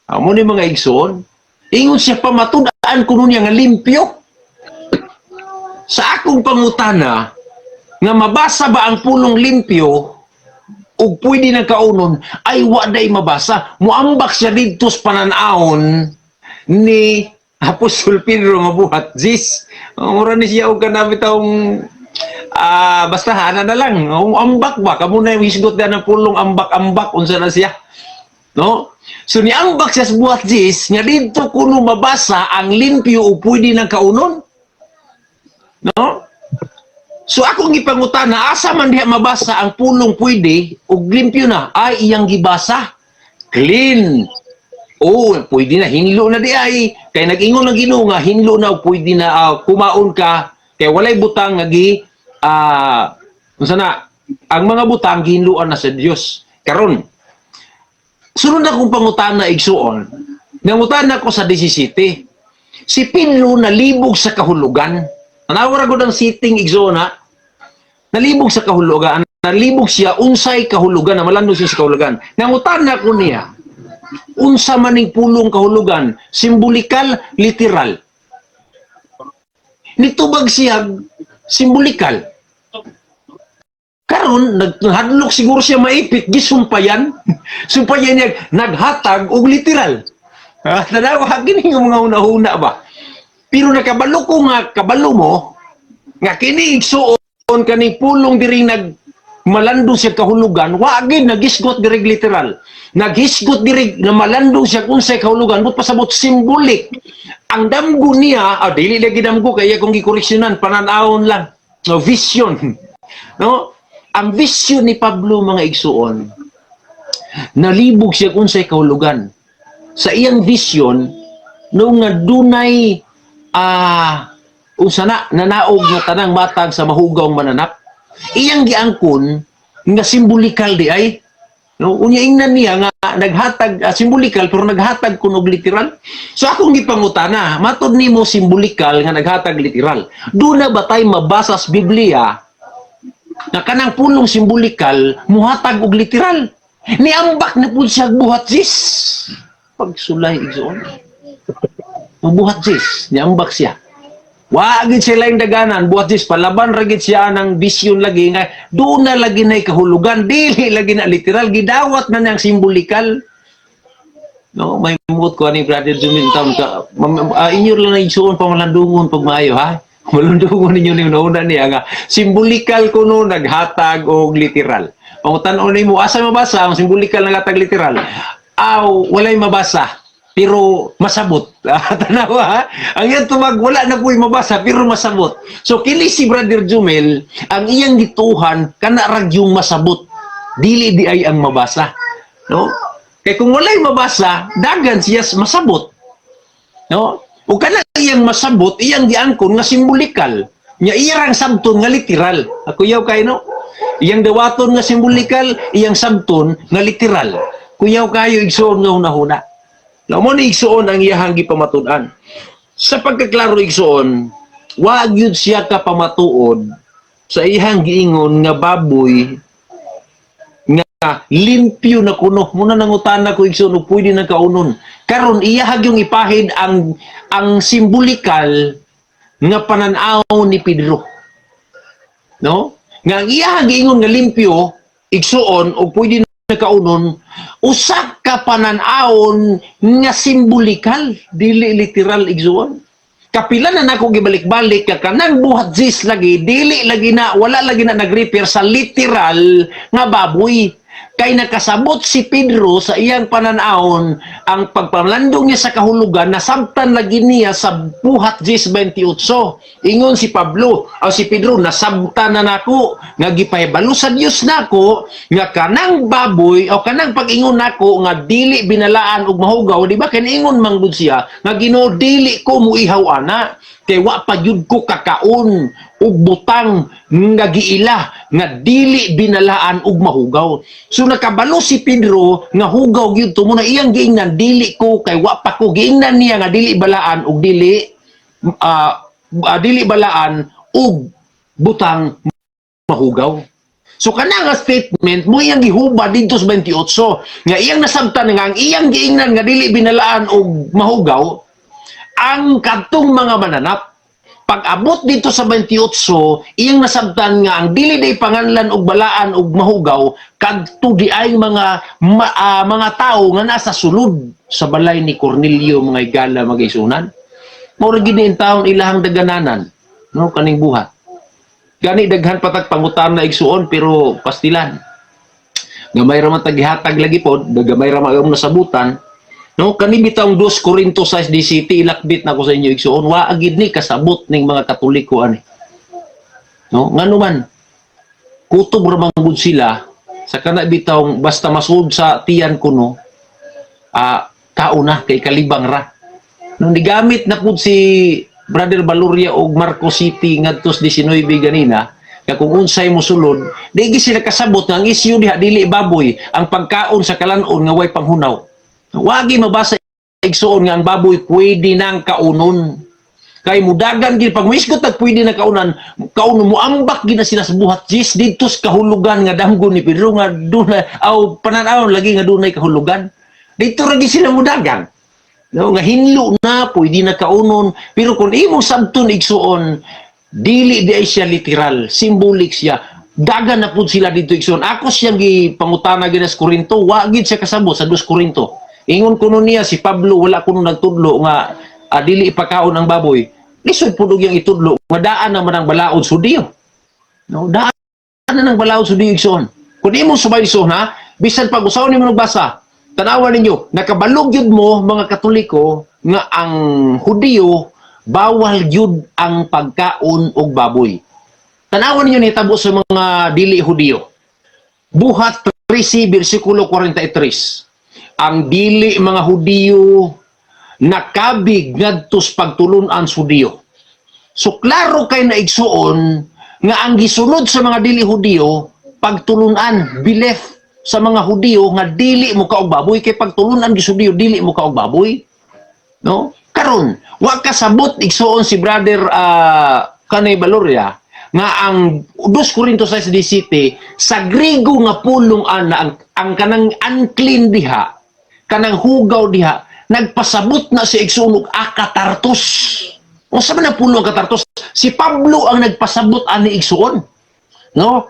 Amo ni mga igsoon, ingon siya pamatudaan kuno niya nga limpyo. Sa akong pangutana nga mabasa ba ang pulong limpyo ug pwede nang kaunon ay wa day mabasa. Muambak siya didto sa pananaon ni Apostol Pedro mabuhat jis. Mura ni siya og kanami taong basta hana na lang. Ambak ba? Kamo na yung hisgot na ng pulong ambak-ambak. Unsa na siya? No? So ni ambak siya sa buhat jis, nga dito kuno mabasa ang limpyo o pwede ng kaunon. No? So akong gipangutana, asa man diha mabasa ang pulong pwede o limpyo na, ay iyang gibasa. Clean. Pwede na, hinlo na di ay. Kaya nag-ingon na Ginoo nga, hinlo na o pwede na kumaon ka. Kaya walay butang nga ang mga butang ginluan na sa Dios. Karon, sunod na kong pangutana igsuon. Nangutana ko sa 17. Si Pinlo nalibog sa kahulugan. Nanawara ko ng sitting igsuon ha. Nalibog sa kahulugan. Nalibog siya unsay kahulugan na malando siya sa kahulugan. Nangutana ko niya. Unsa maning pulong kahulugan? Simbolikal, literal. Nitubag siya simbolikal. Karon naghadlok siguro siya maipit gisumpayan. Sumpayan niya naghatag og literal. Tanawa gini nga mga una-una ba. Pero nakabalo ko nga kabalo mo nga kini igsuon kani pulong diri malando siya kahulugan, wa gid nagisgot diri literal. Naghisgot diri na malando siya kung sa kahulugan, but pasabot simbolik. Ang damgo niya, dili lagi damgo kaya kung gikoreksyonan, pananawon lang. No, vision. No? Ang vision ni Pablo mga igsuon, nalibog siya kung sa kahulugan. Sa iyang vision, nung nga dunay nanaog nga tanang matag sa mahugawng mananap, iyang giangkon nga simbolikal di ay. No, unya ingnan niya nga naghatag simbolikal pero naghatag kuno literal. So akong gipangutana, matud nimo simbolikal nga naghatag literal. Do na ba tay mabasa sa Biblia na kanang pulong simbolikal muhatag og literal? Niambak na pud siya buhat sis. Pagsulay igsoon. Buhat sis, niambak siya. Wa gid sila yung daganan, buhat sis palaban ra gid siya ng vision lagi nga doon na lagi na kahulugan, dili lagi na literal, gidawat na niyang simbolikal. No, may mut ko ani Brother Jumil taon ka. Inyo lang na igsuon pa malandungon pag maayo ha. Malandungon ninyo ni una niya nga simbolikal kuno naghatag og literal. Pangutan-on nimo asa mabasa ang simbolikal naghatag literal? Walay mabasa. Pero masabot. Tanawa ha? Ang iyang tumag, wala na po'y mabasa, pero masabot. So, kini si Brother Jumel, ang iyang gituhan, kanarag yung masabot. Dili di ay ang mabasa. No? Kaya kung wala'y mabasa, dagan siya masabot. No? O kanang iyang masabot, iyang giangkon nga simbolikal. Nya iyang sabton nga literal. Ako yaw kay no. Iyang dawaton nga simbolikal, iyang sabton nga literal. Kuyaw kayo igsuon nga hunahuna. Now mo ni igsuon ang iyahang gipamatud-an. Sa pagkaklaro igsuon, wa gyud siya ka pamatuod sa iyang giingon nga baboy nga limpyo na kuno. Muna nangutana ko igsuon ug pwede na kaunon. Karon iyahag yung ipahid ang simbolikal nga pananaw ni Pedro. No? Nga ang iyahang giingon nga limpyo, igsuon o pwede na kaunon, usa ka pananawon nga simbolikal, dili literal igsuon. Kapila na nako gibalik-balik ka kanang buhat jis lagi, dili lagi na, wala lagi na nag-repair sa literal nga baboy. Kay nakasabot si Pedro sa iyang pananawon ang pagpamlandong niya sa kahulugan nasabtan lagi niya sa buhat 10:28. Ingon si Pablo o si Pedro, nasabtan na nako nga gipahibalo sa Dios nako nga kanang baboy o kanang pag-ingon nako nga dili binalaan og mahugaw, di ba? Kaniingon manggod siya nga Ginoo, dili ko muihaw ana kay wa pa jud ko kakaon ug butang nga giila nga dili binalaan og mahugaw. So nakabalo si Pedro nga hugaw gyud to muna iyang giingnan dili ko kay wa pa ko giingnan niya nga dili balaan og dili balaan og butang mahugaw. So kana nga statement mo iyang gihuba didto sa 28 nga iyang nasabtan nga ang iyang giingnan nga dili binalaan og mahugaw ang kadtong mga mananap. Pag-abot dito sa 28, iyang nasabtan nga ang dili day panganlan og balaan og mahugaw kadto di ay mga tao nga nasa sulod sa balay ni Cornelio mga igala magaisunan. Mao ra gid taon ilahang dagananan, no kaning buhat. Gani daghan patag pangutan na igsuon pero pastilan. Gamay ra man taghihatag lagi pod, gamay ra magam nasabutan. No, kani bitang 2 Corinto 6:17 ilakbit na ko sa inyo igsuon wa agid ni kasabot ning mga Katoliko ani. No, ngano man kutob ra manggod sila sa kana bitawng basta masud sa tiyan kuno kauna kay kalibang ra. Nung digamit na pud si Brother Valoria og Marco City ngadto 19 ganina kaya kung unsay mo sulod, di sila kasabot nga ang isyu diha dili baboy ang pagkaon sa kalanon nga way panghunaw. Wagi mabasa igsuon nga ang baboy pwede nang kaunon. Kay mudagan gid pag misgot tag pwede na kaunon mo ambak gid na sila sa buhat jis didto sa kahulugan nga damgo ni Pedro nga dunay aw pananaw lagi nga dunay kahulugan. Dito ra gid sila mudagan. No, nga hinlo na pwede na kaunon pero kung imong sabton igsuon dili di siya literal, symbolic siya. Dagan na pud sila dito igsuon. Ako siyang gipangutana gid sa Korinto, wa gid siya kasabot sa 2 Korinto. Ingon kuno niya si Pablo wala kuno nagtudlo nga dili ipakaon ang baboy. Lisod pud og yang itudlo nga daan naman ang balaod Sudiyo. No, daan na nang balaod Sudiyo igsoon. Kun imo subay igsoon ha, bisan pag usaw nimo nagbasa, tanawan ninyo, nakabalog yun mo mga Katoliko nga ang Hudiyo bawal yun ang pagkaon og baboy. Tanawan ninyo nitabo sa mga dili Hudiyo. Buhat 13 bersikulo 43. Ang dili mga Hudiyo nakabig ngadto sa pagtulunan sa Hudiyo. So klaro kay na igsuon nga ang gisunod sa mga dili Hudiyo pagtulunan, belief sa mga Hudiyo nga dili mo kaog baboy kay pagtulunan gi Hudiyo dili mo kaog baboy. No? Karon, wa kasabot igsuon si Brother kanay Valoria nga ang 2 Corinto 6:17 sa Griego nga pulong ana ang kanang unclean diha kanang hugaw diha nagpasabot na si igsuon og akatartos. Unsa man ang pulong akatartos? Si Pablo ang nagpasabot ani igsuon. No?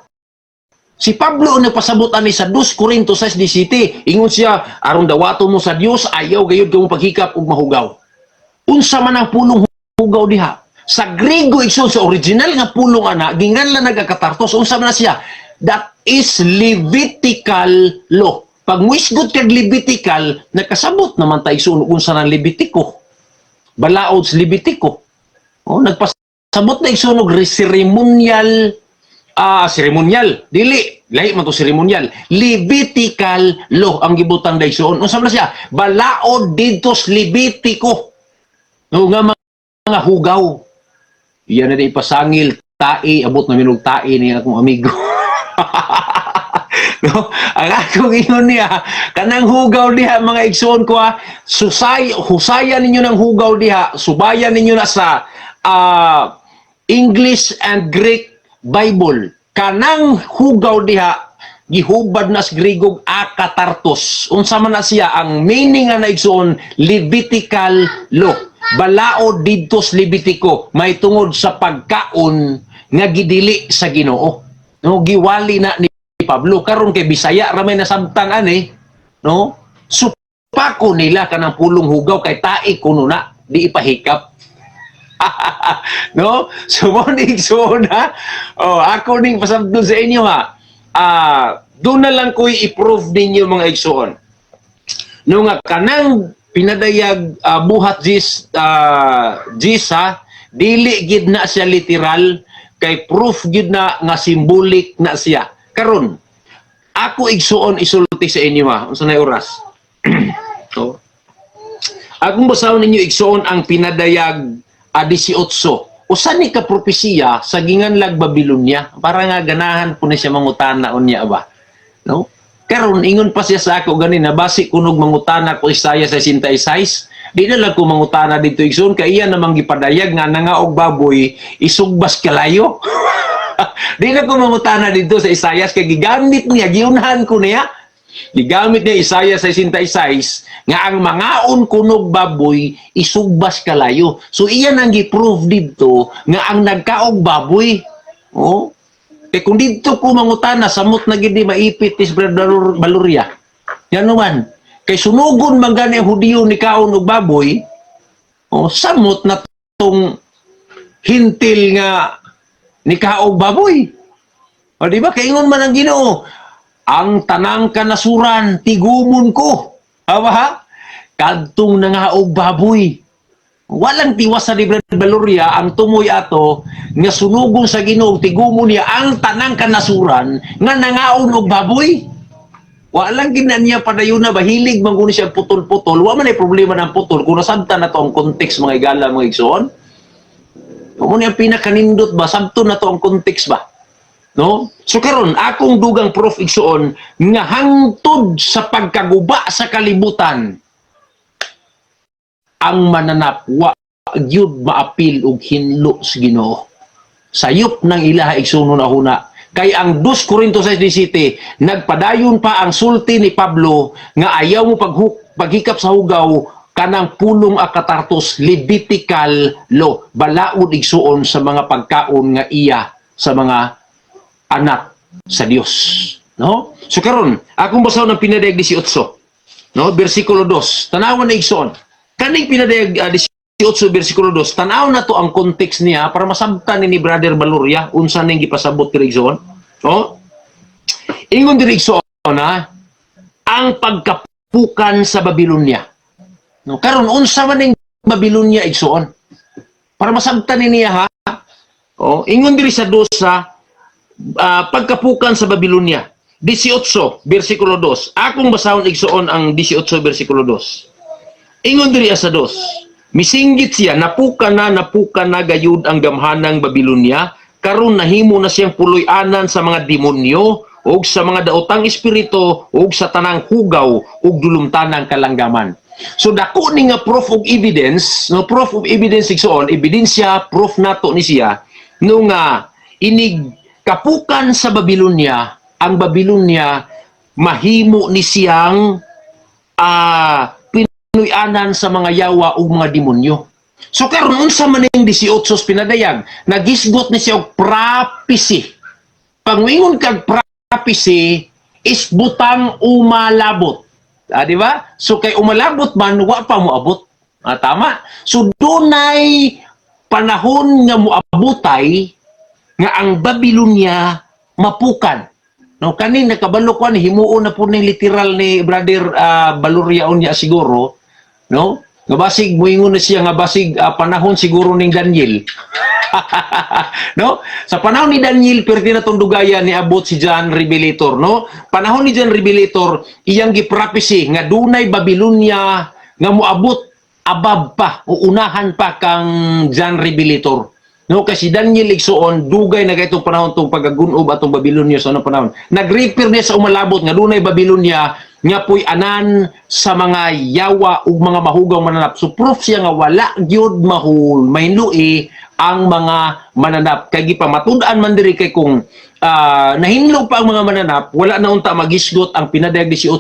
Si Pablo ang nagpasabot ani sa 2 Corinto 6:17. Ingon siya, aron dawato mo sa Dios ayaw gayud kamo paghikap og mahugaw. Unsa man ang pulong hugaw diha? Sa Griego igsoon sa original nga pulong ana ginganlan nagakatartos. Unsa man na siya? That is Levitical law. Pag muisgot kag Levitical, nakasabot naman tayo igsoon unsa nang Levitico. Balaod sa Levitico. Oh, nagpasabot na igsoon og ceremonial dili lahi man to ceremonial. Levitical law ang gibutang daigsoon. Unsa man siya? Balaod didto sa Levitico. No, nga mga hugaw. Iyan na di ipasangil, tae, abot na minog tae ni akong amigo. No, ang akong ingon niya, kanang hugaw diha mga igsoon ko husayan ninyo ng hugaw diha, subayan ninyo na sa English and Greek Bible. Kanang hugaw diha gihubad na sa Grigog akatartos. Unsa man na siya ang meaning nga na igsoon Levitical law. Balao didto sa Levitico may tungod sa pagkaon nga gidili sa Ginoo. No, giwali na ni Pablo karon kay Bisaya ra may nasabtan ani, no? Supako nila kanang pulong hugaw kay tae kuno na di ipahikap. No? So mo ning na. Oh, ako ning pasabton sa inyo ha. Doon na lang ko i-prove ninyo mga igsoon. No nga kanang pinadayag buhat jis ha, dili gid na siya literal kay proof gid na nga symbolic na siya. Karon, ako igsuon isulti sa inyo ha. Unsa nay oras? So, akong basahon ninyo igsuon ang pinadayag 18. Usa ni ka propesiya sa ginganlag Babilonia para nga ganahan po ni siya mangutana unya ba. No? Karon ingon pa siya sa ako ganina basi kunog mangutana ko Isaiah 66. Di na lang ko mangutana dito igsoon kay iya namang gipadayag nga nangaog baboy isugbas kalayo. Di na ko mangutana dito sa Isaias kay gigamit niya, giunahan ko niya. Gigamit niya Isaiah 66 nga ang mangaon kunog baboy isugbas kalayo. So iyan ang gi-prove dito nga ang nagkaog baboy. Oh. Kay kung dito ko mangutana samot na gid maipit is Balurya. Yan naman. Kay sunugon man gani Hudiyo ni kaon og baboy. Oh, samot na tong hintil nga ni kaog baboy. O di ba kaingon man ang Ginoo, ang tanang kanasuran tigumon ko. Hawa ha? Kadtong nangaog baboy. Walang tiwas sa libre Balurya ang tumoy ato nga sunugon sa Ginoo tigumon niya ang tanang kanasuran nga nangaon og baboy. Walang ginanya padayon na bahilig man kuno siya putol-putol. Wa man ay problema ng putol kung nasabtan na to ang context mga igala mga igsoon. Kung ano yung pinakanindot ba? Sabto na to ang context ba? No? So karon akong dugang prof igsoon nga hangtod sa pagkaguba sa kalibutan ang mananap wa gyud maapil og hinlo sa Ginoo. Sayop ng ilaha igsoon na huna. Kay ang 2 Corinto 6:17 nagpadayon pa ang sulti ni Pablo nga ayaw mo paghikap sa hugaw kanang pulong akatartos Levitical law balaod igsuon sa mga pagkaon nga iya sa mga anak sa Dios, no? So karon akong basahon ng pinadayag 18, no, bersikulo 2 tanawan na igsuon kaning pinadayag 18 bersikulo 2 tanaw na to ang context niya para masabtan ni Brother Balurya unsa ning gipasabot diri igsoon, no? Ingon diri igsoon ha ang pagkapukan sa Babilonia. No, karon unsa man ning Babilonia igsoon? Para masabtan niya ha. Oh, ingon diri sa 2 sa pagkapukan sa Babilonia. 18 bersikulo 2. Akong basahon igsoon ang 18 bersikulo 2. Ingon diri sa 2. Misinggit siya napukan na gayud ang gamhanang Babilonia karon nahimo na siyang puloy-anan sa mga demonyo ug sa mga daotang espiritu ug sa tanang hugaw ug dulumtanang kalanggaman. So dako ni nga proof of evidence, no, proof of evidence igsoon, ebidensya, proof nato ni siya no nga inig kapukan sa Babilonia, ang Babilonia mahimo ni siyang pinuy-anan sa mga yawa ug mga demonyo. So karon unsa man ning 18 pinadayag, nagisgot ni siya og prophecy. Pangingon kag prophecy is butang umalabot. Di ba? So kay umalabot man wa pa moabot. Tama. So dunay panahon nga moabotay nga ang Babilonia mapukan. No, kani nakabalo ko ni himuon na po ni literal ni Brother Balurya unya siguro, no? Nga basig moingon na siya nga basig panahon siguro ning Daniel. No? Sa panahon ni Daniel perti na tong dugaya ni abot si John Revelator, no? Panahon ni John Revelator iyang giprophecy nga dunay Babilonia nga moabot above pa o unahan pa kang John Revelator. No, kasi Daniel igsuon dugay na kay itong panahon tong pagagunob atong Babylonia sa unang panahon. Nag-refer niya sa umalabot nga dunay Babylonia nga puy anan sa mga yawa ug mga mahugaw mananap. So proof siya nga wala gyud mahinlui ang mga mananap. Kay gipamatud-an man diri kay kung nahinlo pa ang mga mananap, wala na unta magisgot ang pinadayag 18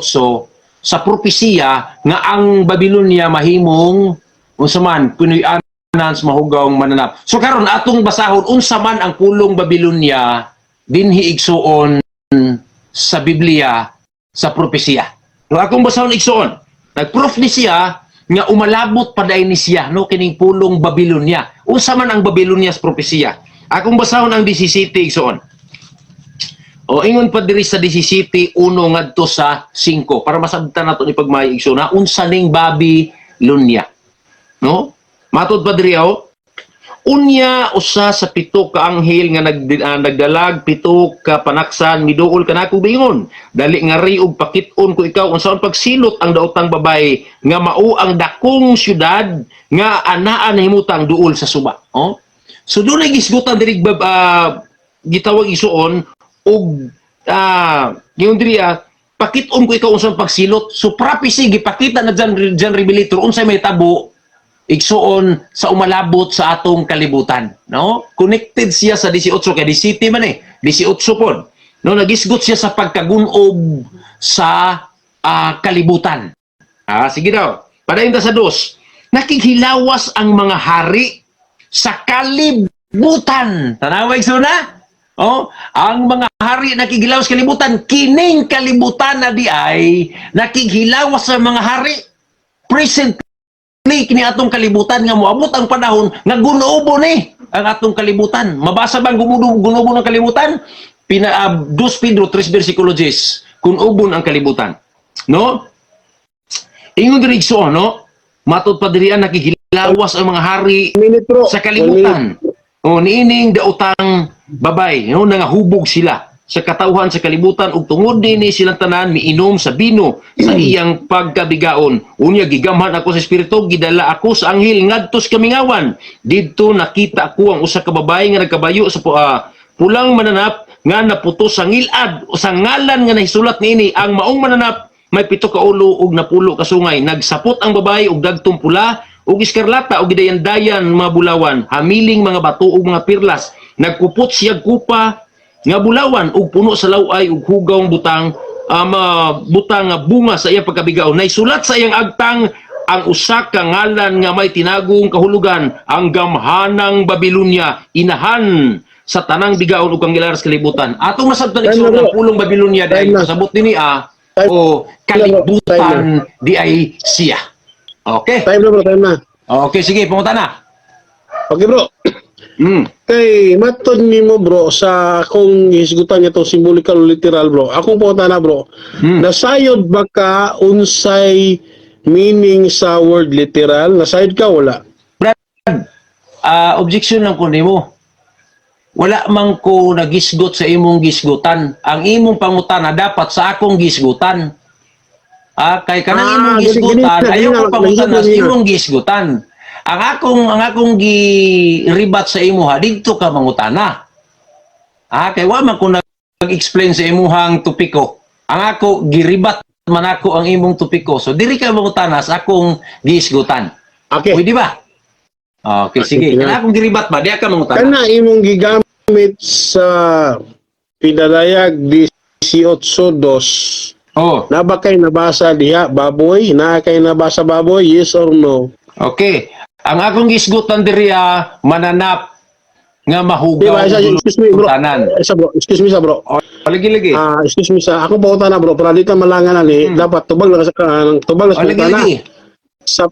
sa propesiya nga ang Babylonia mahimong unsa man kunoy sa mahugawng mananap. So karon atong basahon unsa man ang pulong Babylonia dinhi igsuon sa Biblia sa propesiya. No akong basahon igsuon, nagproof ni siya nga umalabot pa ni siya no kining pulong Babylonia. Unsa man ang Babylonia sa propesiya. Akong basahon ang 17 igsuon. O ingon pa diri sa 17 1 ngadto sa 5 para masabtan nato ni pagmay igsuon na unsa ning Babylonia. No? Matod pa diri unya usa sa pito ka anghel nga nagdalag pito ka panaksan miduol kanako bingon dali nga ri og pakit-on ko ikaw unsaon pagsilot ang daotang babay nga mao ang dakong syudad nga anaa nahimutang duol sa suba. So dunay gisgutan diri gitawag isuon og yung diri pakit-on ko ikaw unsaon pagsilot. So prophecy gipakita na John Revelator unsay may tabo igsuon sa umalabot sa atong kalibutan, no? Connected siya sa 18 kay 17 man 18 pod. No, nagisgot siya sa pagkagunob sa kalibutan. Sige daw. Padayon ta sa 2. Nakighilawas ang mga hari sa kalibutan. Tanawa igsoon ang mga hari nakighilawas sa kalibutan, kining kalibutan na di ay nakighilawas sa mga hari present kini atong kalibutan nga moabot ang panahon nga gunubo ni ang atong kalibutan. Mabasa bang gunubo ng kalibutan? 2 Pedro 3 versikulo 10. Kunubon ang kalibutan. No? Ingon diri igsoon, no? Matod pa diri nakigilawas ang mga hari sa kalibutan. Niining daotang babay, no, nangahubog sila sa katawhan sa kalibutan ug tungod dinhi silang tanan miinom sa bino sa iyang pagkabigaon. Unya gigamhan ako sa espiritu, gidala ako sa anghel ngadto sa kamingawan. Didto nakita ko ang usa ka babae nga nagkabayo sa pulang mananap nga naputos sa ngilad o sa ngalan nga nahisulat niini ang maong mananap may 7 ka ulo ug napulo ka sungay. Nagsapot ang babae og dagtong pula ug iskarlata ug gidayan-dayan mga bulawan, hamiling mga bato ug mga pirlas. Nagkupot siya kupa nga bulawan ug puno sa laway ug hugawng butang butang nga bunga sa iyang pagkabigaon. Naisulat sa iyang agtang ang usa ka ngalan nga may tinagong kahulugan, ang gamhanang Babylonia, inahan sa tanang bigaon ug kangilaras kalibutan. Atong masabtan igsoon ang pulong Babylonia dahil sabot dinhi o kalibutan di ay siya. Okay. Time na. Okay, sige, pumunta na. Okay, bro. Kay matod nimo bro sa akong hisgutan niya to symbolical literal bro. Akong pumunta na bro. Nasayod ba ka unsay meaning sa word literal? Nasayod ka wala? Brad, objection lang ko nimo. Wala man ko nagisgot sa imong gisgutan. Ang imong pangutana dapat sa akong gisgutan. Kay kanang imong gisgutan, ayaw ko pangutana sa imong gisgutan. Ang akong gi-rebat sa imuha didto ka mangutana. Kay wa man ko nag-explain sa imuhang topiko. Ang ako gi-rebat man ako ang imong topiko. So diri ka mangutana sa akong giisgutan. Okay. Pwede ba? Okay, sige. Kana akong gi-rebat ba, diya ka mangutana. Kana imong gigamit sa pinadayag 18:2. Na ba kay nabasa diha baboy? Na kay nabasa baboy? Yes or no? Okay. Ang akong gisgutan diri mananap nga mahugaw excuse me bro. Excuse me sa bro. Lagi. Excuse me sa ako pa na bro, para dito malangan ani dapat tubag lang sa tubag lang sa sa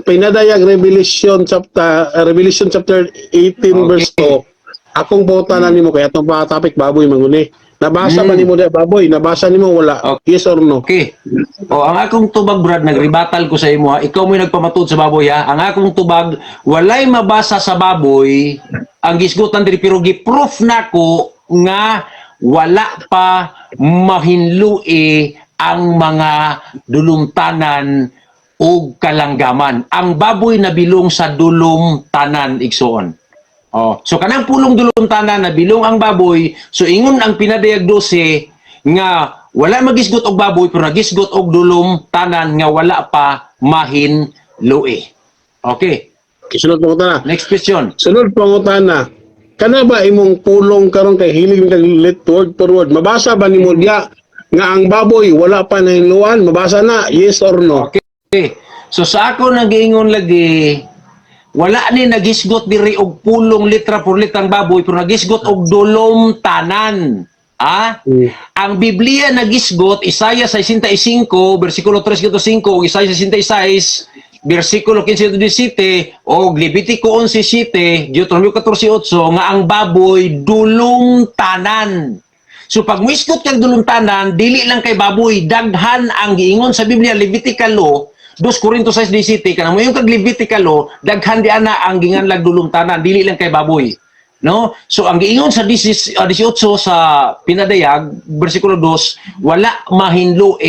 pinadayag Revelation chapter 18 verse 2. Akong bota na nimo kay atong pa topic baboy manguni. Nabasa man nimo baboy, nabasa nimo wala. Yes or no? Okay. Ang akong tubag Brad nagrebattal ko sa imo ikaw mo nagpamatud sa baboy Ang akong tubag walay mabasa sa baboy ang gisgutan diri pero gi-proof nako nga wala pa mahinlui ang mga dulumtanan o kalanggaman. Ang baboy na bilong sa dulum tanan igsoon. Oh, so kanang pulong dulong tanan na bilong ang baboy, so ingon ang pinadayag 12 nga wala magisgot og baboy pero nagisgot og dulong tanan nga wala pa mahin lue. Okay. Sunod pangutana. Next question. Sunod pangutana. Kana ba imong pulong karon kay hilig kag let word per word? Mabasa ba nimo diya nga ang baboy wala pa nahinuan? Mabasa na, yes or no? Okay. So sa ako nag-iingon lagi, wala ni nagisgot diri og pulong litra por litrang baboy pero nagisgot og dulong tanan. Ang Biblia nagisgot Isaiah 65 bersikulo 3-5 ug Isaiah 66 bersikulo 15-17 o Levitico 11:7, Deuteronomio 14:8 nga ang baboy dulong tanan. So pag muisgot kag dulong tanan, dili lang kay baboy, daghan ang giingon sa Biblia Levitical law 2 Corinto 6:17 kanang moingon kag Levitical law, daghan di ana ang ginganlag dulong tanan, dili lang kay baboy. No? So ang giingon sa 18 sa pinadayag bersikulo 2, wala mahinlo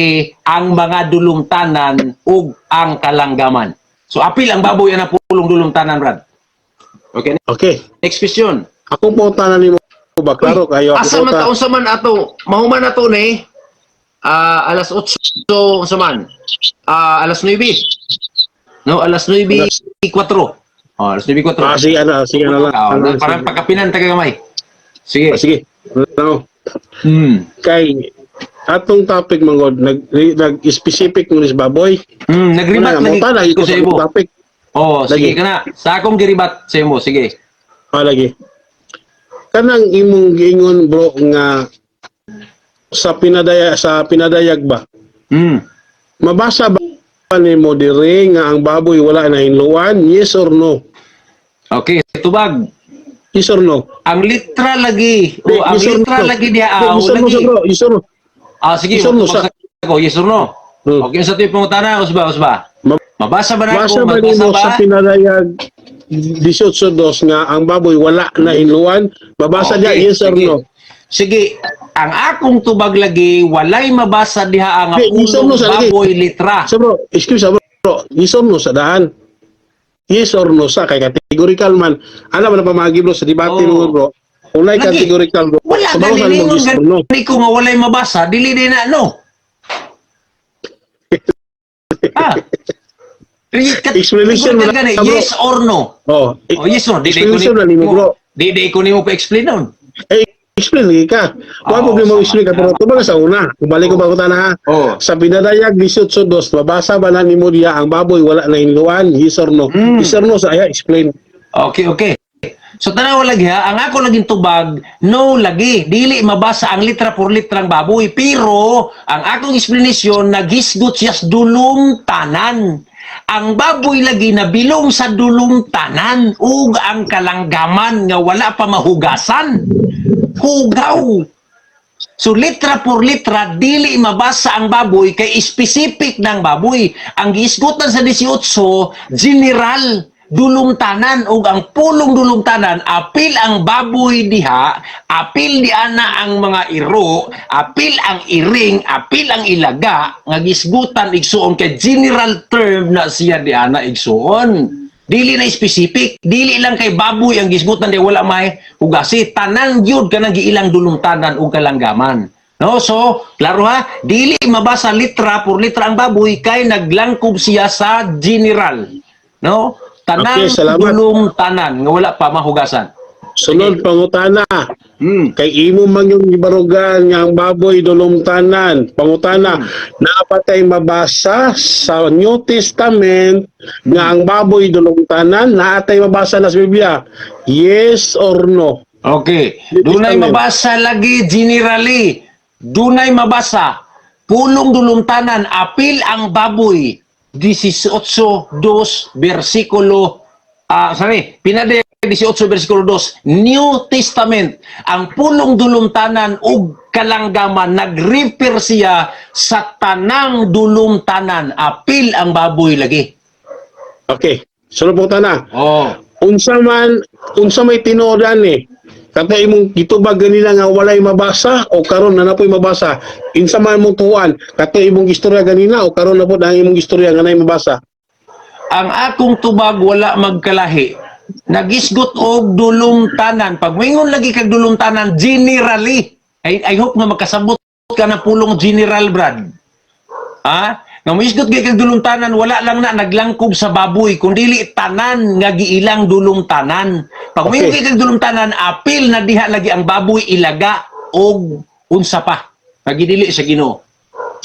ang mga dulong tanan ug ang kalanggaman. So apil ang baboy ana pulong dulong tanan, Brad. Okay. Okay. Next question. Ako po tanan nimo ba klaro kayo Asa man taon sa man ato, mahuman na to ni alas 8 sa man. Alas 9. No, alas 9:04. Oh, alas 9:04. sige na lang. Parang pagkapinan taga gamay. Sige. Sige. No. Kay atong topic mangod nag-specific mo sa baboy. Nagribat lagi ko sa imo. Topic. Oh, sige Lagi. kana. Sa akong giribat sa imo, sige. Lagi. Kanang imong giingon bro nga sa pinadayag ba? Mabasa ba nimo diri nga ang baboy wala na hinluan? Yes or no? Okay, tubag. Yes or no? Ang litra lagi. O, ang Yes or litra no? lagi diha. Yes or no, lagi. bro? Yes or no? Sige. Yes or no, sa- Ako, yes or no? Okay, sa tuwing pangutana, usba. Mabasa ba na Basa ako? ba nimo sa pinadayag 18:2 nga ang baboy wala na hinluan? Mabasa diha yes or sige. no? Sige, ang akong tubag lagi, walay mabasa diha ang Yes or no pulong sa lagi? baboy litra. So bro, excuse me bro, yes or no sa daan? Yes or no sa kay categorical man. Alam mo na pamagi bro sa debate mo bro. Unay Lagi. categorical bro. Wala Sa na bawah sa lilingon yes or no? gani ko nga walay mabasa, dili din na no. Explanation mo na, gani, bro. yes or no? Oh, Yes or no? explanation na nimo bro. Di ko nimo pa-explain nun. Explain lagi ka. Wala problema mo explain ka pero tumaga sa una. Balik ko ba ko ha. Oh. Sa pinadayag 18:2, mabasa ba na nimo diya ang baboy wala na hinluan? Yes or no? Yes or no sa aya explain. Okay. So tanaw lagi ha, ang ako laging tubag, no lagi, dili mabasa ang litra por litrang baboy, pero ang akong explanation nagisgot siya sa dulong tanan. Ang baboy lagi na bilong sa dulong tanan ug ang kalanggaman nga wala pa mahugasan. Hugaw. So litra por litra dili mabasa ang baboy kay specific ng baboy. Ang giisgutan sa 18 general dulong tanan ug ang pulong dulong tanan apil ang baboy diha, apil di ana ang mga iro, apil ang iring, apil ang ilaga nga gisgutan igsuon kay general term na siya di ana igsuon. Dili na specific, dili lang kay baboy ang gisgutan di wala may hugasi, tanan gyud kanang giilang dulong tanan ug kalanggaman. No, so klaro ha, dili mabasa litra por litra ang baboy kay naglangkob siya sa general. No? Tanan dulong tanan nga wala pa mahugasan. Sunod pangutana. Kay imo man yung ibarugan nga ang baboy dulong tanan. Pangutana, napatay mabasa sa New Testament nga ang baboy dulong tanan, naatay mabasa na sa Biblia. Yes or no? Okay. Dunay mabasa lagi generally. Dunay mabasa. Pulong dulong tanan, apil ang baboy. 18:2 bersikulo pinadayag 18 bersikulo 2 New Testament ang pulong dulong tanan ug kalanggaman nag-refer siya sa tanang dulong tanan apil ang baboy lagi. Okay. Sunod pangutana. Unsa may tinuodan kato imong gitubag ganina nga walay mabasa o karon na napoy mabasa. Insa man mong tuwan kato imong istorya ganina o karon na po ang imong istorya nga nay mabasa. Ang akong tubag wala magkalahi. nagisgot og dulong tanan. Pag moingon lagi kag dulong tanan generally. I hope nga makasabot ka na pulong general, Brad. Ha? Nga moisgot kay kag dulong tanan, wala lang na naglangkob sa baboy, kundi tanan nga giilang dulong tanan. Pag moingon kay kag dulong tanan, apil na diha lagi ang baboy ilaga og unsa pa. Nagidili sa Ginoo.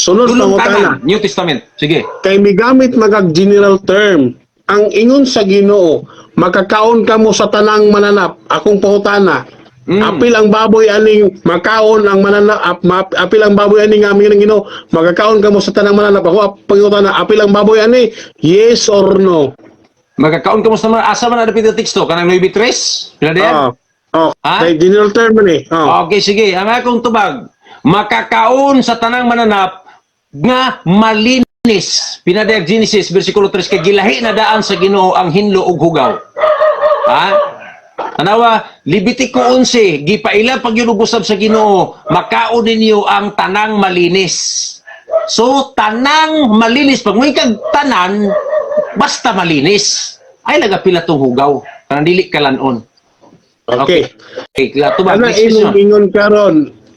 Sunod Dulong pangutana. tanan, New Testament. Sige. Kay migamit magag general term. Ang ingon sa Ginoo, makakaon ka mo sa tanang mananap. Akong pangutana. Apil ang baboy aning makaon ang mananap, apil ang baboy aning aming Ginoo, makakaon ka mo sa tanang mananap. Ako pangutana, apil ang baboy ani? Yes or no? Magkakaon ka mo sa mga asa man na dapit teksto kanang 9:3. Pila diyan? Ah? Kay general term man eh. Okay, sige. Ang akong tubag, makakaon sa tanang mananap nga malinis. Pinadayag Genesis, versikulo 3, kay gilahi na daan sa Ginoo ang hinlo ug hugaw. Ha? Tanawa, Levitico 11, gipaila pag yunugusab sa Ginoo, makaon ninyo ang tanang malinis. So, tanang malinis. Pag may kag tanan, basta malinis. Ay, nagapila tong hugaw. Kanang dili kalanon. Okay. Okay, tubag. Kana Next imong question. gingon karon.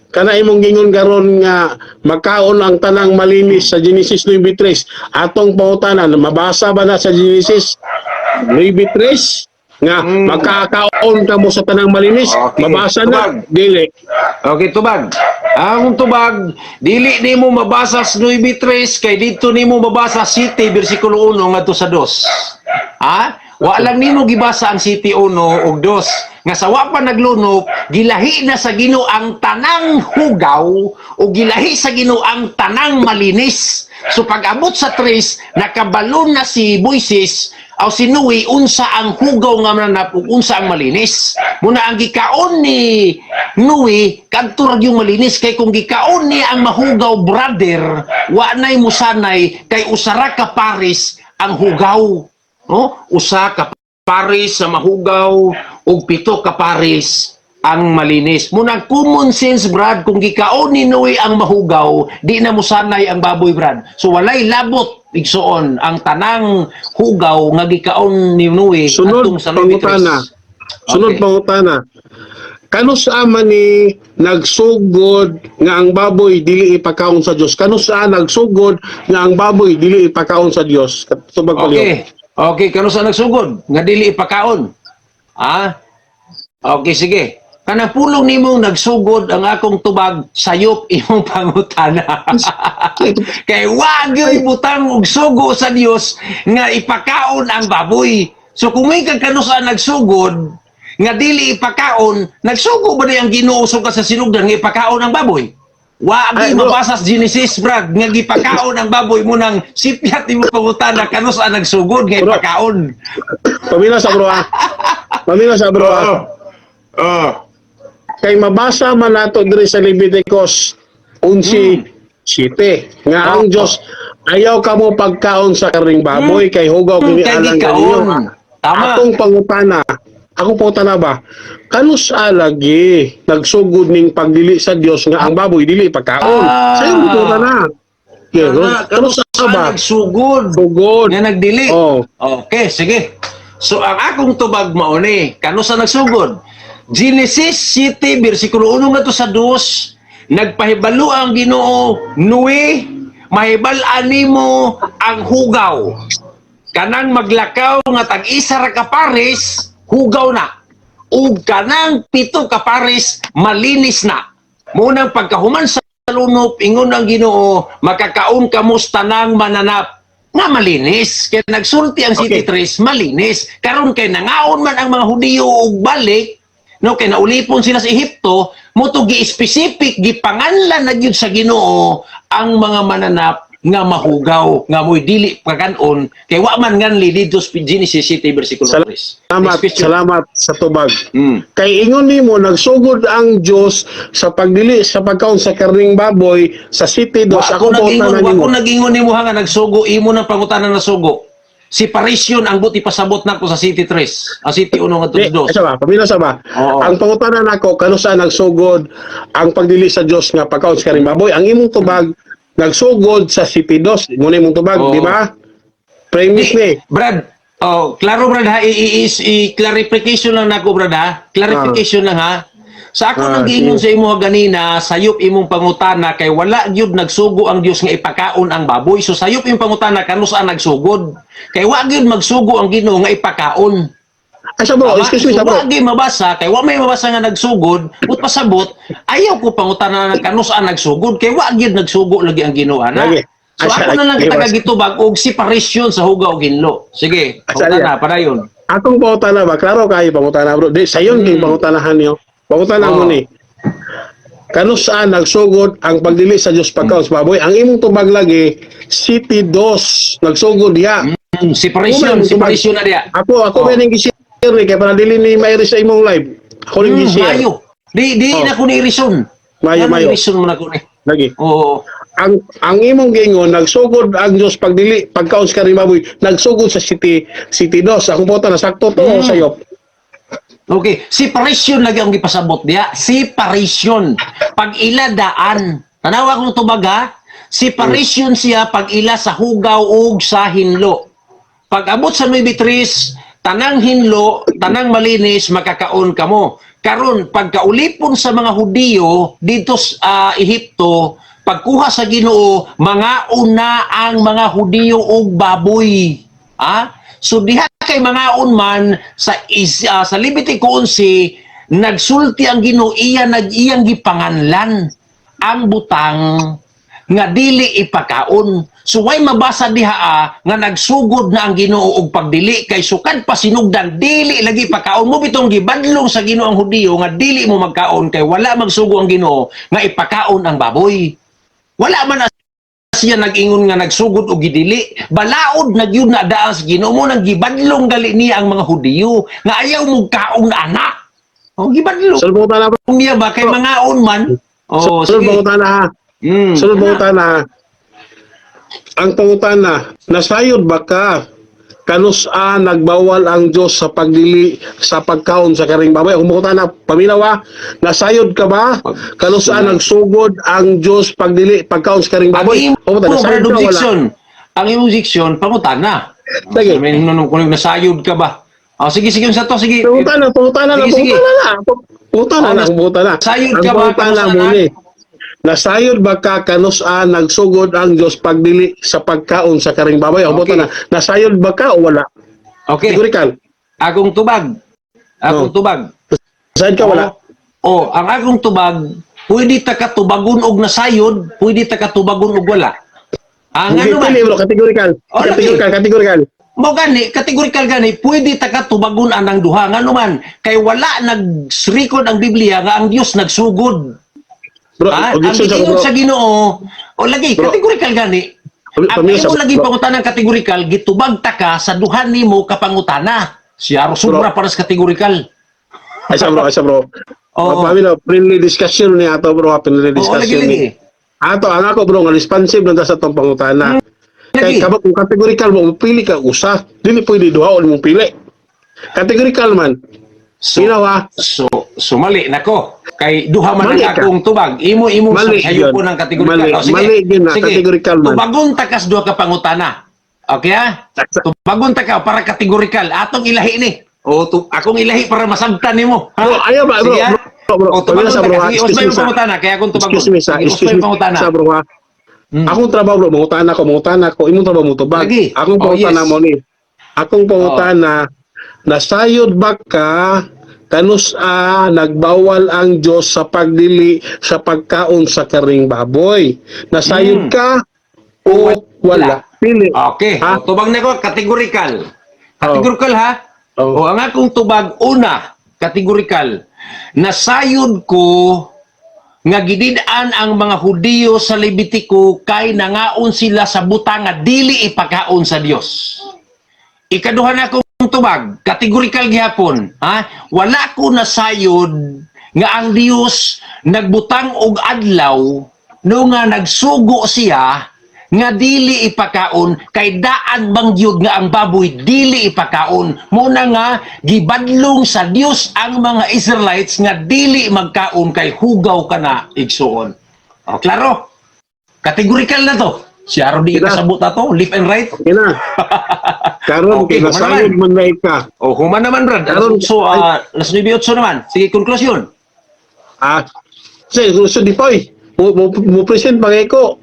Kana imong gingon karon nga makaon ang tanang malinis sa Genesis 9:3. Atong pangutanan, mabasa ba na sa Genesis 9:3 nga makakaon ka mo sa tanang malinis? Okay. Mabasa na? Tubag. Dili. Okay, tubag. Ang tubag, dili nimo mabasa sa 9:3 kay dito nimo mabasa City bersikulo 1 ngadto sa 2. Ha? Wa lang nimo gibasa ang City 1 ug 2. Nga sa wa pa naglunop, gilahi na sa Ginoo ang tanang hugaw o gilahi sa Ginoo ang tanang malinis. So pag abot sa 3, nakabalon na si Moises o si Noe unsa ang hugaw nga mananap ug unsa ang malinis. Muna ang gikaon ni Noe kadto ra yung malinis kay kung gikaon ni ang mahugaw brother, wa nay musanay kay usara ka paris ang hugaw. No? Usa ka paris sa mahugaw ug 7 ka paris ang malinis. Muna common sense, Brad, kung gikaon ni Noe ang mahugaw, di na musanay ang baboy, Brad. So walay labot igsoon ang tanang hugaw nga gikaon ni Noe Sunod atong sa pangutana. Sunod Okay. pangutana. Kano sa man ni nagsugod nga ang baboy dili ipakaon sa Dios? Kano sa nagsugod nga ang baboy dili ipakaon sa Dios? Tubag ko Okay. Okay, kano sa nagsugod nga dili ipakaon? Ah? Okay, sige. Kanang pulong nimo nagsugod ang akong tubag, sayop imong pangutana. Kay wa gyud butang og sugo sa Dios nga ipakaon ang baboy. So kung may kano sa nagsugod nga dili ipakaon, nagsugo ba ang Ginoo ka sa sinugdan nga ipakaon ang baboy? Wa Ay, gi bro. mabasa sa Genesis, Brad, nga gipakaon ang baboy mo nang sipyat imong pangutana kano sa nagsugod nga Bro. ipakaon. Pamila sa bro ah. Pamila sa bro ah. Kay mabasa man nato diri sa Leviticus 11:7 nga ang Dios ayaw kamo pagkaon sa karing baboy kay hugaw kini Kay alang gikaon. kaniyo. Tama. Akong pangutana, akong pangutana ba? Kanus lagi nagsugod ning pagdili sa Dios nga ang baboy dili pagkaon. Sayo mo na. Kano Kanus sa ba? nagsugod Sugod. nga nagdili. Oh. Okay, sige. So ang akong tubag mao ni, kano sa nagsugod? Genesis City bersikulo 1 ngadto sa 2, nagpahibalo ang Ginoo, Noe, mahibal-an nimo ang hugaw. Kanang maglakaw nga tag-isa ra ka pares, hugaw na. Ug kanang 7 ka pares, malinis na. Munang pagkahuman sa lunop, ingon ang Ginoo, makakaon ka mo sa tanang mananap nga malinis. Kaya nagsulti ang City Okay. 3, malinis. Karon kay nangaon man ang mga Hudiyo og balik, no, kay naulipon sila sa Ehipto, mo to gi-specific, gipanganlan na gyud sa Ginoo ang mga mananap nga mahugaw, nga mo'y dili pagkanon, kay wa man nganli dito sa Genesis City versikulo 3. Salamat, salamat sa tubag. Mm. Kay ingon nimo nagsugod ang Dios sa pagdili sa pagkaon sa karning baboy sa City 2 ako pangutana nimo. Wa ko nagingon nimo nga nagsugo imo ng pangutanan na sugo. Separation ang buti pasabot nako sa City 3. Ang City 1 nga Di, dos. sa ba? Pamila sa ba? Oo. Ang pangutanan nako kano sa nagsugod ang pagdili sa Dios nga pagkaon sa karning baboy. Ang imong tubag nagsugod sa City 2. Muna imong tubag, Oo. di ba? Premise ni. Brad, Oh, klaro brad ha, i-clarification lang nako brad ha. Clarification lang ha. Sa ako nang giingon sa imo ganina, sayop imong pangutana kay wala gyud nagsugo ang Dios nga ipakaon ang baboy. So sayop imong pangutana kano saan nagsugod? Kay wa gyud magsugo ang Ginoo nga ipakaon. Ay, sa bro, excuse me, So, sa bro. wa gyud mabasa kay wa may mabasa nga nagsugod, ut pasabot ayaw ko pangutana kano saan nagsugod kay wa gyud nagsugo lagi ang Ginoo ana. Lagi. So Asa, ako na lang lagi, kita gitubag og separation sa hugaw ug hinlo. Sige, Asa, pangutana para yun. Akong pangutana ba? Klaro kayo pangutana, bro. Di, sayon king pangutanahan niyo. Pangutana mo ni. Kano saan nagsugod ang pagdili sa Dios pagkaon sa baboy? Ang imong tubag lagi, City 2, nagsugod diha. Separation na diya. Ako may nang gi-share ni kay para dili ni mairi sa imong live. Ako ning gi-share. Mayo. Di na ko ni reason. Mayo. Reason mo na ko ni. Lagi. Oo. Ang imong gingon nagsugod ang Dios pagdili pagkaon sa karing baboy, nagsugod sa City 2. Akong pangutana sakto to o sayop. Okay, separation lagi ang gipasabot diya. Separation. Pag ila daan. Tanawa kong tubag ha. Separation siya pag ila sa hugaw ug sa hinlo. Pag abot sa 9:3, tanang hinlo, tanang malinis makakaon kamo. Karon pagkaulipon sa mga Hudiyo dito sa Ehipto, pagkuha sa Ginoo, mga una ang mga Hudiyo og baboy. Ha? So diha kay mga unman sa Levitico 11 nagsulti ang Ginoo iya nag-iyang gipanganlan ang butang nga dili ipakaon. So way mabasa diha nga nagsugod na ang Ginoo og pagdili kay sukad pa sinugdan dili lagi pakaon mo bitong gibadlong sa Ginoo ang Hudiyo nga dili mo magkaon kay wala magsugo ang Ginoo nga ipakaon ang baboy. Wala man na siya nag-ingon nga nagsugod o gidili. Balaod na yun na daan sa Ginoo mo nang gibadlong gali niya ang mga Hudiyo nga ayaw mong kaong na anak. O gibadlong. Sunod pangutana ba? Kung niya ba kay mga unman. O Sunod sige. pangutana ha. Sunod pangutana ha. Ang pangutana, nasayod ba ka kanusa nagbawal ang Dios sa pagdili sa pagkaon sa karing baboy? Kung pangutana, paminaw ha. Nasayod ka ba kanusa nagsugod ang Dios pagdili pagkaon sa karing Ang baboy? imong Pangutana, nasayod ka wala? diction. Ang imong diction pangutana. Sige. May nunong kunig nasayod ka ba? O sige sa to sige. Pangutana na, Sige. pangutana na, pangutana. Nasayod Ang ka ba pangutana kanusa mo na? ni. Nasayod ba ka kanusa nagsugod ang Dios pagdili sa pagkaon sa karing baboy? Ang Okay. pangutana, nasayod ba ka o wala? Okay. Sigurikal. Akong tubag. Akong tubag. Nasayod ka wala? Ang akong tubag, pwede ta ka tubagon og nasayod, pwede ta ka tubagon og wala. Ang Hindi ano man, pili bro, categorical. Oh, Categorical. mo gani, categorical gani, pwede ta ka tubagon anang duha. Nga naman, kay wala nagsrikod ang Biblia nga ang Dios nagsugod. Bro, Ang objection sa giingon bro. sa Ginoo, o lagi, Bro. categorical gani. Ang Pamilya sa imo lagi bro. pangutanang categorical, gitubag ta ka sa duha nimo kapangutana. Siya ro sobra para sa categorical. Ay sa bro. Oo. Pamilya, friendly discussion ni ato bro, friendly Oo, discussion lagi. ni. Ato, ang ako bro, nga responsive lang ta sa itong pangutana. Kay Lagi. kabag kung categorical mo, pili ka usa. Dili pwede duha o mong pili. Categorical man. Sinawa. So mali nako. Kay duha man Mali ang ka. akong tubag. Imo Mali sayo yun. ko ng kategorikal. Mali. O, sige. Mali yun na, Sige. kategorikal man. Tubagon ta kas duha ka pangutana. Okay ha? Tubagon ta ka para kategorikal. Atong ilahi ni. Akong ilahi para masabtan nimo. Ha? Bro, ayaw ba, bro, Sige, ha? bro. O tubagon Pamilya sa ta bro, ka. ha? Sige, Excuse usbay me mo sa- pangutana. Kaya akong tubagon. Excuse me sa, Sige, excuse usbay me pangutana. sa bro ha. Akong trabaho bro, mangutana ko, imong trabaho mo tubag. Lagi. Akong Oh, pangutana yes. mo ni. Akong pangutana, nasayod ba ka kanusa nagbawal ang Dios sa pagdili sa pagkaon sa karing baboy? Nasayod ka o wala? Pili. Okay. Ha? O, tubag na ko, kategorikal. Kategorikal ha? Oh. O ang akong tubag, una, kategorikal. Nasayod ko nga gidid-an ang mga Hudiyo sa Levitico kay nangaon sila sa butang nga dili ipakaon sa Dios. Ikaduha na akong tubag, kategorikal gihapon, ha? Wala ko nasayod nga ang Dios nagbutang og adlaw no nga nagsugo siya nga dili ipakaon kay daan bang gyud nga ang baboy dili ipakaon muna nga gibadlong sa Dios ang mga Israelites nga dili magkaon kay hugaw kana igsuon. O klaro? Kategorikal na to. Si Aaron di Kita. kasabot na to, left and right. Okay na. Karon Okay, kay nasayod man na ka. O, human naman, Brad. Aaron, So, alas 9:08 naman. Sige, konklusyon. Say, gusto di poy. Mo present bagay ko.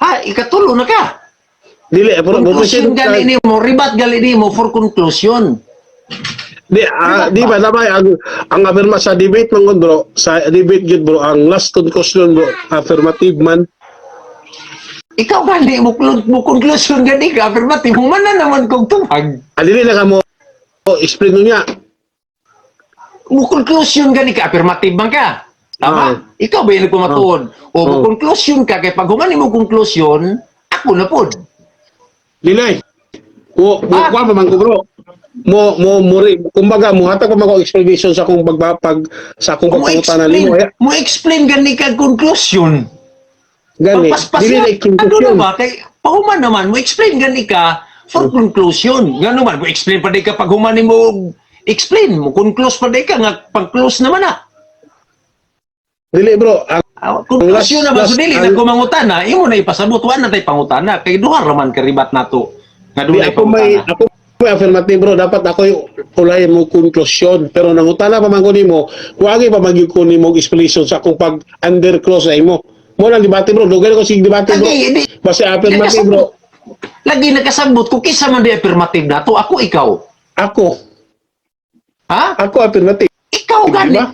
Ha, ikatulo na ka. Dili, mo present Conclusion gali ni mo, ribat gali ni mo for conclusion. Di ba naman ang affirma sa debate man bro, sa debate gid bro, ang last conclusion bro, affirmative man. Ikaw gali mo conclusion gani ka, affirmative mo man na naman kong tumag. Dili na ka mo explain niya. Mo conclusion gani ka, affirmative man ka. Tama? Ikaw ba yung nagpumatuod? O mo conclusion ka, kay pag humani mo conclusion, ako na pod. Dili. Mo pa man ko bro. Kumbaga mo hatag pa man ko explanation sa akong sa akong pagpangutanan nimo. Mo explain gani ka conclusion. Gani. Dili na Ano conclusion. na ba? Kay pahuman naman, mo explain gani ka for conclusion. Nga naman, mo explain pa di ka pag humani mo explain mo, concluse pa di ka nga pag-close naman na. Dili bro, Conclusion naman last- sa dili, nagkumangutana, imo na ipasabot, wala na tayo pangutana. Kay duha raman karibat nato. Nga di doon ay ako may pangutana. affirmative bro, dapat ako ulay mo conclusion, pero nangutana pa man ko nimo, wagi pa magyud ko nimo explanation sa akong pag underclose sa imo. Mo lang debate bro, dugay ko sig debate bro. Lagi, Basta affirmative bro. Lagi nagkasabot ko, kisa man di affirmative na to, ako ikaw. Ako affirmative. Ikaw Di gani. ba?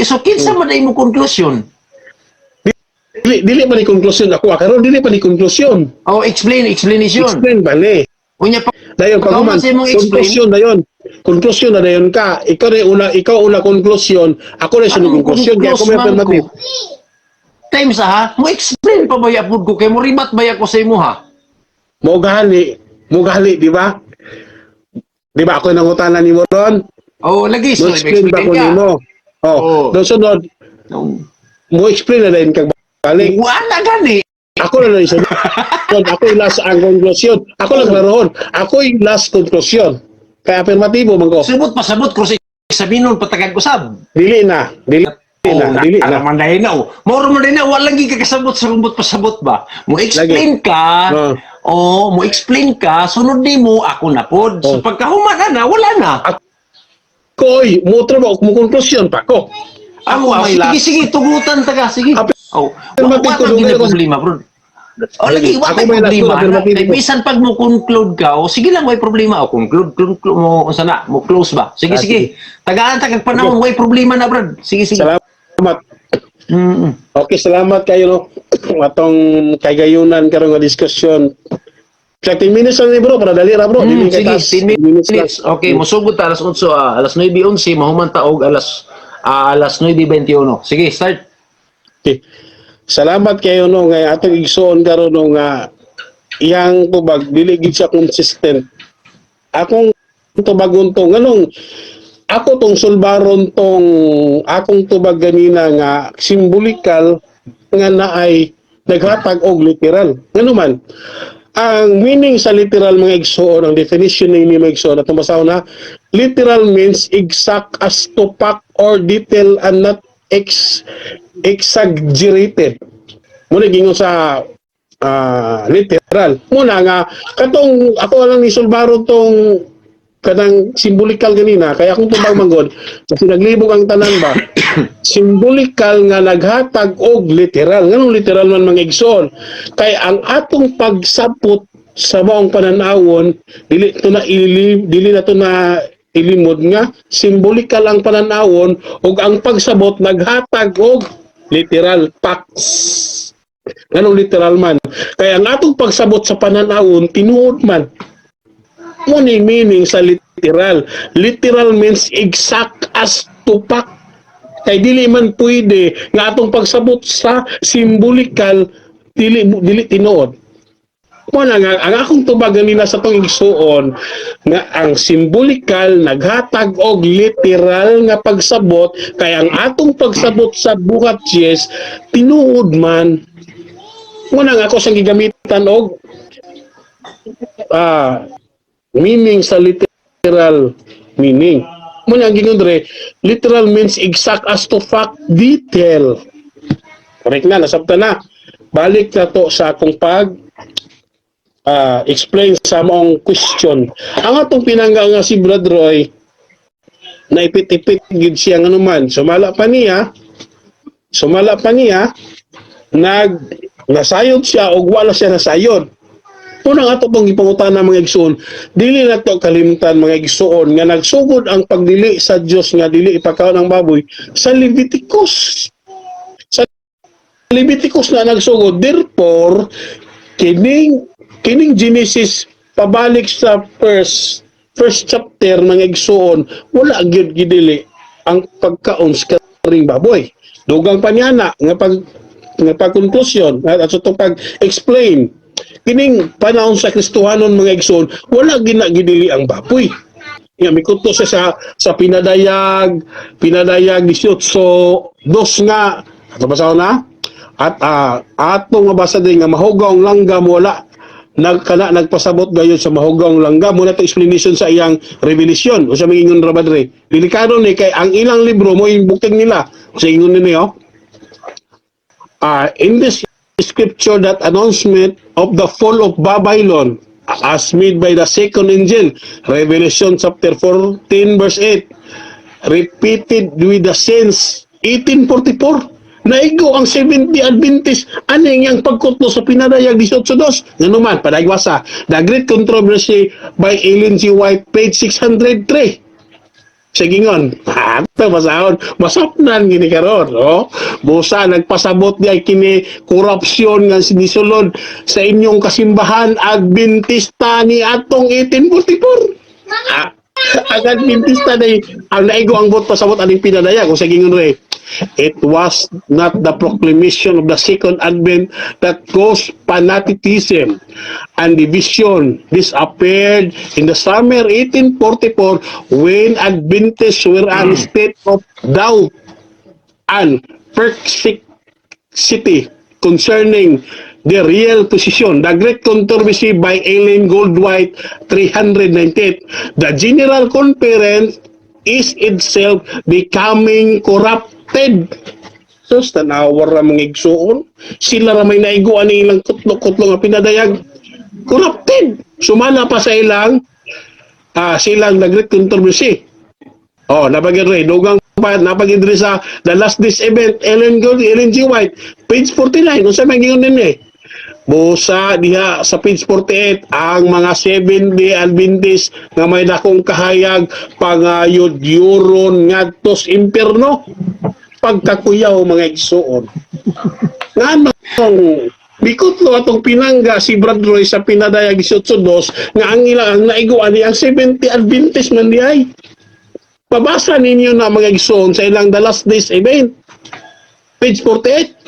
So, kinsa man na imo conclusion? Dili pa ni conclusion ako, karon dili pa ni conclusion. Explanation. Explain ba ni? Unya pa, Dayon Ikaw pag man, man sa imong explain. conclusion dayon. Conclusion na dayon ka. Ikaw una conclusion, ako na sunod conclusion kaya ako may affirmative. Time sa ha, mo explain pa ba yapod ko, kay mo ribat ba ko sa imo ha? Mo gali, di ba? Di ba ako nangutana nimo ron? Lagi, so, Mo explain ba ko nimo? Doon sunod, mo explain na dayon kag balik. Wala gani. Ako na lang sunod. Ako yung last ang conclusion. Ako lang naroon. Ako yung last conclusion. Kaya affirmatibo man ko. Pasabot ko sa sabinon patagag usab. Dili na. Dili na. Alaman dahil na. Moro mo dahil na, walang gikakasabot sa rumbot pasabot ba? Mo explain ka, mo explain ka, sunod di mo, ako na pod. So pagkahuman na, wala na. Koy, mutro mo, conclusion pa ko. Sige, tugutan ta ka, sige. Affirmative ko, Wala dugay na ko. problema, bro. Lagi, wala Ako may last problema. affirmative ko. Bisan pag mo conclude ka, sige lang, may problema. Conclude mo, sana, mo close ba? Sige. Tagaan, tagag panahon, may problema na, bro. Sige. Salamat. Okay, salamat kayo no. Atong kagayunan karon nga diskusyon. 30 minutes lang ni bro, para dali ra bro. Dili kay tas. 10 minutes. lang. Okay, musugod ta alas 8, alas 9:11, mahuman ta og alas 9:21. Sige, start. Okay. Salamat kayo no nga atong igsoon karon no nga iyang tubag dili gid siya consistent. Akong tubagon to nganong ako tong sulbaron tong akong tubag ganina nga simbolikal nga naay naghatag og literal. Ngano man ang meaning sa literal mga igsoon, ang definition ni mga igsoon atong basahon na literal means exact as to fact or detail and not exaggerated. Muna gingon sa literal. Muna nga katong ako lang ni sulbaro tong kanang simbolikal ganina kaya akong tubag manggod kasi naglibog ang tanan ba simbolikal nga naghatag og literal nganong literal man mga igsoon kay ang atong pagsapot sa maong pananawon dili na to na ilimod nga simbolikal ang pananawon ug ang pagsabot naghatag og literal facts nganong literal man kay ang atong pagsabot sa pananawon tinuod man mo ni meaning sa literal. Literal means exact as to fact. Kay dili man pwede nga atong pagsabot sa simbolikal dili tinuod. Mo na nga ang akong tubag nila sa tong igsuon nga ang simbolikal naghatag og literal nga pagsabot kay ang atong pagsabot sa buhat yes tinuod man. Mo na nga ako sang gigamitan og meaning sa literal meaning. Muna ang gingon dre, literal means exact as to fact detail. Correct na, nasabta na. balik na to sa akong explain sa mong question. Ang atong pinangga nga si Brad Roy, naipit-ipit gid siya nga naman. Sumala pa niya, nasayod siya o wala siya nasayod. Unang ato pong ipangutan ng mga igsoon, dili na to kalimutan mga igsoon nga nagsugod ang pagdili sa Dios nga dili ipakaon ang baboy sa Leviticus. Sa Leviticus na nagsugod, therefore kining Genesis pabalik sa first chapter mga igsoon, wala gyud gidili ang pagkaon sa karing baboy. Dugang panyana nga pagkonklusyon at sa pag-explain kining panahon sa Kristohanon mga igsoon, wala ginagidili ang baboy. Nga mikuto siya sa pinadayag 18:2 nga ato basaw na at ato nga basa din nga mahugawng langgam wala nagpasabot gayon sa mahugawng langgam muna to explanation sa iyang revelation o sa mingon rabadre delikado ni kay ang ilang libro mo imbukting nila sa ingon niyo in this scripture that announcement of the fall of Babylon as made by the second angel, Revelation chapter 14 verse 8, repeated with the saints 1844. Naigo ang 70 Adventist aning yang pagkutlo sa pinadayag 18:2 nganuman padaywasa The Great Controversy by Ellen G. White page 603. Sigingon, ito masahon, masapnan gini karon, oh. Busa nagpasabot di ay kini korupsyon nga sinisulod sa inyong kasimbahan Adventista ni atong 1844. Ang Adventista day ang naigo ang bot pasabot aning pinadaya kung sigingon re. It was not the proclamation of the second advent that caused fanaticism and division. This appeared in the summer 1844 when Adventists were in a state of doubt and perplexity concerning the real position. The Great Controversy by Ellen Goldwhite 398. The General Conference is itself becoming corrupted. So, tanawar na mga igsoon. Sila ra may naiguan ng ilang kutlo-kutlo nga pinadayag. Corrupted. Sumala pa sa ilang silang the Great Controversy. Oh, napagin rin. Dugang pa, napagin rin sa The Last Days Event, Ellen G. White, page 49. Kung saan may gingon din eh. Busa diha sa page 48 ang mga 7-day Adventist nga may dakong kahayag pangayod yuron ngadtos impierno pagkakuyaw mga igsoon. Nga bikutlo atong pinangga si Brad Roy sa pinadayag 18:2 nga ang ilang naiguan ni ang 70 Adventist man diay. Pabasa ninyo na mga igsoon sa ilang The Last Days Event page 48.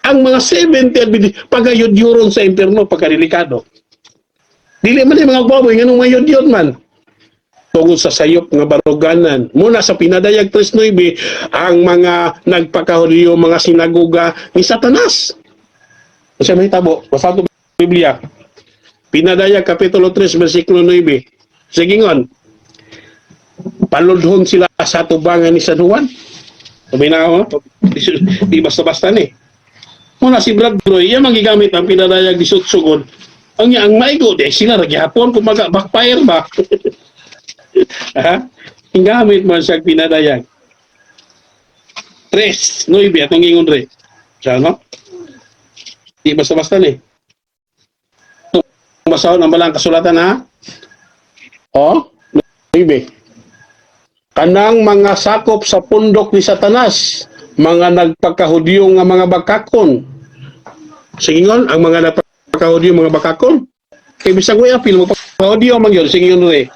Ang mga 70 pagayod-yuron sa impierno pagkadelikado. Dili man yung mga baboy nga nung mayod-yod man. Tungod sa sayop nga baruganan. Muna sa pinadayag 3:9 ang mga nagpakahuliyo mga sinagoga ni Satanas. Kasi may tabo, basa ito Biblia. Pinadayag kapitulo 3 versikulo 9. Sigingon, paludhon sila sa tubangan ni San Juan. Sabi na ako, di basta-basta ni. Muna si Brad Roy, yan magigamit ang pinadayag 18 ang maigo, di sila nagyapon kung backfire ba. Hingamit man siya pinadayag. 3:9 atong ingon re. Siya, no? Di basta-basta ni. Basahon ang balang kasulatan, ha? O, 9. Kanang mga sakop sa pundok ni Satanas, mga nagpakahudyo nga mga bakakon. Sigingon, ang mga nagpakahudyo mga bakakon. Kaya bisag way apil, magpakahudyo man yun. Sigingon re.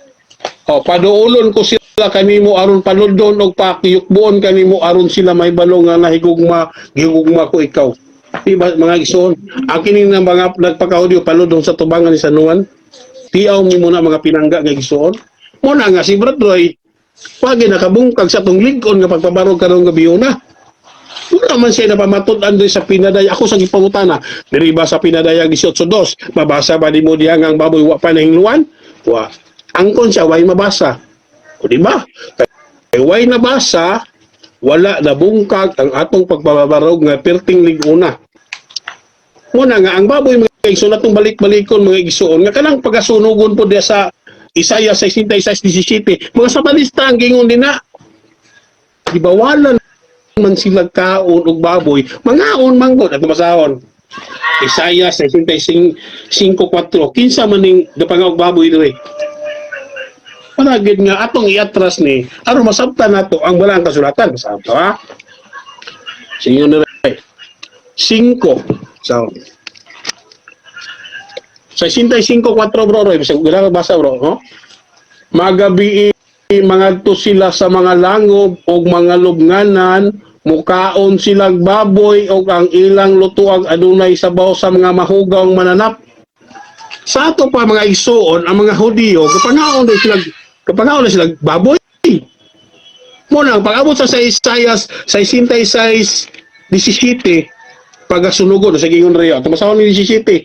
O, paduulon ko sila kanimo aron panudon o pakiyukbuon kanimo aron sila may balong nga nahigugma, gihugma ko ikaw. Diba, mga igsoon, ang kining ng mga nagpakahudyo paludong sa tubangan ni San Juan, tiyaw mo muna mga pinangga nga igsoon. Muna nga si Brad Roy, pagi nakabungkag sa tong ligon nga pagpabarog karong gabi na. Wala man siya napamatudan doon sa pinadaya. Ako sa gipangutana, diri ba sa pinadaya 18:2, mabasa ba di mo diha nga ang baboy wa pa nahingluan? Wa. Angkon siya way mabasa. O di ba? Kay way nabasa, wala nabungkag ang atong pagpabarog nga perting liguna. Muna nga ang baboy mga igsoon atong balik-balikon mga igsoon nga kanang pagasunugon po diya sa Isaiah 66:17 mga sabalista ang gingon din na gibawalan man sila kaon og baboy mangaon manggod at masahon. Isaiah 65:4 kinsa man ning gapangawag baboy diri. Panagid nga atong iatras ni aron masabtan nato ang balang kasulatan sa ato ha. Sinyo na 5 so 65:4 bro Roy bisag gila basa bro no? Magabi mangadto sila sa mga langob og mga lubnganan mukaon silang baboy og ang ilang lutuag adunay sabaw sa mga mahugawng mananap. Sa ato pa mga igsoon ang mga Hudiyo kapangaon na sila baboy. Muna ang pag-abot sa Isaiah 66:17 pagasunugon sa gingon reyo ato masahon ni 17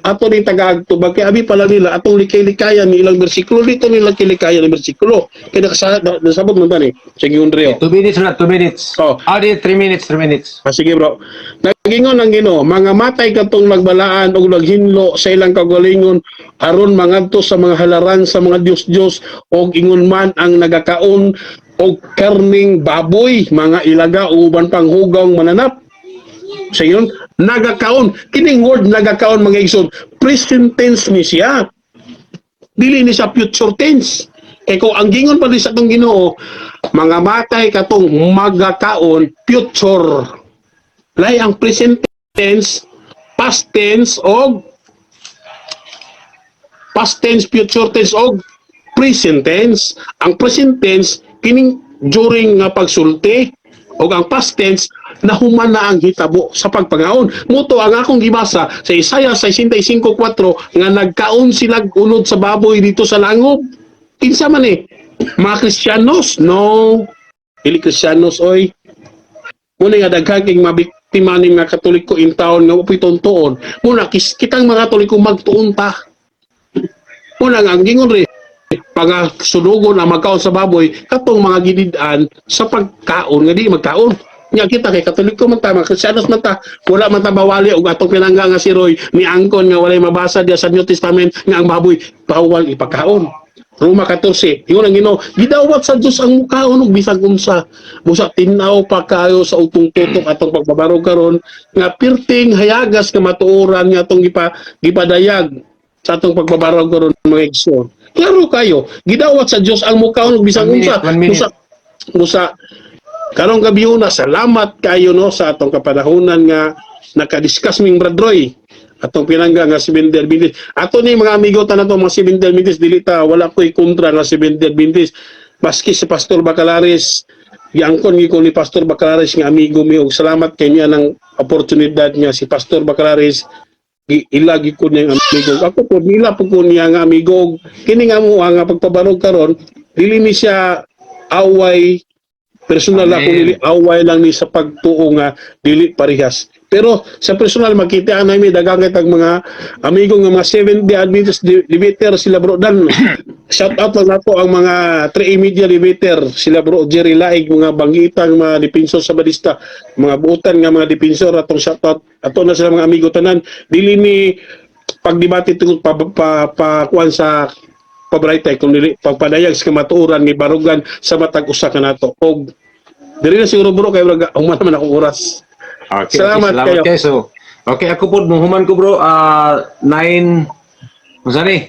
ato ni tagaagtubag kay abi pala nila atong likay-likayan ni ilang bersikulo dito nila kilikayan ng bersikulo kay nasabot man tani sa gingon reyo. 2 minutes na, 2 minutes. Oh. 3 minutes, 3 minutes. Sige bro. Nagingon ang Ginoo, mga matay katong nagbalaan og naghinlo sa ilang kagalingon aron mangadto sa mga halaran sa mga Dios og ingon man ang nagakaon og karning baboy, mga ilaga uban pang hugawng mananap. Sa yun, nagakaon. Kining word nagakaon mga igsoon, present tense ni siya. Dili ni siya future tense. Kaya kung ang gingon pa rin sa itong Ginoo, mga matay katong magakaon, future. Lay ang present tense, past tense, future tense, og present tense. Ang present tense, kining during nga pagsulti, o ang past tense, nahuman na ang hitabo sa pagpangaon. Muto ang akong gibasa sa Isaiah 65:4 nga nagkaon sila unod sa baboy dito sa langob. Kinsa man mga Kristiyanos? No. Dili Kristiyanos oy. Muna nga daghang king mabiktima ning mga Katoliko in taon nga upoy tuon. Muna kitang mga Katoliko magtuon ta. Muna nga ang gingon rin pagasunugon ang magkaon sa baboy katong mga gidid-an sa pagkaon nga di magkaon. Nya kita kay Katoliko man ta, mga Kristiyanos man ta, wala man ta bawali og atong pinangga nga si Roy ni angkon nga walay mabasa diya sa New Testament nga ang baboy bawal ipagkaon. Roma 14, ingon ang Ginoo, gidawat sa Dios ang mukaon og bisag unsa. Busa tinaw pa kayo sa utong tutok atong pagbabarog karon nga pirting hayagas ka matuoran nga atong gipadayag sa atong pagbabarog karon mga igsoon. Klaro kayo, gidawat sa Dios ang mukaon og bisag unsa. Busa karong gabi una, salamat kayo no sa atong kapanahunan nga nakadiscuss ming Bradroy atong pinangga nga si Bender Bintis. Ato ni mga amigo tanan to mga si Bender Bintis dili ta wala ko'y kontra nga si Bender Bintis. Maski si Pastor Bacalaris, giangkon gi ko ni Pastor Bacalaris nga amigo mi og salamat kay niya ng oportunidad niya si Pastor Bacalaris ilagi ko niyang amigo. Ako po nila po ko niya nga amigo. Kini nga mo nga pagpabarog karon dili ni siya away personal ako dili away lang ni sa pagtuo nga dili parehas. Pero sa personal makita na mi daghang kitag mga amigo nga mga 7 day Adventist debater sila bro Dan. Shout out lang nato ang mga 3 media debater sila bro Jerry Laig, mga banggitang mga dipensor sa Badista, mga buutan nga mga dipensor atong shout out ato na sila mga amigo tanan. Dili ni pagdebate tungod kuan sa pabraytay kung dili pagpadayag sa kamatuoran ni barugan sa matag usa kanato og diri na siguro bro kay human naman ako oras. Okay, Salamat kayo. So, okay, ako po, muhuman ko bro, 9, masa ni?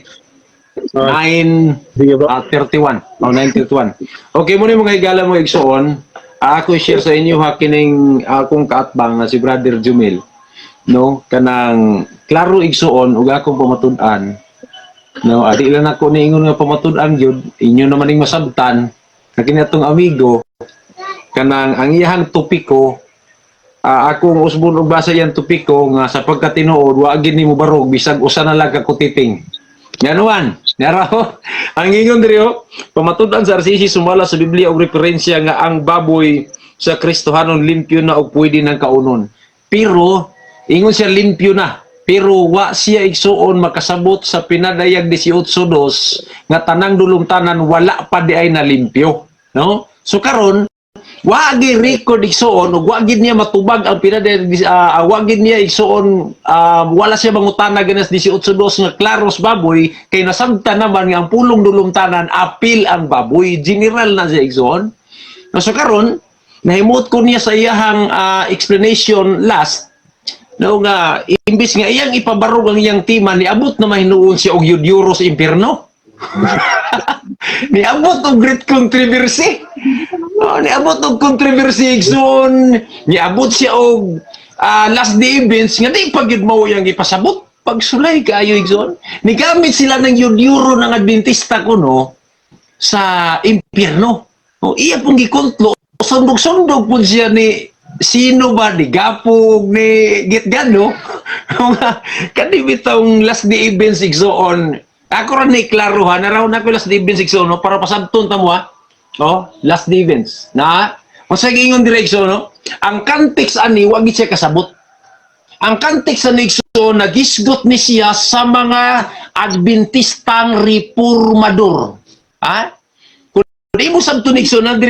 9:31. 9:31. Okay, muna mga higala mo igsoon, ako share sa inyo hakining akong kaatbang na si Brother Jumel. No, kanang klaro igsoon ug akong pamatud-an. No, adi lang ako niingon nga pamatud-an gyud, inyo naman ning masabtan kini atong amigo kanang ang iyang topiko. Akong usbon og basa yan topiko nga sa pagkatinuod wa gid nimo barog bisag usa na lang ka kutiting. Ganuan, naraho. Ang ingon diri pamatud-an sa RCC sumala sa Biblia og referensya nga ang baboy sa Kristohanon limpyo na og pwede nang kaunon. Pero ingon siya limpyo na. Pero wa siya igsuon makasabot sa pinadayag 18:2 nga tanang dulumtanan wala pa di ay na limpyo, no? So karon wagi record igsuon ug wagi niya matubag ang wagi niya igsuon wala siya mangutana ganas 18 nga klaros baboy kay nasabtan naman nga ang pulong dulumtanan apil ang baboy general na siya igsuon. So karon nahimut ko niya sa iyahang explanation last no nga imbis nga iyang ipabarog ang iyang tima niabot na mahinuon siya og yudyuro sa impierno. Niabot og great controversy. Niabot og controversy igsoon. Niabot siya og last day events nga di pagyud mao yang ipasabot. Pagsulay kaayo igsoon. Nigamit sila ng yudyuro ng Adventista kuno sa impierno. Iya pong gikontlo sundog-sundog po siya ni sino ba ni Gapog ni Gitgano. Kani bitong last day events igsoon. Ako rin iklaruhan, naraw na ko last day events no? Para pasabton ta mo last day events. Na, kung sa gingon direksyon, no? Ang context ani, wag siya kasabot. Ang context ani, nagisgot ni siya sa mga Adventistang reformador. Kung di mo sabto direksyon, na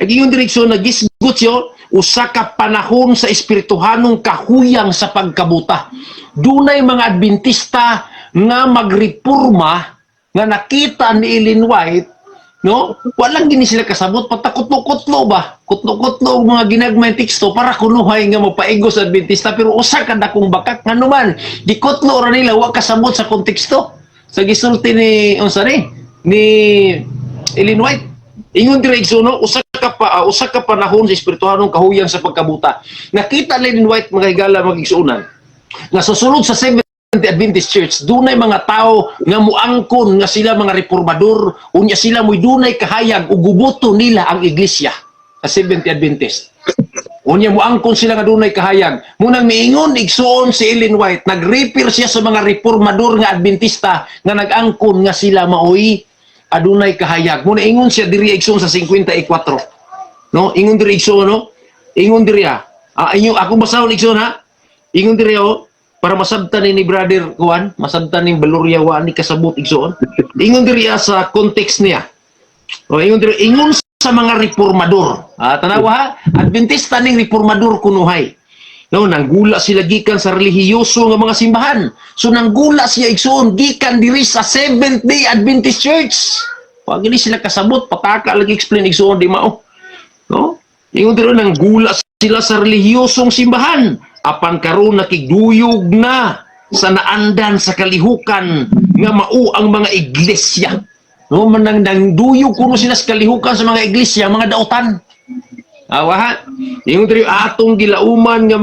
gingon direksyon, nagisgot siya, usa ka panahon sa espirituhanong kahuyang sa pagkabuta. Dunay mga Adventista nga magreporma nga nakita ni Ellen White, no? Walang gini sila kasabot, patakutlo-kutlo ba? Kutlo-kutlo mga ginagmay teksto para kunuhay nga mapaigo sa Adventista, pero usa ka dakong bakak nga naman. Gikutlo ra nila, wa kasabot sa konteksto. Sa gisulti ni, ni Ellen White. Ingon direksyon, no? Usa ka panahon sa espirituhanong kahuyang sa pagkabuta. Nakita ni Ellen White mga higala magigsuunan nga susunod sa Adventist Church, dunay mga tao nga muangkon nga sila mga reformador, unya sila mo'y dunay kahayag ug gubuto nila ang iglesia sa Seventh Adventist. Unya muangkon sila nga dunay kahayag. Munang miingon igsuon si Ellen White, nag-refer siya sa mga reformador nga Adventista nga nag-angkon nga sila maoy adunay kahayag. Muna ingon siya diri igsuon sa 54. No, ingon diri igsuon, no? Ingon diri ako basahon igsuon ha. Ingon diri para masabtan ni brother Juan, masabtan ni Balurya Juan ni kasabot igsoon. Ingon diri sa context niya. Ingon sa mga reformador. Tanawa ha, Adventista ning reformador kunuhay. No, nanggula sila gikan sa relihiyoso nga mga simbahan. So nanggula siya igsoon gikan diri sa Seventh-day Adventist Church. Wa gini sila kasabot, pataka lagi explain igsoon di mao. No? Ingon diri nanggula sila sa relihiyosong simbahan. Apan karon nakigduyog na sa naandan sa kalihukan nga mao ang mga iglesia. No, manang duyog kuno sila sa kalihukan sa mga iglesia, mga dautan. Awa, yung diri atong gilauman nga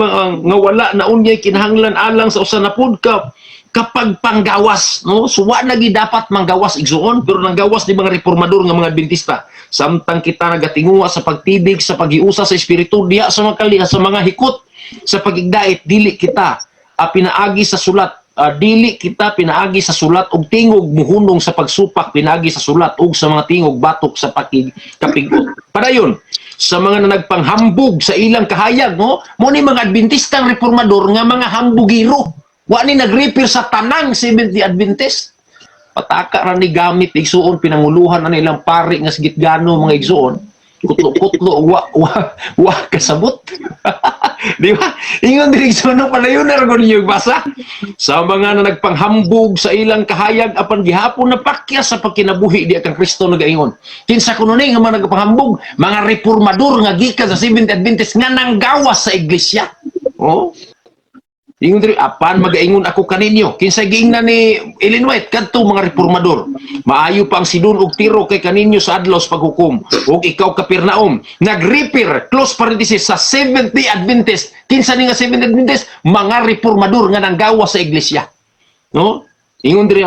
wala na unyay kinahanglan alang sa usa na pudkap kapag panggawas, no? So wa na gid dapat manggawas igsuon, pero nanggawas ni mga reformador nga mga Adventista. Samtang kita nagatinguha sa pagtibig sa pagiusa sa espiritu diha sa mga hikot sa pagigdait, dili kita pinaagi sa sulat, dili kita pinaagi sa sulat og tingog muhunong sa pagsupak, pinaagi sa sulat og sa mga tingog batok sa kapigot. Padayon sa mga nagpanghambog sa ilang kahayag, mo ni mga Adventistang reformador nga mga hambugiro, wa ni nagrefer sa tanang Seventh-day Adventist. Pataka ra ni gamit igsuon pinanguluhan na ilang pari nga Gitgano mga igsuon. Kutlo-kutlo, wa kasabot. Di ba? Ingon direksyon na pala yun na yung basa. Sa mga na nagpanghambog sa ilang kahayag apan gihapon na pakya sa pagkinabuhi di kang Kristo nagaingon. Kinsa kuno ni nga mga nagpanghambog, mga reformador nga gikan sa Seventh Adventist nga nanggawas sa iglesia. Ingon diri apan magaingon ako kaninyo. Kinsa giingnan ni Ellen White kadto mga reformador. Maayo pa ang Sidon ug Tiro kay kaninyo sa adlaw sa paghukom. Ug ikaw Kapernaum, nagrefer close parenthesis sa Seventh-day Adventist. Kinsa ni nga Seventh Adventist? Mga reformador nga nanggawas sa iglesia. No? Ingon diri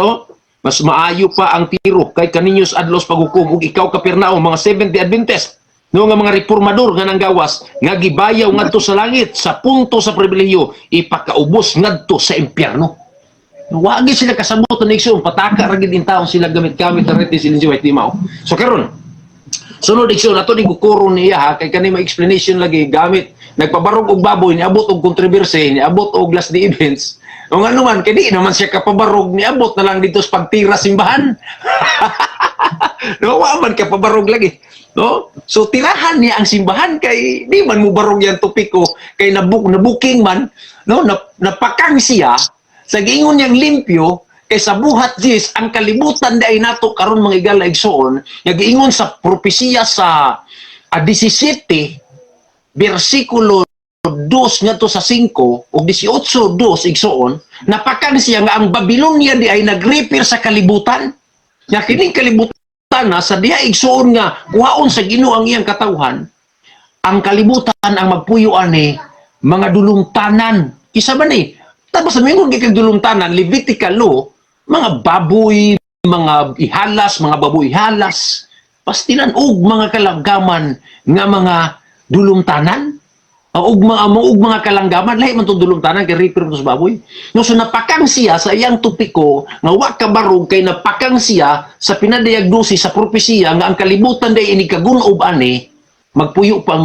mas maayo pa ang Tiro kay kaninyo sa adlaw sa paghukom ug ikaw Kapernaum, mga Seventh-day Adventist. No nga mga reformador nga nanggawas nga gibayaw ngadto sa langit sa punto sa pribilehiyo ipakaubos ngadto sa impyerno. Wagi sila kasabot na igsoon, pataka ra gid in taon sila gamit-gamit ang retis Ellen White Timao. So karon sunod igsoon ato ni kukuron niya kay kani may explanation lagi gamit nagpabarog og baboy niabot og kontrobersy niabot og last day events. O nga naman kay di naman siya kapabarog niabot na lang dito sa pagtira simbahan. No, wa man kapabarog lagi. No? So tirahan niya ang simbahan kay di man mo barog yan topiko kay nabuking man no napakang siya sa giingon niyang limpyo kay sa buhat Jis ang kalibutan di ay nato karon mga igala igsoon nga giingon sa propesiya sa 17 bersikulo 2 ngadto sa 5 o 18 2 igsoon napakang siya nga ang Babylonia di ay nag-repair sa kalibutan nga kining kalibutan na sa diha igsoon nga kuhaon sa Ginoo ang iyang katawhan ang kalibutan ang magpuyo ani mga dulumtanan kisa ba ni tapos sa mingon gikag dulumtanan Levitical law mga baboy mga ihalas mga baboy ihalas pastilan og mga kalanggaman nga mga dulumtanan og mga kalanggaman lahi man tong dulumtanan kay refer to sa baboy no so napakang siya sa iyang topiko nga wa ka barog kay napakang siya sa pinadiagnosis sa propesiya nga ang kalibutan day ini kagunob ani magpuyo pa ang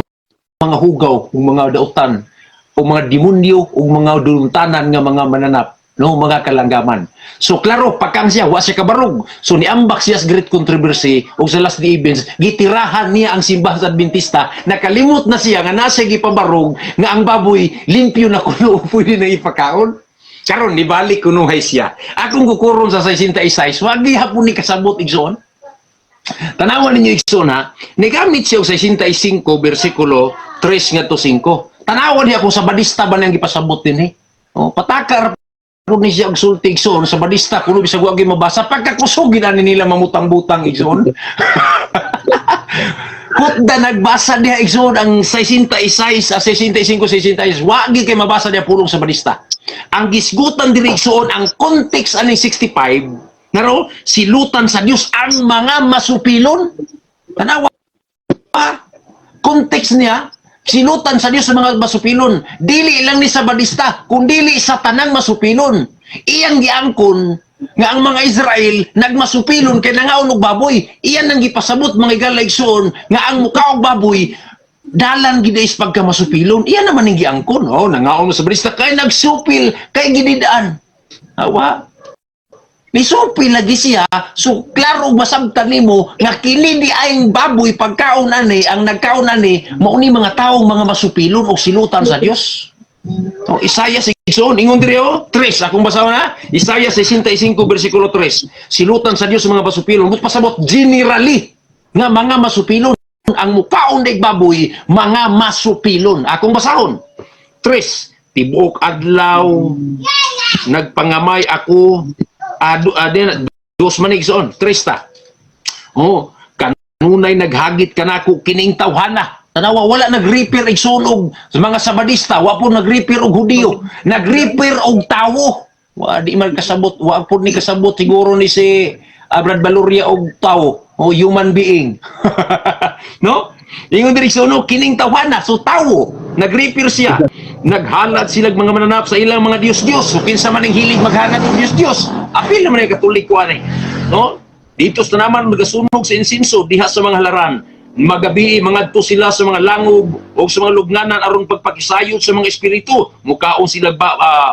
mga hugaw ug mga dautan o mga demonyo ug mga dulumtanan nga mga mananap no mga kalanggaman so klaro pakang siya wa siya kabarog so niambak siya sa great controversy ug sa last day events gitirahan niya ang simbahan sa Adventista nakalimot na siya nga nasa gipabarog nga ang baboy limpyo na kuno pwede na ipakaon karon nibalik kunuhay siya akong kukuron sa 66 wa gihapon ni kasabot igsoon tanawan ninyo igsoon ha nigamit siya og 65 bersikulo 3 ngadto 5 tanawan niya kung sa Badista ba nang gipasabot dinhi patakar po ni siya og sulti igsoon sa Badista kuno bisag wa gyud mabasa pagkakusugin ani nila mamutang-butang igsoon kutda nagbasa diha igsoon ang 66 65 66 wa gyud kay mabasa diha pulong sa Badista ang gisgutan diri igsoon ang context ani 65 naro silutan sa Dios ang mga masupilon tanawa context niya silutan sa Dios sa mga masupilon dili lang ni sa Badista kundi sa tanang masupilon iyang giangkon nga ang mga Israel nagmasupilon kay nangaon og baboy iyan ang gipasabot mga igalaigsoon nga ang muka og baboy dalan gid is pagka masupilon iyan naman ang giangkon nangaon sa Badista kay nagsupil kay gididaan awa nisupil lagi siya, so klaro masabtan nimo nga kini di aing baboy pagkaon ani, ang nagkaon ani, mao ni mga taong mga masupilon o silutan sa Dios. Isaiah 6, ingon diri 3, akong basaw na, Isaiah 65 bersikulo 3. Silutan sa Dios mga masupilon, but pasabot generally nga mga masupilon ang mukaon dig baboy, mga masupilon. Akong basahon. 3, tibuok adlaw nagpangamay ako dos manigsoon, 3 kanunay naghagit kanako kining tawhana tanawa wala nag-repair igsoon og mga Sabadista wa po nag-repair og Hudiyo nag-repair og tawo wa di man kasabot wa po ni kasabot siguro ni si Brad Baluria og tawo o human being no ingon diri no kining tawhana so tawo nag-repair siya naghanad sila mga mananap sa ilang mga Diyos-Diyos so kinsa man ang hilig maghanad og Diyos-Diyos apil naman ang Katolik ko ani no dito sa naman magasunog sa insinso diha sa mga halaran magabi mangadto sila sa mga langub o sa mga lugnanan aron pagpakisayod sa mga espiritu mukaon sila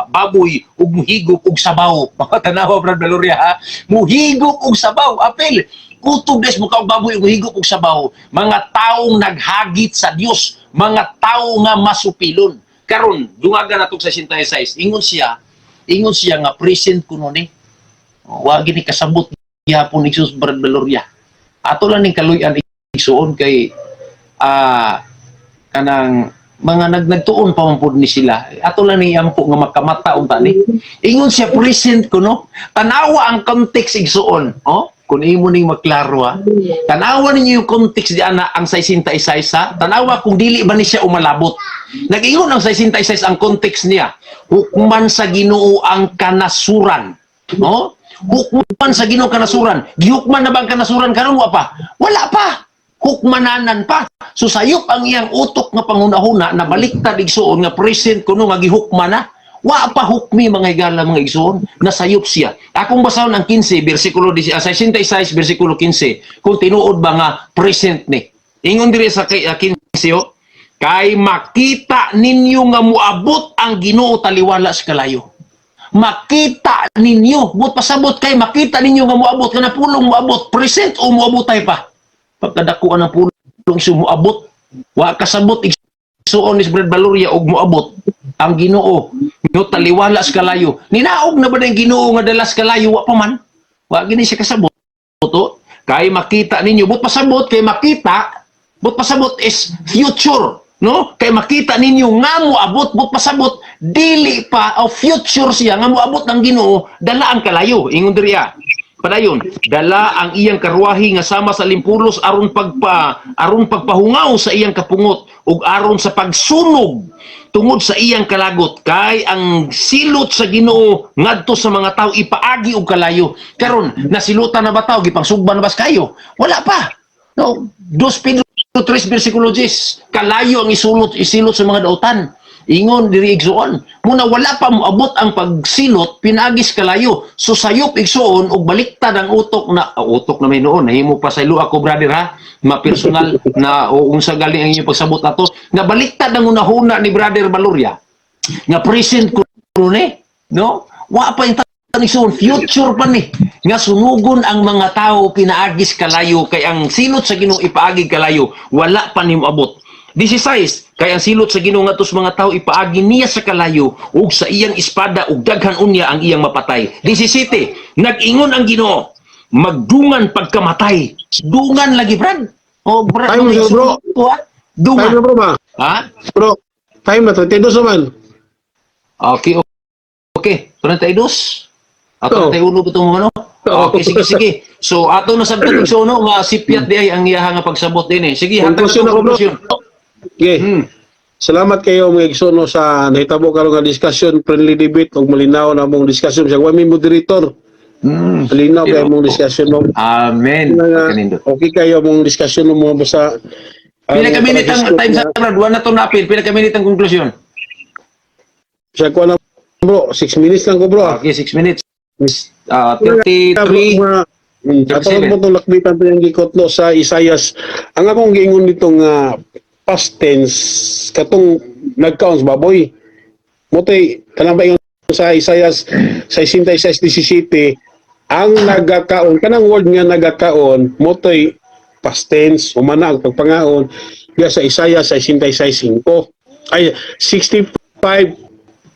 baboy ug muhigop og sabaw tanawa Brad Valoria ha muhigop og sabaw apil kutob des mukaong baboy ug muhigop og sabaw mga taong naghagit sa Dios mga tao nga masupilon karon dungagan natong 66 ingon siya nga present kuno ni wa gini kasabot gyapon ni Jesus Brad Valoria ato lang ning kaluy-an igsoon kay kanang mga nagtuon pa man pud ni sila ato lang ni ampo nga makamata unta ni ingon siya present kuno tanawa ang context igsoon kung imo ning maklaro tanawa ninyo yung context di ana ang 66 ha tanawa kung dili ba ni siya umalabot nag-ingon ang 66 ang context niya hukman sa Ginoo ang kanasuran hukman sa Ginoo kanasuran gihukman na ba ang kanasuran karon wala pa hukmananan pa so sayop ang iyang utok nga panghunahuna na baliktad igsoon nga present kuno nga gihukman na wa pa hukmi mga higala mga igsoon nasayop siya akong basahon ang 15 bersikulo 66 bersikulo 15 kung tinuod ba nga present ni ingon diri sa 15 kay makita ninyo nga muabot ang Ginoo taliwala sa kalayo makita ninyo but pasabot kay makita ninyo nga muabot kana pulong muabot present o muabot tay pa pagkadakuan ng pulong isu moabot. Wa kasabot igsuon ni Brad Valoria og moabot ang Ginoo no taliwala sa kalayo. Ninaog na ba ang Ginoo nga dalas kalayo wa pa man? Wa gini siya kasabot. To kay makita ninyo but pasabot kay makita but pasabot is future no kay makita ninyo nga moabot but pasabot dili pa o future siya nga moabot ang Ginoo dala ang kalayo ingon diriya padayon dala ang iyang karwahi nga sama sa limpulos aron pagpahungaw sa iyang kapungot ug aron sa pagsunog tungod sa iyang kalagot kay ang silot sa Ginoo ngadto sa mga tao ipaagi og kalayo karon nasilutan na ba tao gipangsugban na bas kayo wala pa no 2 Pedro 3 versikulo 10 kalayo ang isilot sa mga dautan ingon diri igsuon muna wala pa moabot ang pagsilot pinagis kalayo so sayop igsuon og baliktad ang utok na may noon nahimo pa sa ilo ako brother ha ma-personal na unsa galing ang inyong pagsabot ato nga baliktad ang unahuna ni brother Valoria nga present ko ni no wa pa yung igsuon future pa ni nga sunugon ang mga tao pinaagis kalayo kay ang silot sa Ginoo ipaagi kalayo wala pa ni moabot 16 kay ang silot sa Ginoo ngadto sa mga tao ipaagi niya sa kalayo ug sa iyang espada ug daghan unya ang iyang mapatay 17 nag-ingon ang Ginoo magdungan pagkamatay dungan lagi brad o brad Time na, bro. dungan Time na bro ba? ha Bro, time na 32 naman. okay okay 32 ato Oo. 31 ba itong ano Oo. okay sige so ato na sabtan igsuon no nga sipiat di ay ang iyaha nga pagsabot din sige hatag Conclusion na ako, bro. konklusyon Okay. Salamat kayo mga igsoon no, sa nahitabo karon nga discussion, friendly debate ug malinaw na mong discussion sa wa mi moderator. Malinaw kay mong discussion mo. amen kanindot Okay kayo mong discussion mo basta pila ka minute ang time sa brad wala na to napil pila ka minute ang konklusyon sa ko na bro, 6 minutes lang ko bro. okay 6 minutes 33 Ato mo itong lakbitan pa yung gikotlo sa Isaias. Ang akong giingon nito nga past tense, katong nagkaon sa baboy. Motoy, kanang ba yung sa Isaias 66:17, ang nagakaon, kanang word nga nagakaon, motoy past tense, umana ang pagpangaon, diya sa Isaias 66:5. Ay, 65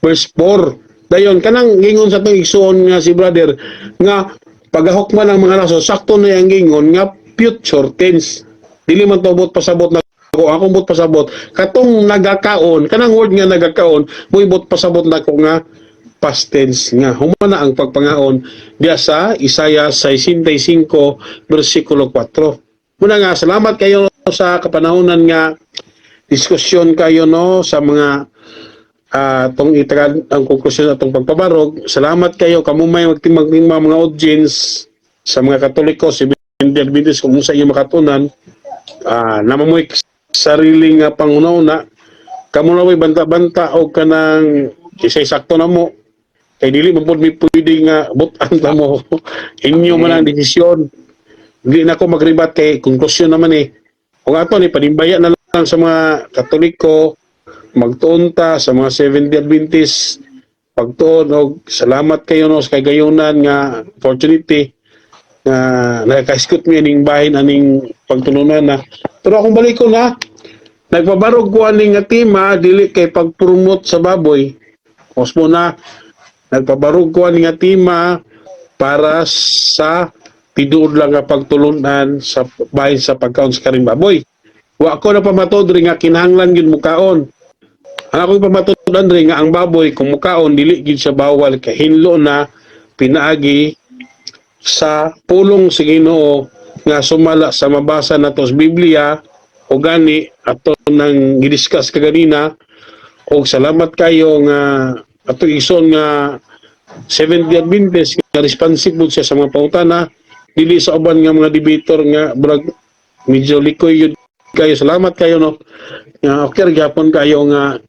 verse 4. Dayon, kanang gingon sa itong igsuon nga si brother, nga pagahok man ang mga raso, sakto na yung gingon nga future tense. Dili man to bot pasabot na ako, akong bot pasabot. Katong nagakaon, kanang word nga nagakaon, mo'y bot pasabot na ko nga past tense nga. Humana ang pagpangaon diya sa Isaiah 65 versikulo 4. Muna nga, salamat kayo sa kapanahonan nga diskusyon kayo no sa mga tong itagad ang konklusyon atong pagpabarog. Salamat kayo kamumay magtimbang mga audience sa mga Katoliko, si Adventist kung sa iyo makatunan namamoy sarili nga pangunaw kamo na way banta-banta o kanang isay sakto na mo kay dili man pud mi pwede nga butan ta mo inyo man ang desisyon dili na ko magribat kay konklusyon naman kung ato ni panimbaya na lang sa mga Katoliko magtuunta sa mga 70 Adventist pagtuon og salamat kayo no sa kagayunan nga opportunity nga nakaiskot mi aning bahin aning pagtulunan na pero akong balik ko na nagpabarog ko aning nga tema dili kay pagpromote sa baboy osmo na nagpabarog ko aning nga tema para sa tiduod lang nga pagtulunan sa bahin sa pagkaon sa karing baboy wa ko na pamatod rin nga kinahanglan gyud mukaon. Ang akong pamatudan rin nga ang baboy kung mukaon dili gid siya bawal kay hinlo na pinaagi sa pulong sa Ginoo nga sumala sa mabasa nato sa Biblia o gani ato nang gidiscuss kaganina og salamat kayo nga ato ison nga 70 Adventist nga responsible siya sa mga pautana dili sa uban nga mga debater nga brag medyo likoy yun kayo salamat kayo no nga okay gyapon kayo nga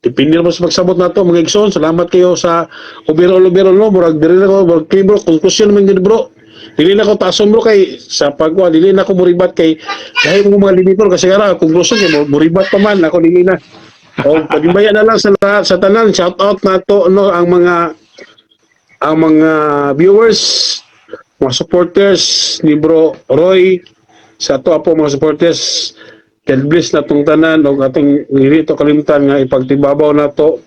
depende naman sa pagsabot na to, mga igsoon. Salamat kayo sa overall no. Murag diri na ko, murag kay bro, conclusion naman yun bro. Dili na ko tason bro kay sa pagwa, dili na ko muribat kay dahil mga limitor kasi nga conclusion kay muribat pa man ako dili na. O pagimbaya na lang sa tanan, shout out na to no ang mga viewers, mga supporters ni Bro Roy sa to po mga supporters God bless na tong tanan o ating dili to kalimtan nga ipagtibabaw na to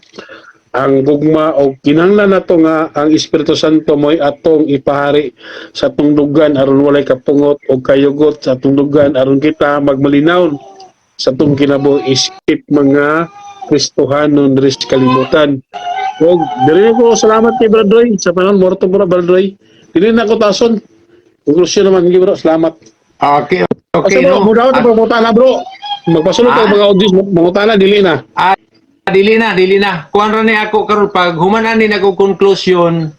ang gugma o kinahanglan na to nga ang Espiritu Santo mo'y atong ipahari sa atong dugan aron walay kapungot o kayugot sa atong dugan aron kita magmalinaw sa atong kinabuhi isip mga Kristohanon diri sa kalibutan. O diri ko salamat kay Brad Roy sa panahon morto Brad Roy. Dili na ko tason. Konklusyon naman gi bro, salamat. Okay, okay, Bro, no. mudaw ta pangutana bro. Magpasulod tayo mga audience mangutana dili na. Dili na. Kuan ra ni ako karon pag humanan ni nako conclusion,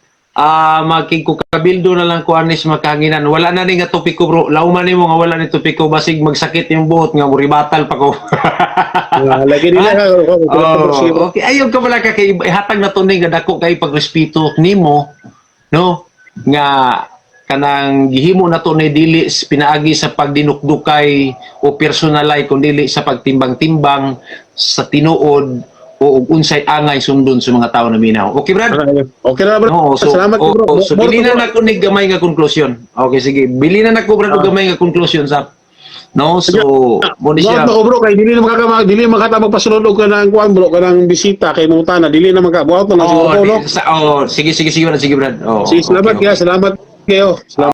magkikabildo na lang kuan is makahanginan. Wala na ni nga topiko bro. Lauman nimo nga wala ni topiko basig magsakit yung buot nga muribatal pa ko. Lagi nila ha. Okay, ayon ka wala ka kay hatag na to ni nga dako kay pagrespeto nimo, no? Nga kanang gihimo na to ni dili pinaagi sa pagdinukdukay o personalay kun dili sa pagtimbang-timbang sa tinuod o unsay angay sundon sa mga tao na minaw. Okay, Brad? Okay na bro. Oo, so, Salamat bro. so bili na nako ni gamay nga konklusyon. Okay, sige. Bili na nako Brad og gamay nga konklusyon sa no, so mo ni siya. Buhat bro kay dili na makata magpasulod og kanang kuan bro kanang bisita kay mangutana dili na buhat na siguro no. Sige Brad. Oh, Sige, salamat okay. kaya, salamat kayo. Salamat.